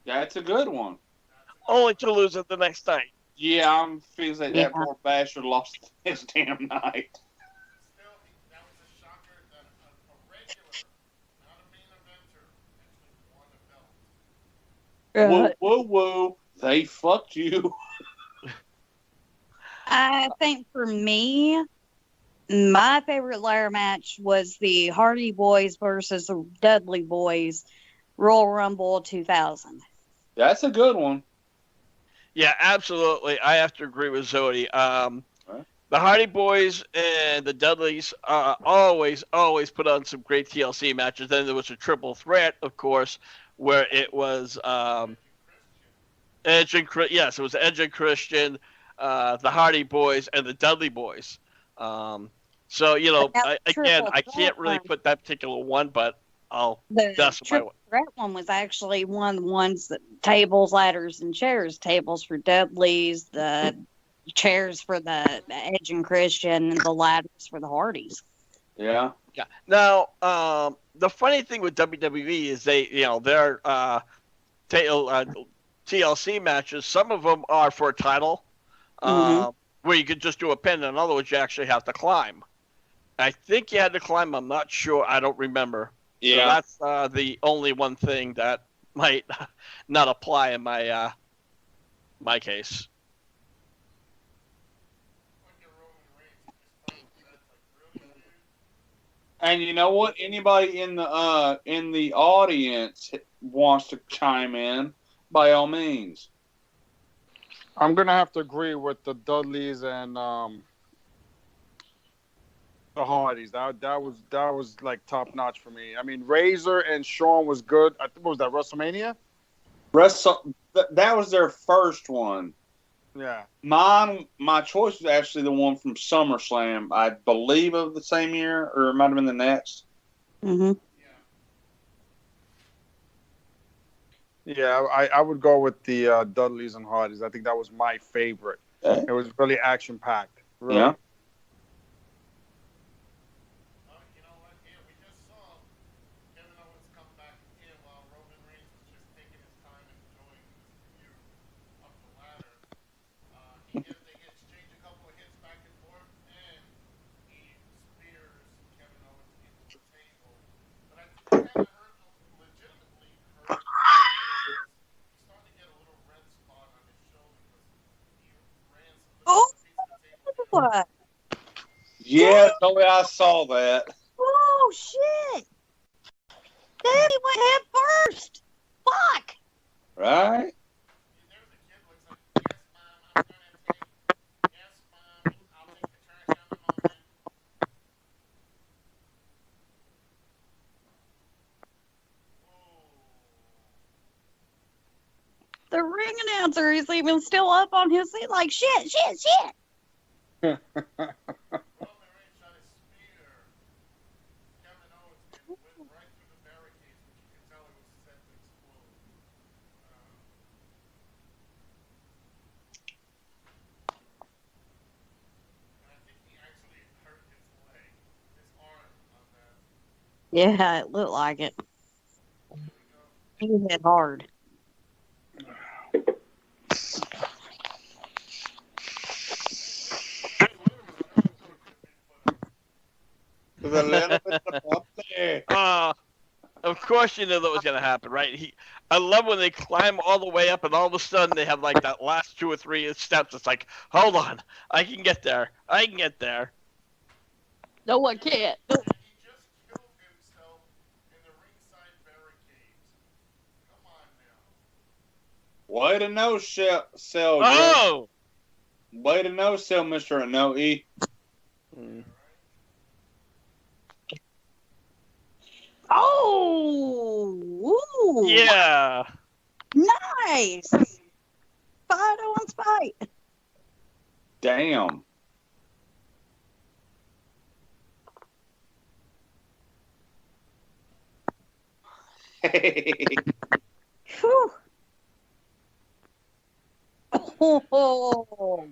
That's a good one. Only to lose it the next night. Yeah, I'm feeling like that poor bastard lost his damn night. Whoa, whoa, whoa. They fucked you. I think for me, my favorite ladder match was the Hardy Boys versus the Dudley Boys Royal Rumble 2000. That's a good one. Yeah, absolutely. I have to agree with Zodi. The Hardy Boys and the Dudleys always put on some great TLC matches. Then there was a triple threat, of course, where it was Edge and it was Edge and Christian, the Hardy Boys, and the Dudley Boys. So I can't really put that particular one, but the triple threat one was actually one of the ones that tables, ladders, and chairs. Tables for Dudleys, the chairs for the Edge and Christian, and the ladders for the Hardys. Yeah. Yeah. Now, the funny thing with WWE is their TLC matches, some of them are for a title, where you could just do a pin, and in other words, you actually have to climb. I think you had to climb. I'm not sure. I don't remember. Yeah. So that's the only one thing that might not apply in my my case. And you know what? Anybody in the audience wants to chime in, by all means. I'm gonna have to agree with the Dudleys and the Hardys. That was like top notch for me. I mean, Razor and Shawn was good. I think was that WrestleMania. That was their first one. Yeah. My choice was actually the one from SummerSlam, I believe, of the same year, or it might have been the next. Mm-hmm. Yeah, I would go with the Dudleys and Hardys. I think that was my favorite. Okay. It was really action packed. Really. Yeah. What? Yeah, totally. I saw that. Oh shit! Daddy went head first. Fuck. Right? The ring announcer is even still up on his seat, like shit. Yeah, it looked like it. He hit hard. With a little bit of bubbly. Of course you knew that was going to happen, right? I love when they climb all the way up and all of a sudden they have like that last 2 or 3 steps. It's like, hold on, I can get there. I can get there. No, I can't. He just killed himself in the ringside barricades. Come on now. Way to know, sell. Oh! Way to know, sell, Mr. Anoa'i. Oh! Ooh. Yeah. Nice! Fight on spite. Damn. Whew. Oh.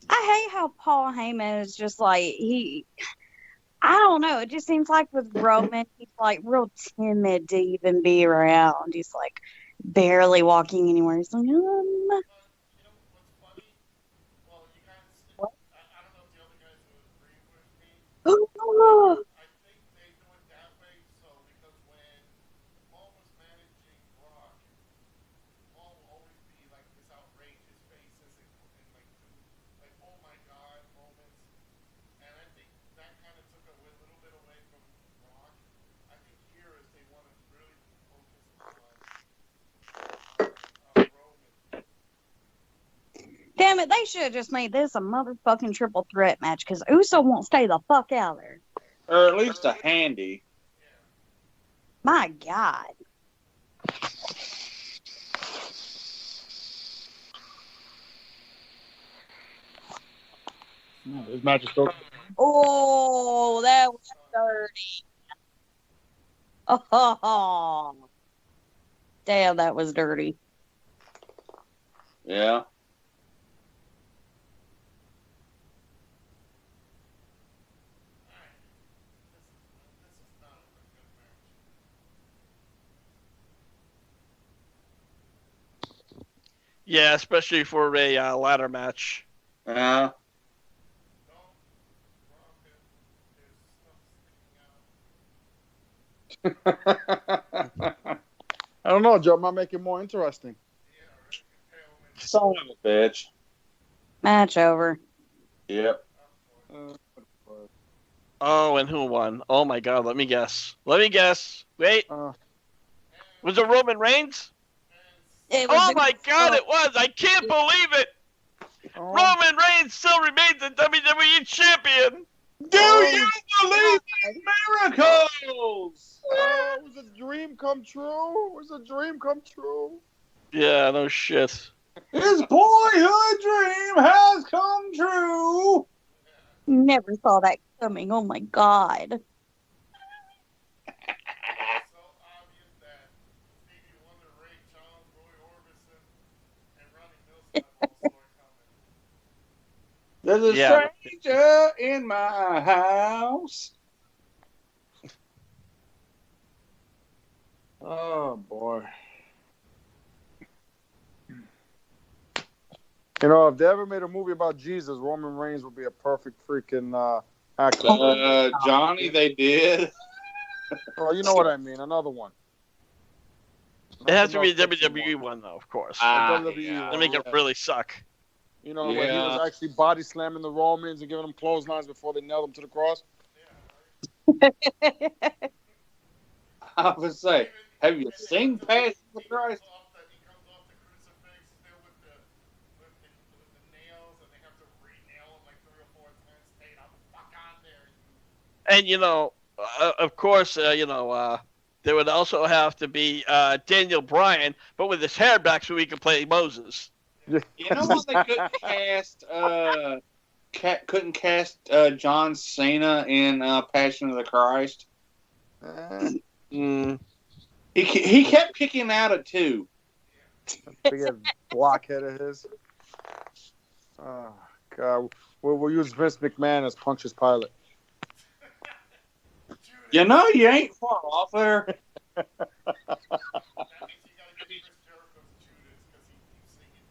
I hate how Paul Heyman is just like I don't know. It just seems like with Roman, he's like real timid to even be around. He's like barely walking anywhere. He's like, You know what's funny? Well, you guys, I don't know if the other guys would agree with me. oh. I think they do it that way so because when Paul was managing Brock, Paul will always be like this outrageous faces and like oh my god moments. And I think that kind of took a little bit away from Brock. I think here is they want to really focus on Roman. Damn it, they should have just made this a motherfucking triple threat match because Uso won't stay the fuck out there. Or at least a handy. My God. This match is so. Oh, that was dirty. Oh, damn, that was dirty. Yeah. Yeah, especially for a ladder match. Yeah. I don't know, Joe. Might make it more interesting. Son of a bitch. Match over. Yep. Oh, and who won? Oh my God, let me guess. Wait. Uh, Was it Roman Reigns? It was Oh my God, it was. I can't believe it. Roman Reigns still remains the WWE champion. Do you believe in miracles? it was a dream come true. It was a dream come true. Yeah, no shit. His boyhood dream has come true. Never saw that coming. Oh my God. So obvious that Stevie Wonder, Ray Charles, Roy Orbison, and Ronnie Mills also are coming. There's a stranger in my house. Oh boy. You know, if they ever made a movie about Jesus, Roman Reigns would be a perfect freaking actor. Johnny, they did. Well, you know what I mean. Another one. It has to be a WWE one, though, of course. WWE To make it really suck. You know, when he was actually body slamming the Romans and giving them clotheslines before they nailed them to the cross. I would say, have you seen Passion of the Christ? He comes off the crucifix still with the nails, and they have to re-nail him like 3 or 4 times. Stay the fuck out there. And, of course, there would also have to be Daniel Bryan, but with his hair back so he could play Moses. You know what they could cast couldn't cast John Cena in Passion of the Christ? He kept kicking out at 2. Big blockhead of his. Oh God, we'll use Vince McMahon as Pontius Pilate. You know, you ain't far off there. That means you gotta get Chris Jericho's Judas because he keeps singing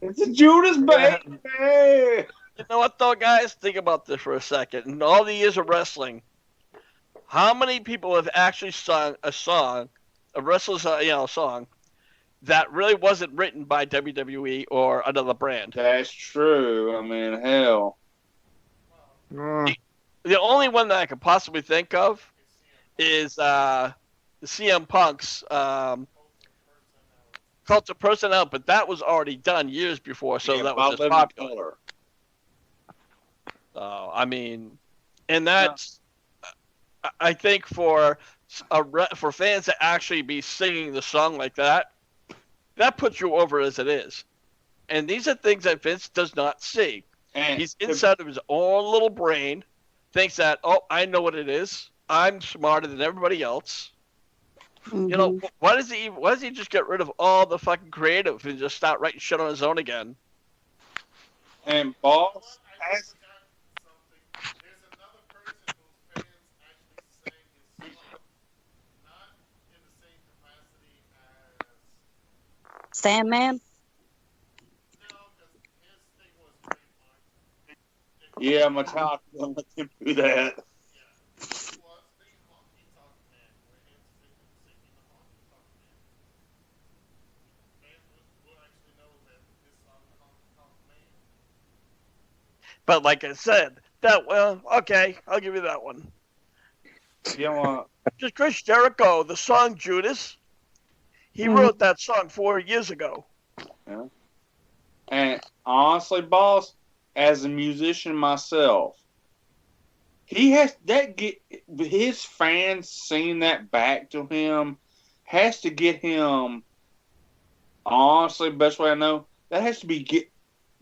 Judas. It's a Judas baby. You know what, though, guys? Think about this for a second. In all the years of wrestling, how many people have actually sung a song, a wrestler's song, that really wasn't written by WWE or another brand? That's true. I mean, hell. The only one that I could possibly think of is CM Punk's Cult of Personnel, but that was already done years before, so that was just popular. I mean, and that's, I think for fans to actually be singing the song like that, that puts you over as it is. And these are things that Vince does not see. And he's inside of his own little brain, thinks that, oh, I know what it is. I'm smarter than everybody else. Mm-hmm. You know, why does he just get rid of all the fucking creative and just start writing shit on his own again? And boss, There's another person whose fans actually sang his song, not in the same capacity as Sandman. no, because his thing was trademark. yeah, Metallica won't let him do that. He was the Honky Tonk Man, where him singing the Honky Tonk Man. Fans will actually know that this song, the Honky Tonk Man. But like I said, okay, I'll give you that one. You know, Just Chris Jericho, the song Judas, he wrote that song 4 years ago. yeah. And honestly, boss, as a musician myself, he has his fans singing that back to him has to get him. Honestly, best way I know, that has to be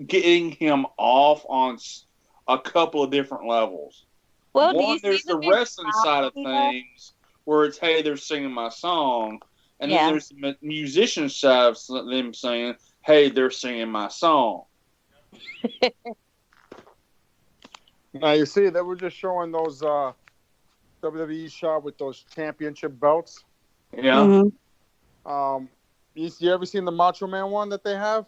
getting him off on a couple of different levels. Well, One, there's the wrestling side of things where it's, hey, they're singing my song. And then there's the musician side of them saying, hey, they're singing my song. Now, you see, they were just showing those WWE shot with those championship belts. Yeah. Mm-hmm. You ever seen the Macho Man one that they have?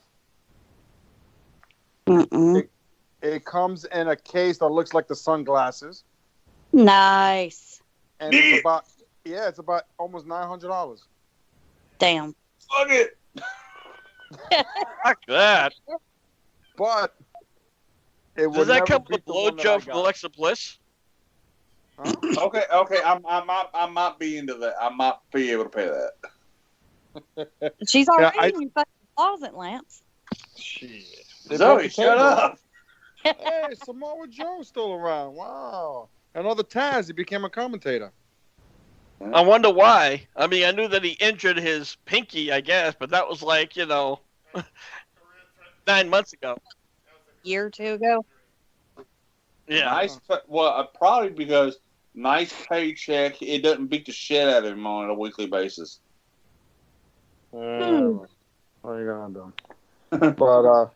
It comes in a case that looks like the sunglasses. Nice. And it's about almost $900. Damn. Fuck it. Fuck that. But does that come with a blowjob from Alexa Bliss? Huh? Okay. I might be into that. I might be able to pay that. She's already in your fucking closet, Lance. Shit. Zoe, shut up. Hey, Samoa Joe's still around. Wow. Another Taz, he became a commentator. I wonder why. I mean, I knew that he injured his pinky, I guess, but that was like, 9 months ago. Year or two ago. Yeah. Nice. Well, probably because nice paycheck. It doesn't beat the shit out of him on a weekly basis. What are you gonna do? But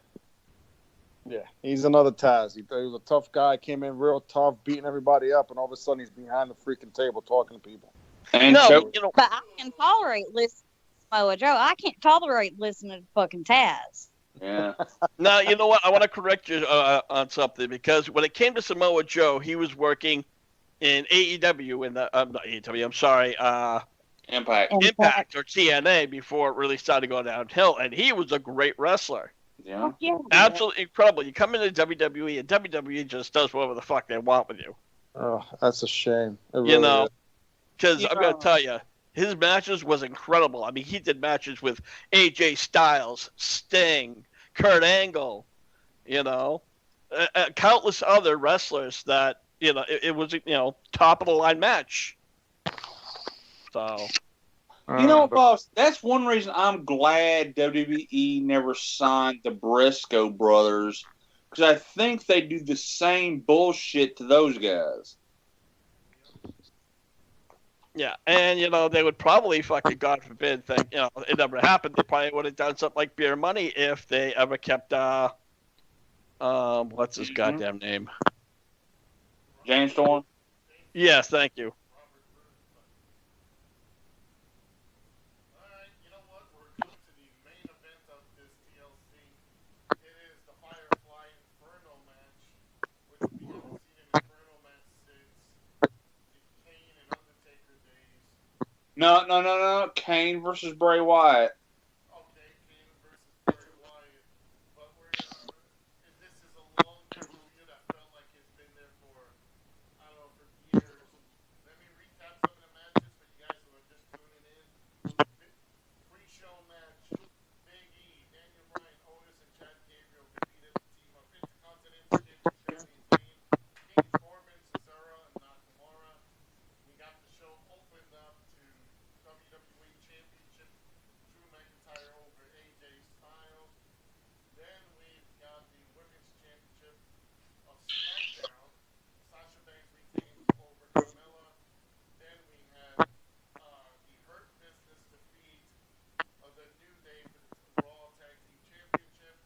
yeah, he's another Taz. He was a tough guy. Came in real tough, beating everybody up, and all of a sudden he's behind the freaking table talking to people. And But I can tolerate listening to Samoa Joe. I can't tolerate listening to fucking Taz. yeah. Now, you know what? I want to correct you on something, because when it came to Samoa Joe, he was working in AEW, not AEW, I'm sorry, Impact. Impact or TNA before it really started going downhill, and he was a great wrestler. Yeah. Yeah. Absolutely incredible. You come into WWE, and WWE just does whatever the fuck they want with you. Oh, that's a shame. It really is. Because I'm going to tell you, his matches was incredible. I mean, he did matches with AJ Styles, Sting, Kurt Angle, countless other wrestlers that, it was, top of the line match. So. Boss, that's one reason I'm glad WWE never signed the Briscoe brothers, because I think they do the same bullshit to those guys. Yeah, and they would probably fucking, God forbid, think it never happened. They probably would have done something like Beer Money if they ever kept what's his goddamn name? James Storm. Yes, thank you. Alright, you know what? We're coming to the main event of this TLC. It is the Firefly Inferno match, which we haven't seen an Inferno match since the Kane and Undertaker days. No. Kane versus Bray Wyatt. Okay, Kane versus Bray Wyatt. But this is a long feud. I felt like it's been there for, I don't know, for years. Let me recap some of the matches for you guys who are just tuning in. Pre-show match, Big E, Daniel Bryan, Otis, and Chad Gabriel defeated the team of Intercontinental Champion Sami Zayn, King Corbin, Cesaro, and Nakamura. We got the show opened up to WWE Championship, Drew McIntyre over AJ Styles. Then we've got the Women's Championship of SmackDown. Sasha Banks retains over Carmella. Then we had the Hurt Business defeat of the New Day for the Raw Tag Team Championship.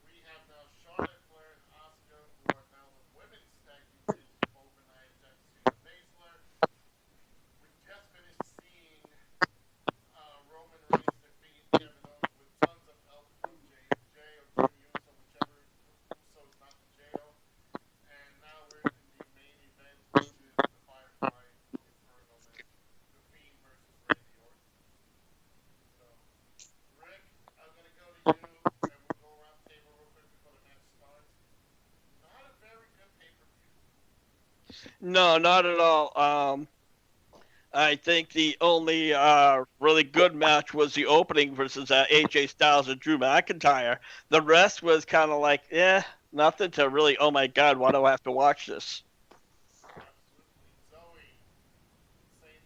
We have now Charlotte Flair and Asuka, who are now the Women's Tag Team Champions, over Nia Jax and Shayna Baszler. We just finished seeing Roman Reigns defeat Kevin Owens with tons of help from J or Jimmy Uso, whichever Uso is not in jail. And now we're in the main event, which is the Firefly Inferno match, The Fiend versus Randy Orton. So, Rick, I'm going to go to you, and we'll go around the table real quick before the match starts. Not a very good pay-per-view. No, not at all. I think the only really good match was the opening versus AJ Styles and Drew McIntyre. The rest was kind of like, nothing to really, oh my God, why do I have to watch this? Absolutely. Zoe, same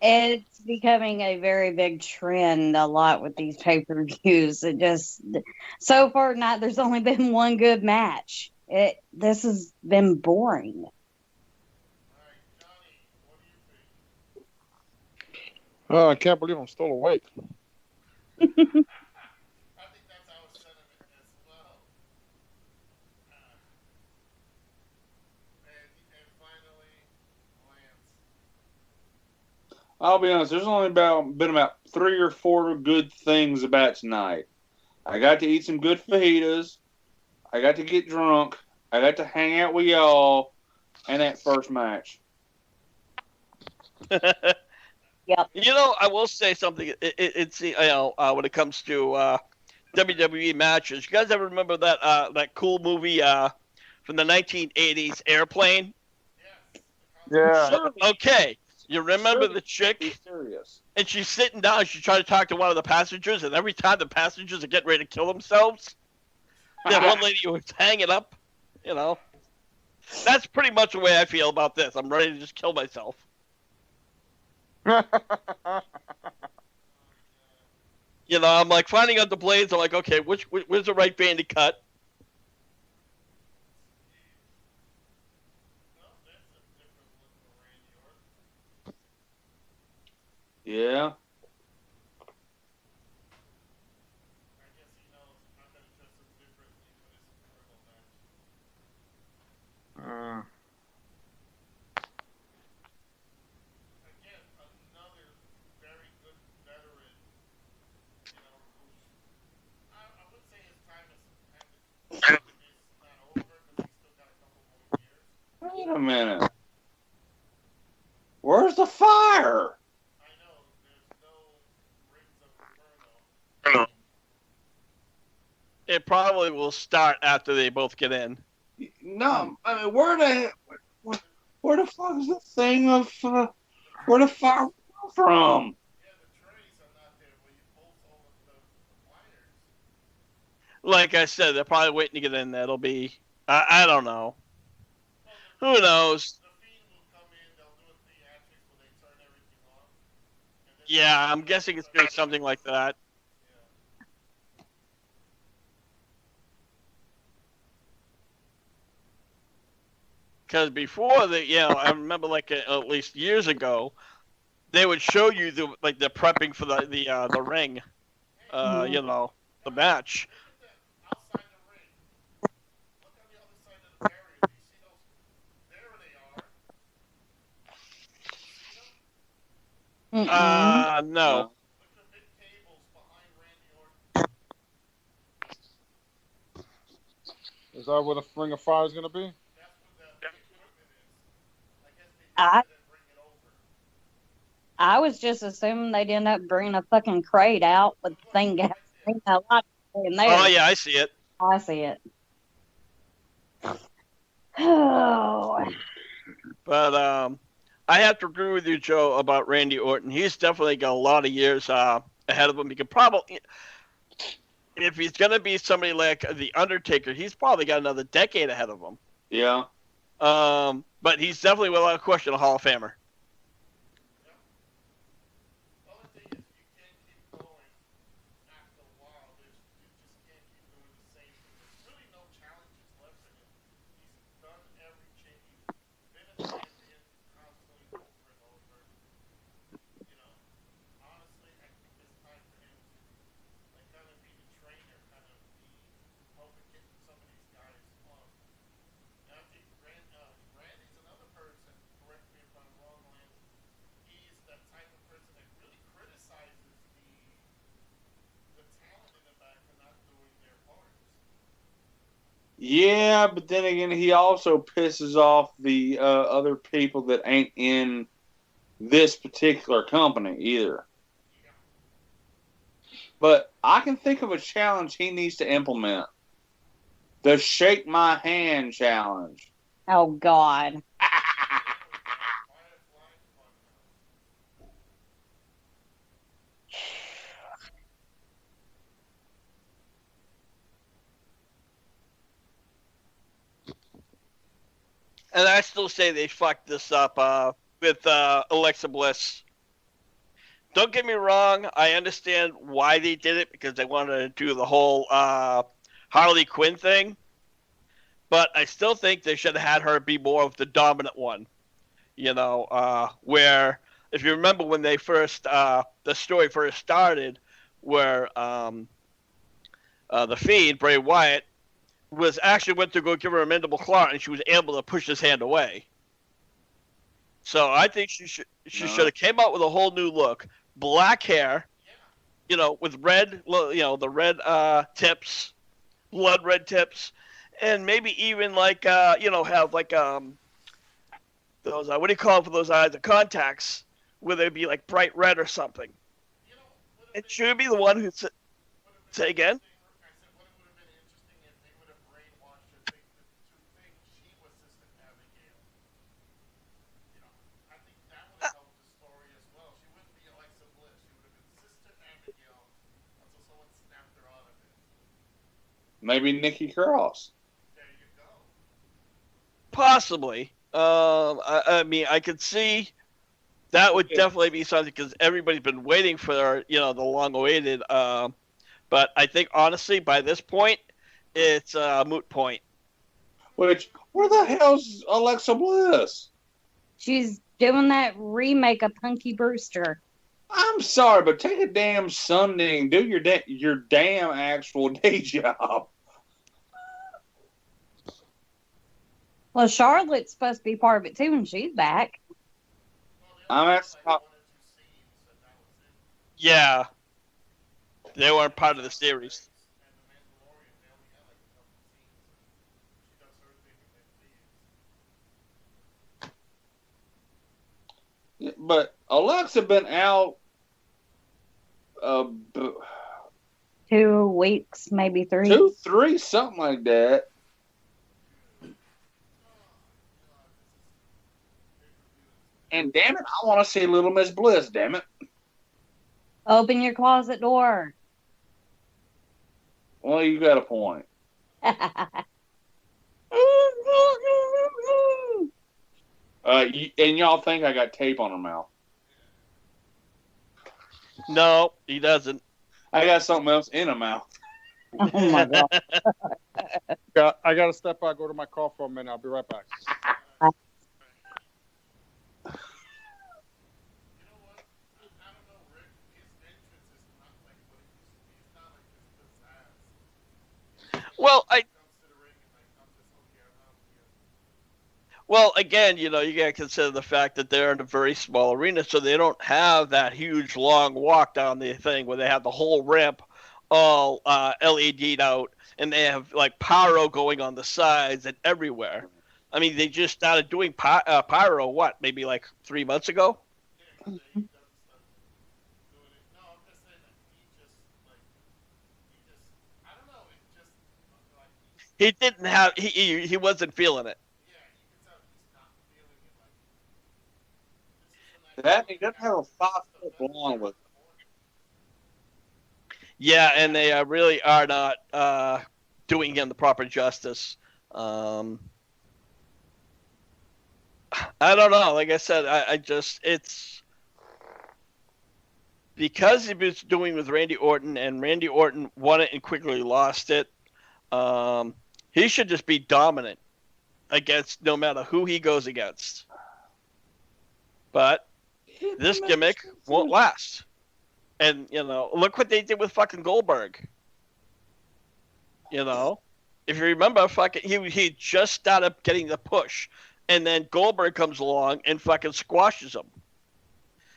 thing? It's becoming a very big trend a lot with these pay-per-views. It just, so far, there's only been one good match. This has been boring. Alright, Johnny, what do you think? I can't believe I'm still awake. I think that's our sentiment as well. And finally, Lance. I'll be honest. There's only been about 3 or 4 good things about tonight. I got to eat some good fajitas. I got to get drunk. I got to hang out with y'all, and that first match. Yep. I will say something. It's when it comes to WWE matches. You guys ever remember that cool movie from the 1980s, Airplane? Yes. Yeah. Okay. You remember the chick? Serious. And she's sitting down. She's trying to talk to one of the passengers, and every time the passengers are getting ready to kill themselves, that one lady was hanging up. That's pretty much the way I feel about this. I'm ready to just kill myself. I'm like finding out the blades. I'm like, okay, where's the right band to cut? Well, that's a different look for Randy Orton. Yeah. I guess he knows I'm going to dress him differently for this Inferno match. Again, another very good veteran, who's, I would say his time is not over because he's still got a couple more years. Wait a minute. Where's the fire? I know, there's no Rings of Inferno. It probably will start after they both get in. No, I mean, where the fuck is the thing of where the fire come from? Yeah, the trays are not there where you bolt all of the wires. Like I said, they're probably waiting to get in. That'll be, I don't know. Well, Who knows? The Fiend will come in, they'll do a theatrics where they turn everything off. And then Yeah, I'm guessing it's going to be something like that. Because before I remember like at least years ago, they would show you the prepping for the ring, the match. Outside the ring. Look on the other side of the barrier. Do you see those? There they are. You see them? No. No. Look at the big cables behind Randy Orton. Is that where the Ring of Fire is going to be? That's where the equipment is. I guess they I didn't bring it over. I was just assuming they'd end up bringing a fucking crate out with the thing gas a lot in there. Oh yeah, I see it. I see it. Oh. But I have to agree with you, Joe, about Randy Orton. He's definitely got a lot of years ahead of him. He could probably, if he's going to be somebody like The Undertaker, he's probably got another decade ahead of him. Yeah. But he's definitely, without a question, a Hall of Famer. The only thing is you can't keep going after a while. You just can't keep doing the same thing. There's really no challenges left for him. He's done every change. He's been a champion constantly over and over. You know, honestly, I think it's time for him to like kind of be the trainer, kind of be helping get some of these guys on. And I think Randy's another person. Correct me if I'm wrong, Lance. He's that type of person that really criticizes the talent in the back for not doing their parts. Yeah, but then again, he also pisses off the other people that ain't in this particular company either. But I can think of a challenge he needs to implement. The Shake My Hand challenge. Oh, God. And I still say they fucked this up with Alexa Bliss. Don't get me wrong. I understand why they did it, because they wanted to do the whole Harley Quinn thing. But I still think they should have had her be more of the dominant one. Where, if you remember when they first, the story first started, where the Fiend, Bray Wyatt, went to go give her a mandible claw, and she was able to push his hand away. So I think she should have came out with a whole new look, black hair, with red, the red tips, blood red tips, and maybe even like have like those what do you call it for those eyes, the contacts, where they'd be like bright red or something. It should be the one who say again. Maybe Nikki Cross. There you go. Possibly. I mean, I could see that would definitely be something, because everybody's been waiting for the long-awaited. But I think honestly, by this point, it's a moot point. Where the hell's Alexa Bliss? She's doing that remake of Punky Brewster. I'm sorry, but take a damn Sunday and do your damn actual day job. Well, Charlotte's supposed to be part of it too, and she's back. I'm asking. Yeah, they weren't part of the series. But Alexa been out 2 weeks, maybe 3. 2, 3, something like that. And damn it, I want to see Little Miss Bliss, damn it. Open your closet door. Well, you got a point. And y'all think I got tape on her mouth. No, he doesn't. I got something else in her mouth. Oh, my God. I got to step out, go to my car for a minute. I'll be right back. All Well, comes to the ring and like I'm just okay, I'm out here. Well, again, you got to consider the fact that they're in a very small arena, so they don't have that huge long walk down the thing where they have the whole ramp all LED'd out, and they have like pyro going on the sides and everywhere. I mean, they just started doing pyro, what, maybe like 3 months ago? Yeah, because AEW started doing it. No, I'm just saying that he just I don't know, it just like He didn't have, he wasn't feeling it. yeah, you can tell he's not feeling it. Like this is a night That where he you doesn't have have a just the 5 foot best long in with. the morning. Yeah, and they really are not doing him the proper justice. I don't know. Like I said, I just it's because he was doing with Randy Orton, and Randy Orton won it and quickly lost it. He should just be dominant against no matter who he goes against. But this gimmick won't last. And look what they did with fucking Goldberg. If you remember, fucking he just started getting the push, and then Goldberg comes along and fucking squashes him.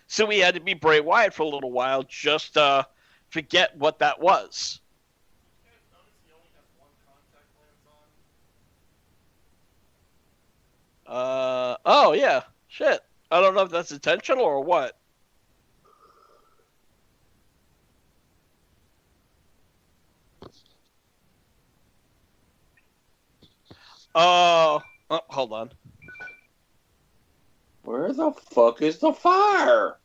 So we had to be Bray Wyatt for a little while just to forget what that was. Did you guys notice he only has one contact lens on? Oh yeah, shit. I don't know if that's intentional or what. Oh, hold on. Where the fuck is the fire?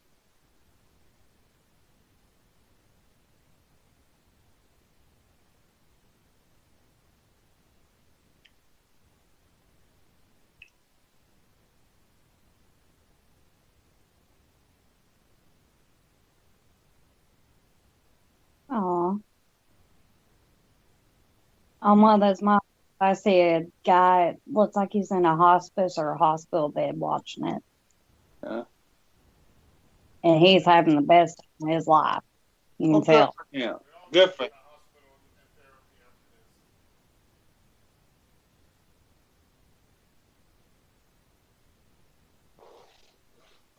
Oh, on one of those months, I see a guy looks like he's in a hospice or a hospital bed watching it, Yeah. and he's having the best of his life. You can Well, good tell. for him. They're all Good for in him. the hospital and therapy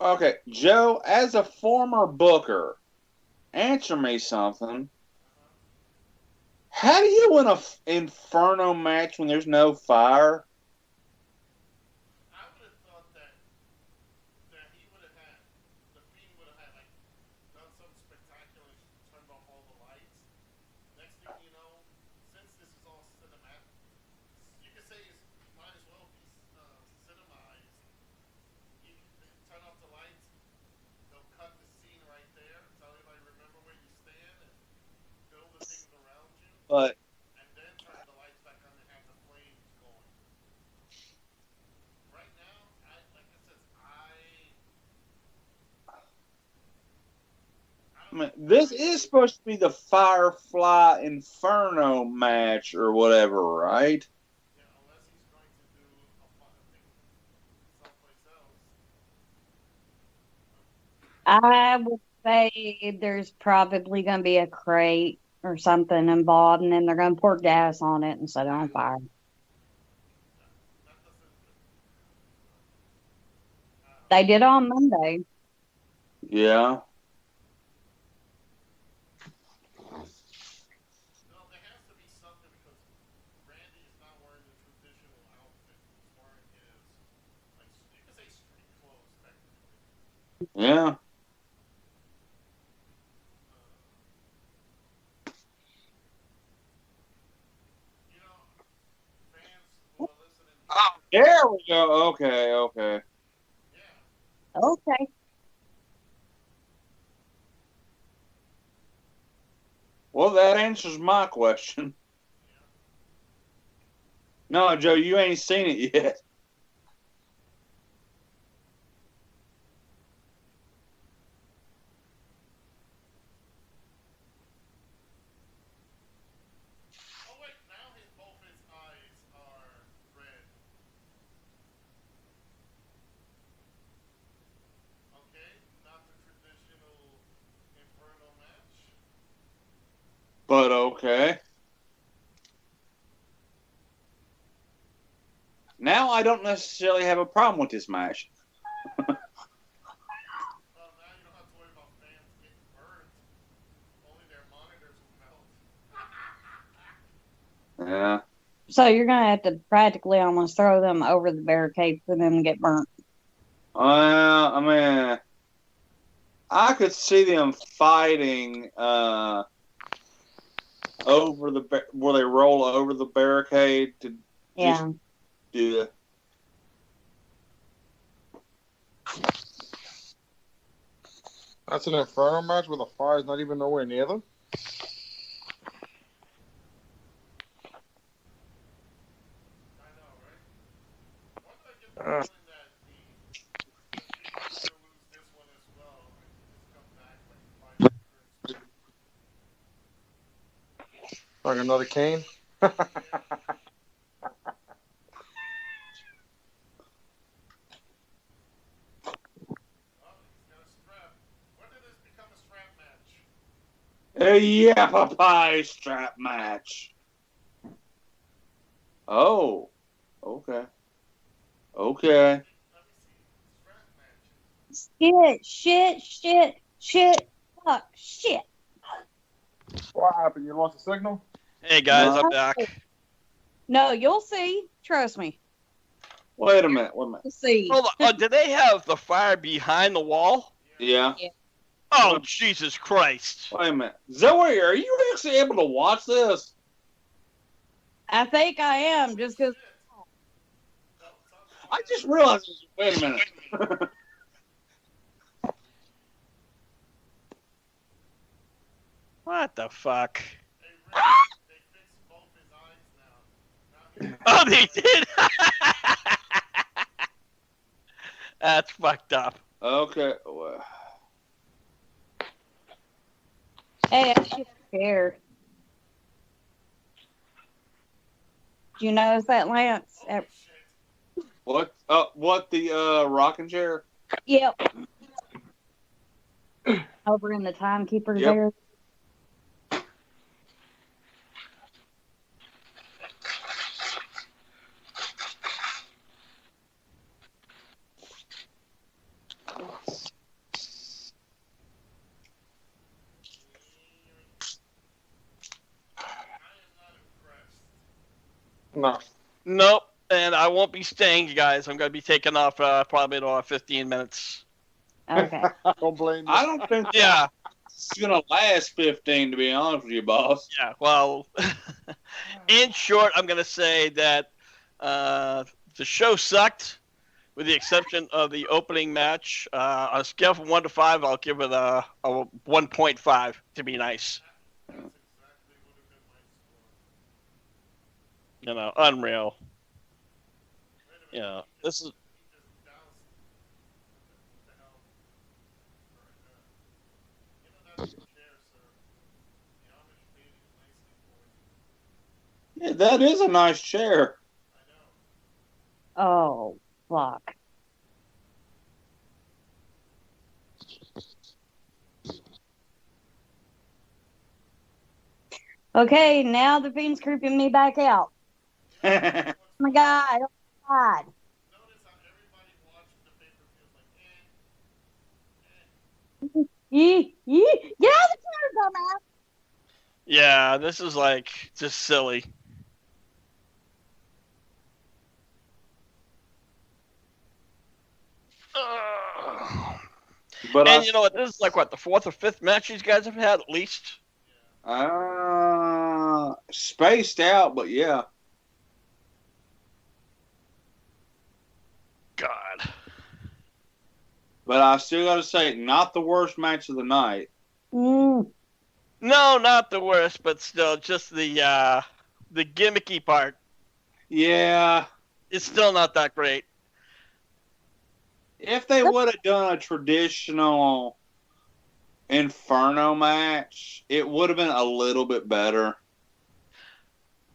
after this. Okay, Joe, as a former booker, answer me something. How do you win a Inferno match when there's no fire? I would have thought that he would have had the Fiend would have had like done something spectacular, turned off all the lights. Next thing you know, since this is all cinematic, you could say it might as well be cinemized. You can turn off the lights, they'll cut the scene right there, tell everybody remember where you stand, and build the things around you, But and then turn the lights back on and have the flames going. Right now, like I said, I mean, this is supposed to be the Firefly Inferno match or whatever, right? yeah, unless he's going to do a thing someplace else. I would say there's probably going to be a crate or something involved, and then they're going to pour gas on it and set it on fire. That doesn't. They did on Monday. Yeah. No, there has to be something because Randy is not wearing the traditional outfit. He's wearing his, like, you could say street clothes, technically. Yeah. You know, fans who are listening Oh, here, there we go. Okay, okay. yeah, Okay. Well, that answers my question. yeah. No, Joe, you ain't seen it yet. Oh wait, now both his eyes are red. Okay, not the traditional Inferno match. But okay. now I don't necessarily have a problem with this match. Well, now you don't have to worry about fans getting burned. Only their monitors will melt. Yeah. So you're gonna have to practically almost throw them over the barricade for them to get burnt. I mean, I could see them fighting over where they roll over the barricade to Yeah. do that. That's an Inferno match where the fire's not even nowhere near them. I know, right? Why did I get the feeling that they're gonna lose this one as well and just come back like 5 years? Like another Kane. A yappa pie strap match. Oh, okay. Okay. Shit, fuck, shit. What happened? You lost the signal? Hey guys, No. I'm back. No, you'll see. Trust me. Wait a minute. You'll see. Hold on. Oh, did they have the fire behind the wall? Yeah. Oh, Jesus Christ. Wait a minute. Zoe, are you actually able to watch this? I think I am, just because. I just realized. Wait a minute. What the fuck? Oh, they did? That's fucked up. Okay. Well, Hey, I should care. Do you notice that, Lance? what? What the rocking chair? Yep. Over in the timekeeper's Yep. area. No. Nope. And I won't be staying, you guys. I'm going to be taking off probably in 15 minutes. Okay. I don't blame you. I don't think Yeah. it's gonna last 15. To be honest with you, boss. Yeah. Well, in short, I'm going to say that the show sucked, with the exception of the opening match. On a scale from 1 to 5, I'll give it a 1.5 to be nice. You know, unreal. You know, this is. Yeah, that is a nice chair. Oh, fuck. Okay, now the Fiend's creeping me back out. Oh my god. Oh my god. Get out of the chair, dumbass. Yeah, this is like just silly. But And you know what? This is like what, the 4th or 5th match these guys have had at least. Spaced out, but yeah. God. But I still got to say, not the worst match of the night. Mm. No, not the worst, but still, just the gimmicky part. Yeah. It's still not that great. If they would have done a traditional Inferno match, it would have been a little bit better.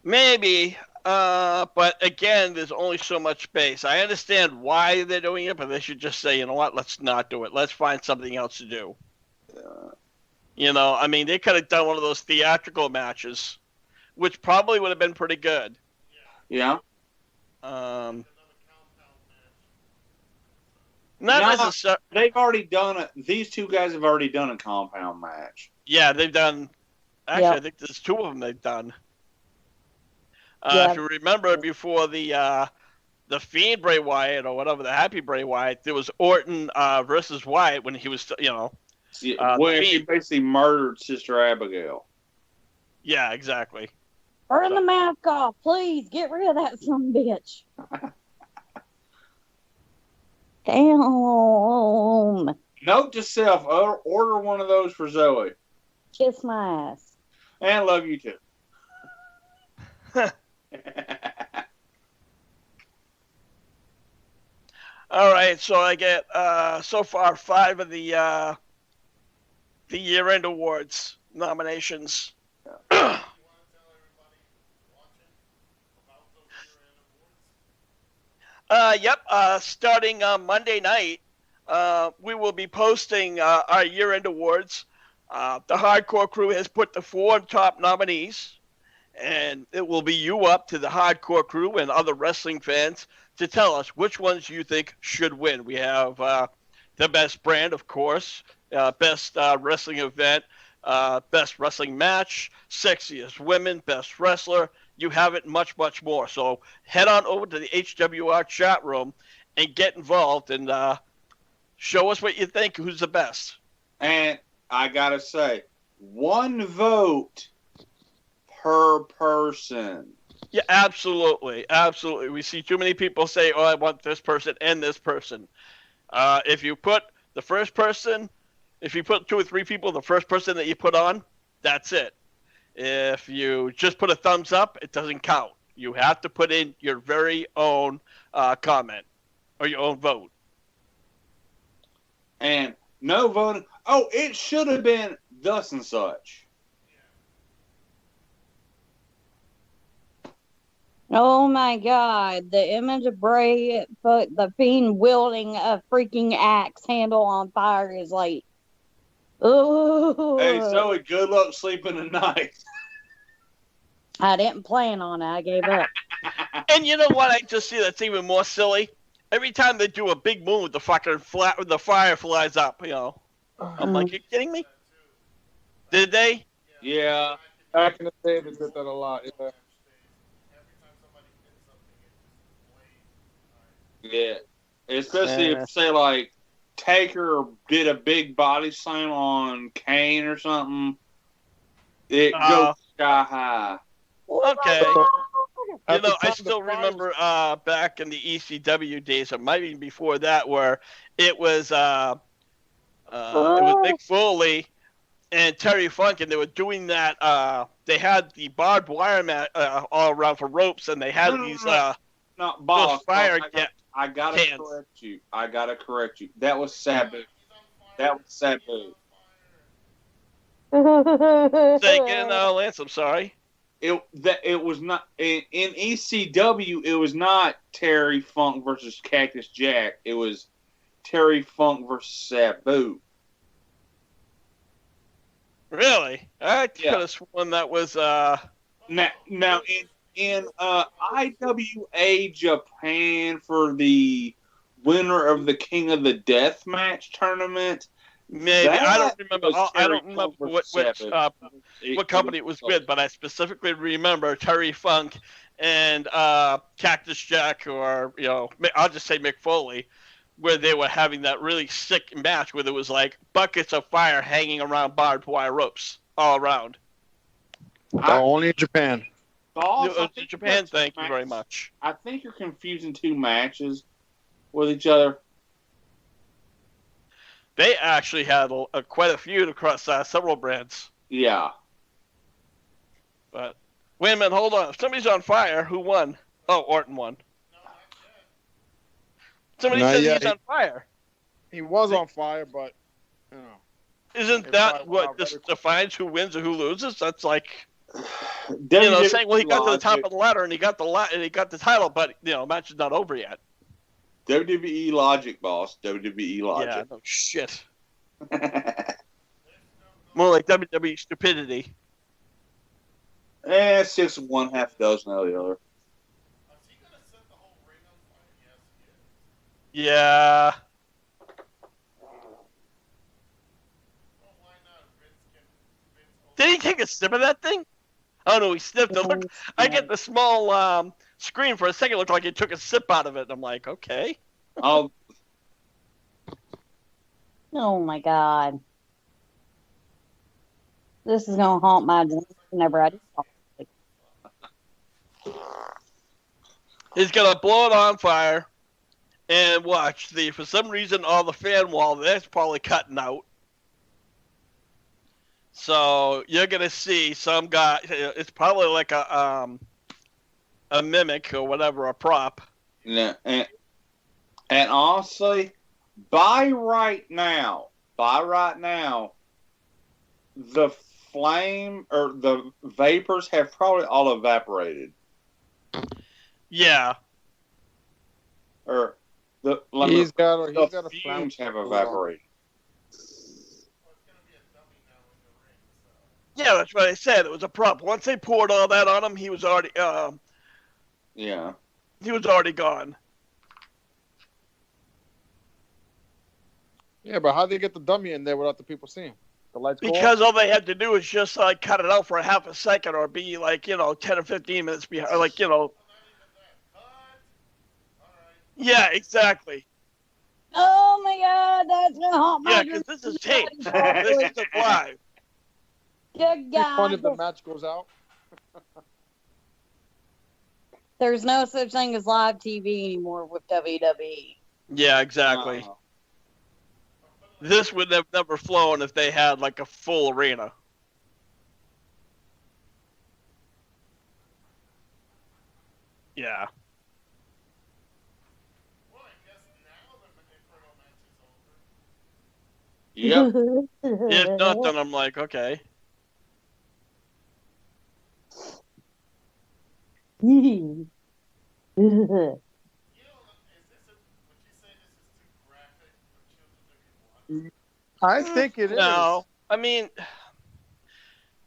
Maybe, but again, there's only so much space. I understand why they're doing it, but they should just say, you know what, let's not do it. Let's find something else to do. You know, I mean, they could have done one of those theatrical matches, which probably would have been pretty good. Yeah. Not No, necessarily. they've already done it. These two guys have already done a compound match. Yeah, they've done. Actually, Yep. I think there's two of them they've done. Yeah. If you remember, before the Fiend Bray Wyatt or whatever, the Happy Bray Wyatt, there was Orton versus Wyatt when he was, Where he Fiend. basically murdered Sister Abigail. Yeah, exactly. Burn the mask off, please. Get rid of that son of a bitch. Damn. Note to self: order one of those for Zoe. Kiss my ass. And love you too. All right, so I get so far 5 of the year-end awards nominations. You want to tell everybody watching about those year-end awards? Yep. Starting Monday night, we will be posting our year-end awards. The Hardcore Crew has put the 4 top nominees, and it will be you up to the Hardcore Crew and other wrestling fans to tell us which ones you think should win. We have the best brand, of course, best wrestling event, best wrestling match, sexiest women, best wrestler. You have it, much, much more. So head on over to the HWR chat room and get involved and show us what you think, who's the best. And I gotta say, 1 vote per person. Yeah, absolutely. Absolutely. We see too many people say, oh, I want this person and this person. If you put the first person, if you put 2 or 3 people, the first person that you put on, that's it. If you just put a thumbs up, it doesn't count. You have to put in your very own comment or your own vote. And no voting. Oh, it should have been thus and such. Oh my God. The image of Bray, the Fiend wielding a freaking axe handle on fire is like, oh. Hey, Zoe, good luck sleeping tonight. I didn't plan on it. I gave up. And you know what? I just see that's even more silly. Every time they do a big move, the fire flies up. I'm like, you kidding me? Did they? Yeah. Back in the day, they did that a lot. Yeah. Every time somebody hits something, it just blaze. Yeah. Especially if, say, like, Taker did a big body slam on Kane or something. It goes sky high. Okay. At the I time, still the fires- remember back in the ECW days, or maybe even before that, where it was Mick Foley and Terry Funk, and they were doing that. They had the barbed wire mat all around for ropes, and they had these No, boss. fire I gotta cans. correct you. I gotta correct you. That was Sabu. That was Sabu. Say again, Lance. I'm sorry. It was not in ECW. It was not Terry Funk versus Cactus Jack. It was Terry Funk versus Sabu. Really? I could have sworn that was. Now in IWA Japan for the winner of the King of the Death match tournament. Maybe I don't remember. was I don't Terry remember Funk what versus Sabu. what company it was with, but I specifically remember Terry Funk and Cactus Jack, or I'll just say Mick Foley, where they were having that really sick match where there was like buckets of fire hanging around barbed wire ropes all around. Only in Japan. Boss, I think Japan, that's thank you match. very much. I think you're confusing 2 matches with each other. They actually had quite a feud across several brands. Yeah. But wait a minute, hold on. If somebody's on fire, who won? Oh, Orton won. Somebody Not said yet. he's on fire. He was on fire, but Isn't It that probably what went this very quick. defines who wins or who loses? That's like WWE saying, well, he got to the top Logic. of the ladder and he got the title, but match is not over yet. WWE Logic, boss. WWE Yeah, Logic. no shit. More like WWE stupidity. 6 of one, half a dozen of the other. Is he gonna set the whole ring on fire? Yes, he is. Yeah. take a sip of that thing? Oh no, he sniffed it. Look, I get the small screen for a second. It looked like he took a sip out of it. I'm like, okay. Oh, Oh my God. This is gonna haunt my dreams whenever I do fall asleep. He's gonna blow it on fire, and watch for some reason all the fan wall that's probably cutting out. So you're gonna see some guy. It's probably like a mimic or whatever, a prop. yeah, and honestly, by right now, the flame or the vapors have probably all evaporated. Yeah. Or the He's got a fumes have flammable evaporated. Yeah, that's what I said. It was a prop. Once they poured all that on him, he was already Yeah. he was already gone. Yeah, but how'd they get the dummy in there without the people seeing? The lights go Because off? all they had to do was just like cut it out for a half a second or be like, 10 or 15 minutes behind, like, Yeah, exactly. Oh my God, that's gonna haunt my Yeah, dreams. because this is taped. This isn't live. Good It'd be fun if the God. match goes out. There's no such thing as live TV anymore with WWE. Yeah, exactly. This would have never flown if they had like a full arena. Yeah. Well, I guess now the Inferno match is over. Yep. If not, then I'm like, okay. You know, would you say this is too graphic for children to be watching? I think it is. No, I mean,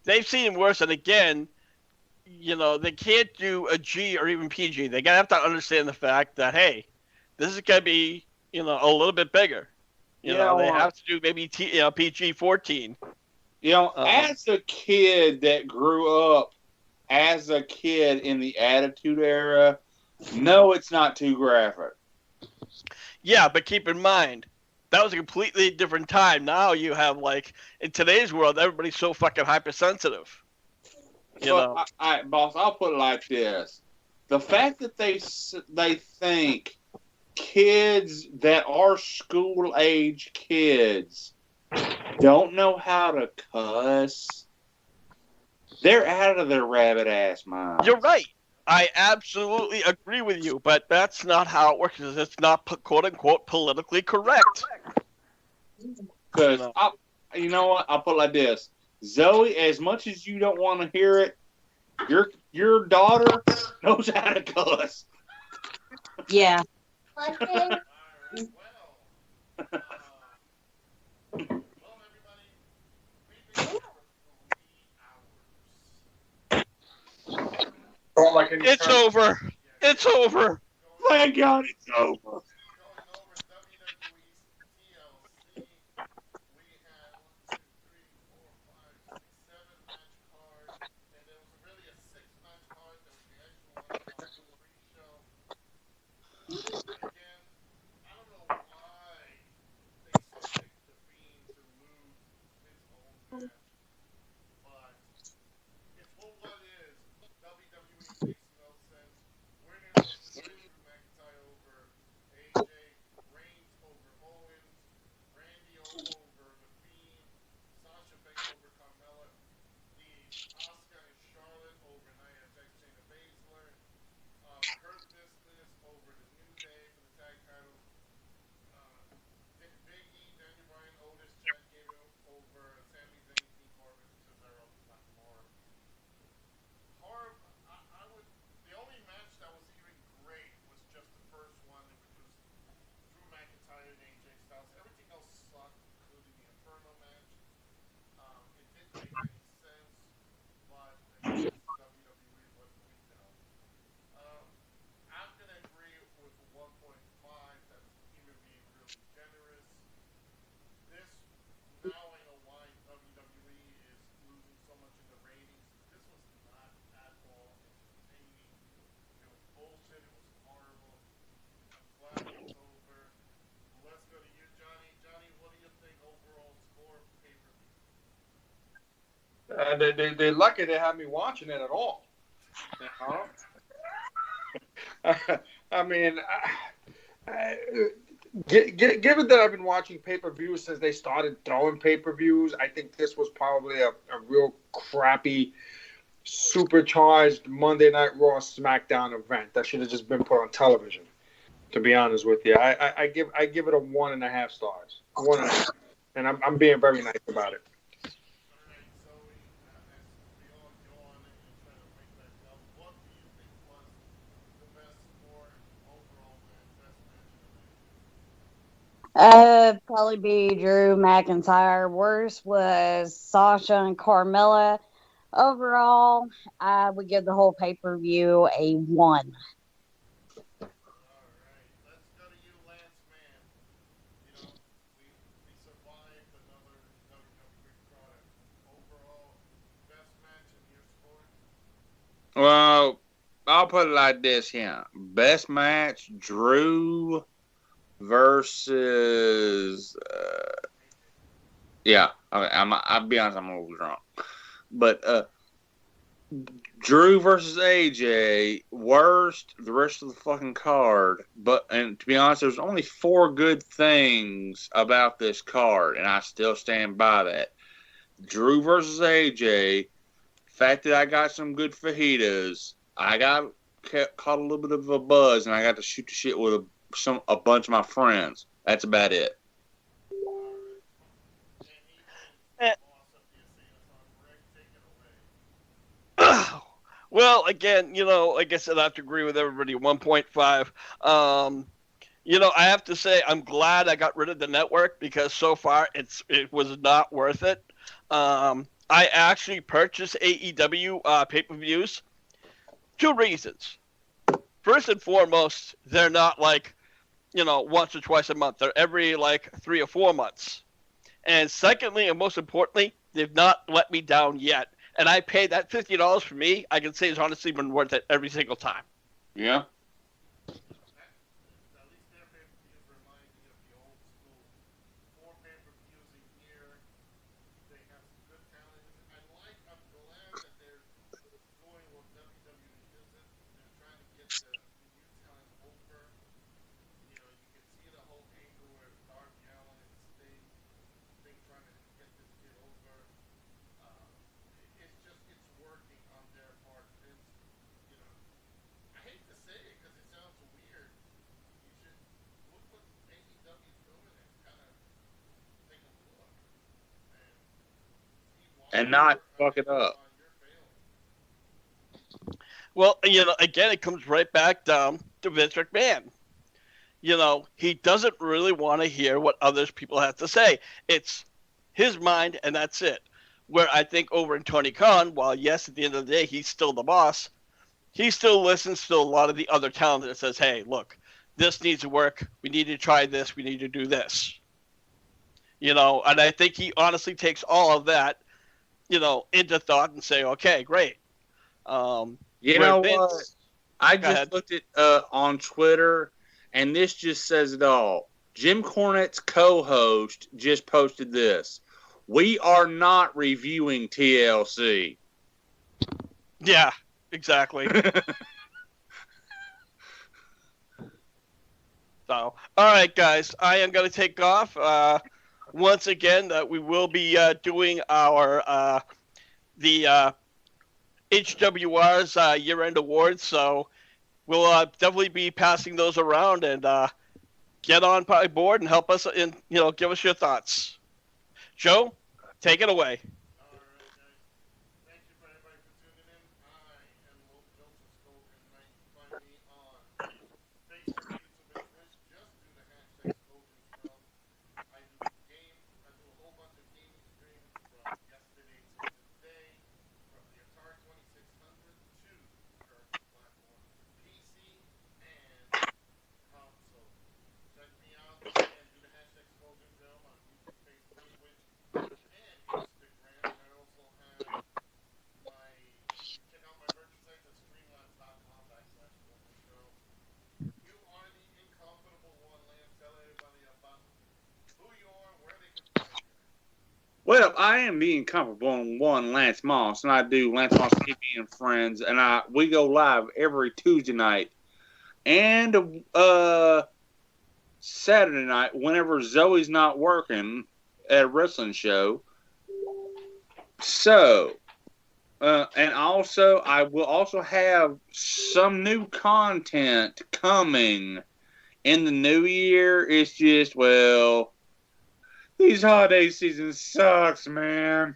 they've seen worse, and again, they can't do a G or even PG. They gotta have to understand the fact that, hey, this is gonna be, a little bit bigger. They have to do maybe PG-14. As a kid that grew up as a kid in the Attitude Era, no, it's not too graphic. Yeah, but keep in mind, that was a completely different time. Now you have, like, in today's world, everybody's so fucking hypersensitive. Boss, I'll put it like this: the fact that they think kids that are school age kids don't know how to cuss, they're out of their rabbit ass minds. You're right. I absolutely agree with you, but that's not how it works. It's not quote unquote politically correct. Because you know what? I'll put it like this: Zoe, as much as you don't want to hear it, your daughter knows how to cuss. Yeah. It's over. It's over. Thank God it's over. Going over WWE's TLC, we had 1, 2, 3, 4, 5, 6, 7 match card, and there was really a 6-match card. There was the extra one on the pre-show. Again, I don't know why they picked the Fiend to lose his own match, but it's what is. WWE makes no sense. We're gonna put Drew McIntyre over AJ They're lucky they have me watching it at all. You know? I mean, given that I've been watching pay-per-views since they started throwing pay-per-views, I think this was probably a real crappy, supercharged Monday Night Raw SmackDown event that should have just been put on television. To be honest with you, I give it a 1.5 stars, 1.5, and I'm being very nice about it. All right, Zoe, as we all yawn and try to wake back up, what do you think was the best sport overall match, best match of the night? Probably be Drew McIntyre. Worst was Sasha and Carmella. Overall, I would give the whole pay per view a 1. All right, let's go to you, Lance Man. You know, we survived another WWE product. Overall, best match in your sport. Well, I'll put it like this here. Best match, Drew versus. Yeah, I'll be honest, I'm a little drunk. But Drew versus AJ, worst the rest of the fucking card. And to be honest, there's only 4 good things about this card, and I still stand by that. Drew versus AJ, fact that I got some good fajitas, caught a little bit of a buzz, and I got to shoot the shit with a bunch of my friends. That's about it. Well, again, like I said, I have to agree with everybody. 1.5. I have to say I'm glad I got rid of the network because so far it was not worth it. I actually purchased AEW pay-per-views. 2 reasons. First and foremost, they're not like, once or twice a month. They're every 3 or 4 months. And secondly, and most importantly, they've not let me down yet. And I paid that $50 for me. I can say it's honestly been worth it every single time. Yeah. At least their pay-per-views remind me of the old school. 4 pay-per-views a year. They have some good talent. I'm glad that they're going what WWE isn't. They're trying to get the new talent over. You can see the whole angle where Darby Allin and Sting trying to get this kid over. Uh, it's working on their part. You know, I hate to say it because it sounds weird. You should look what AEW's doing and kind of take a look and see And not fuck it up. why you're failing. Well, again, it comes right back down to Vince McMahon. He doesn't really want to hear what others people have to say. It's his mind, and that's it. Where I think over in Tony Khan, while yes, at the end of the day, he's still the boss, he still listens to a lot of the other talent that says, hey, look, this needs to work. We need to try this. We need to do this. And I think he honestly takes all of that, into thought and say, okay, great. You know what? I just looked at on Twitter, and this just says it all. Jim Cornette's co-host just posted this. We are not reviewing TLC. Yeah, exactly. So, all right, guys, I am going to take off. Once again, we will be doing our the HWR's year-end awards, so we'll definitely be passing those around and get on board and help us and give us your thoughts. Joe, take it away. All right, guys. Thank you for everybody for tuning in. I am Joseph Scogan, and you can find me on Facebook, YouTube, and Twitch. Just do the hashtag ScoganStrom. I do a whole bunch of gaming streams from yesterday to today, from the Atari 2600 to current platform, PC and console. Check me out and do the hashtag ScoganFilm on YouTube, Facebook, Twitch, and Instagram. Well, I am being comfortable on one Lance Moss, and I do Lance Moss TV and Friends, and we go live every Tuesday night and Saturday night whenever Zoe's not working at a wrestling show. So, and also I will also have some new content coming in the new year. It's just, well, these holiday season sucks, man.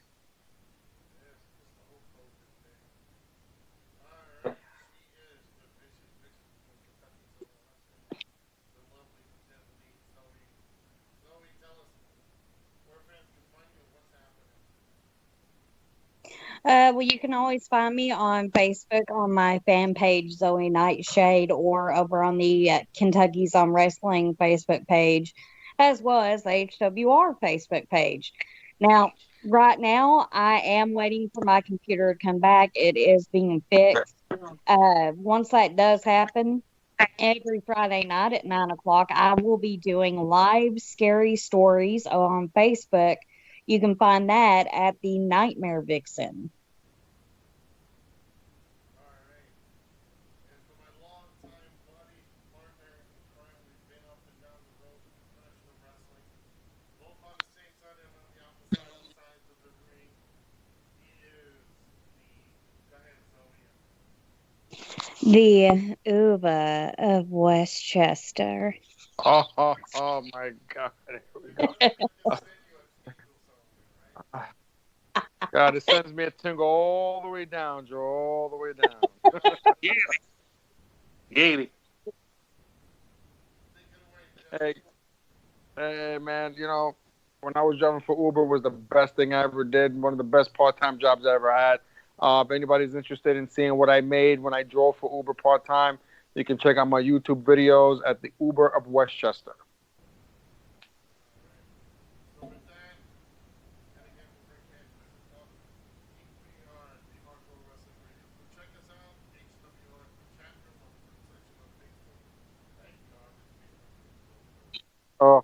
Well, you can always find me on Facebook on my fan page, Zoe Nightshade, or over on the Kentucky's on Wrestling Facebook page, as well as the HWR Facebook page. Now, right now, I am waiting for my computer to come back. It is being fixed. Once that does happen, every Friday night at 9 o'clock, I will be doing live scary stories on Facebook. You can find that at the Nightmare Vixen. The Uva of Westchester. Oh my God. Here we go. God, it sends me a tingle all the way down, Joe, all the way down. Gaily. Hey, man, when I was driving for Uber was the best thing I ever did. One of the best part-time jobs I ever had. If anybody's interested in seeing what I made when I drove for Uber part-time, you can check out my YouTube videos at the Uber of Westchester. Oh,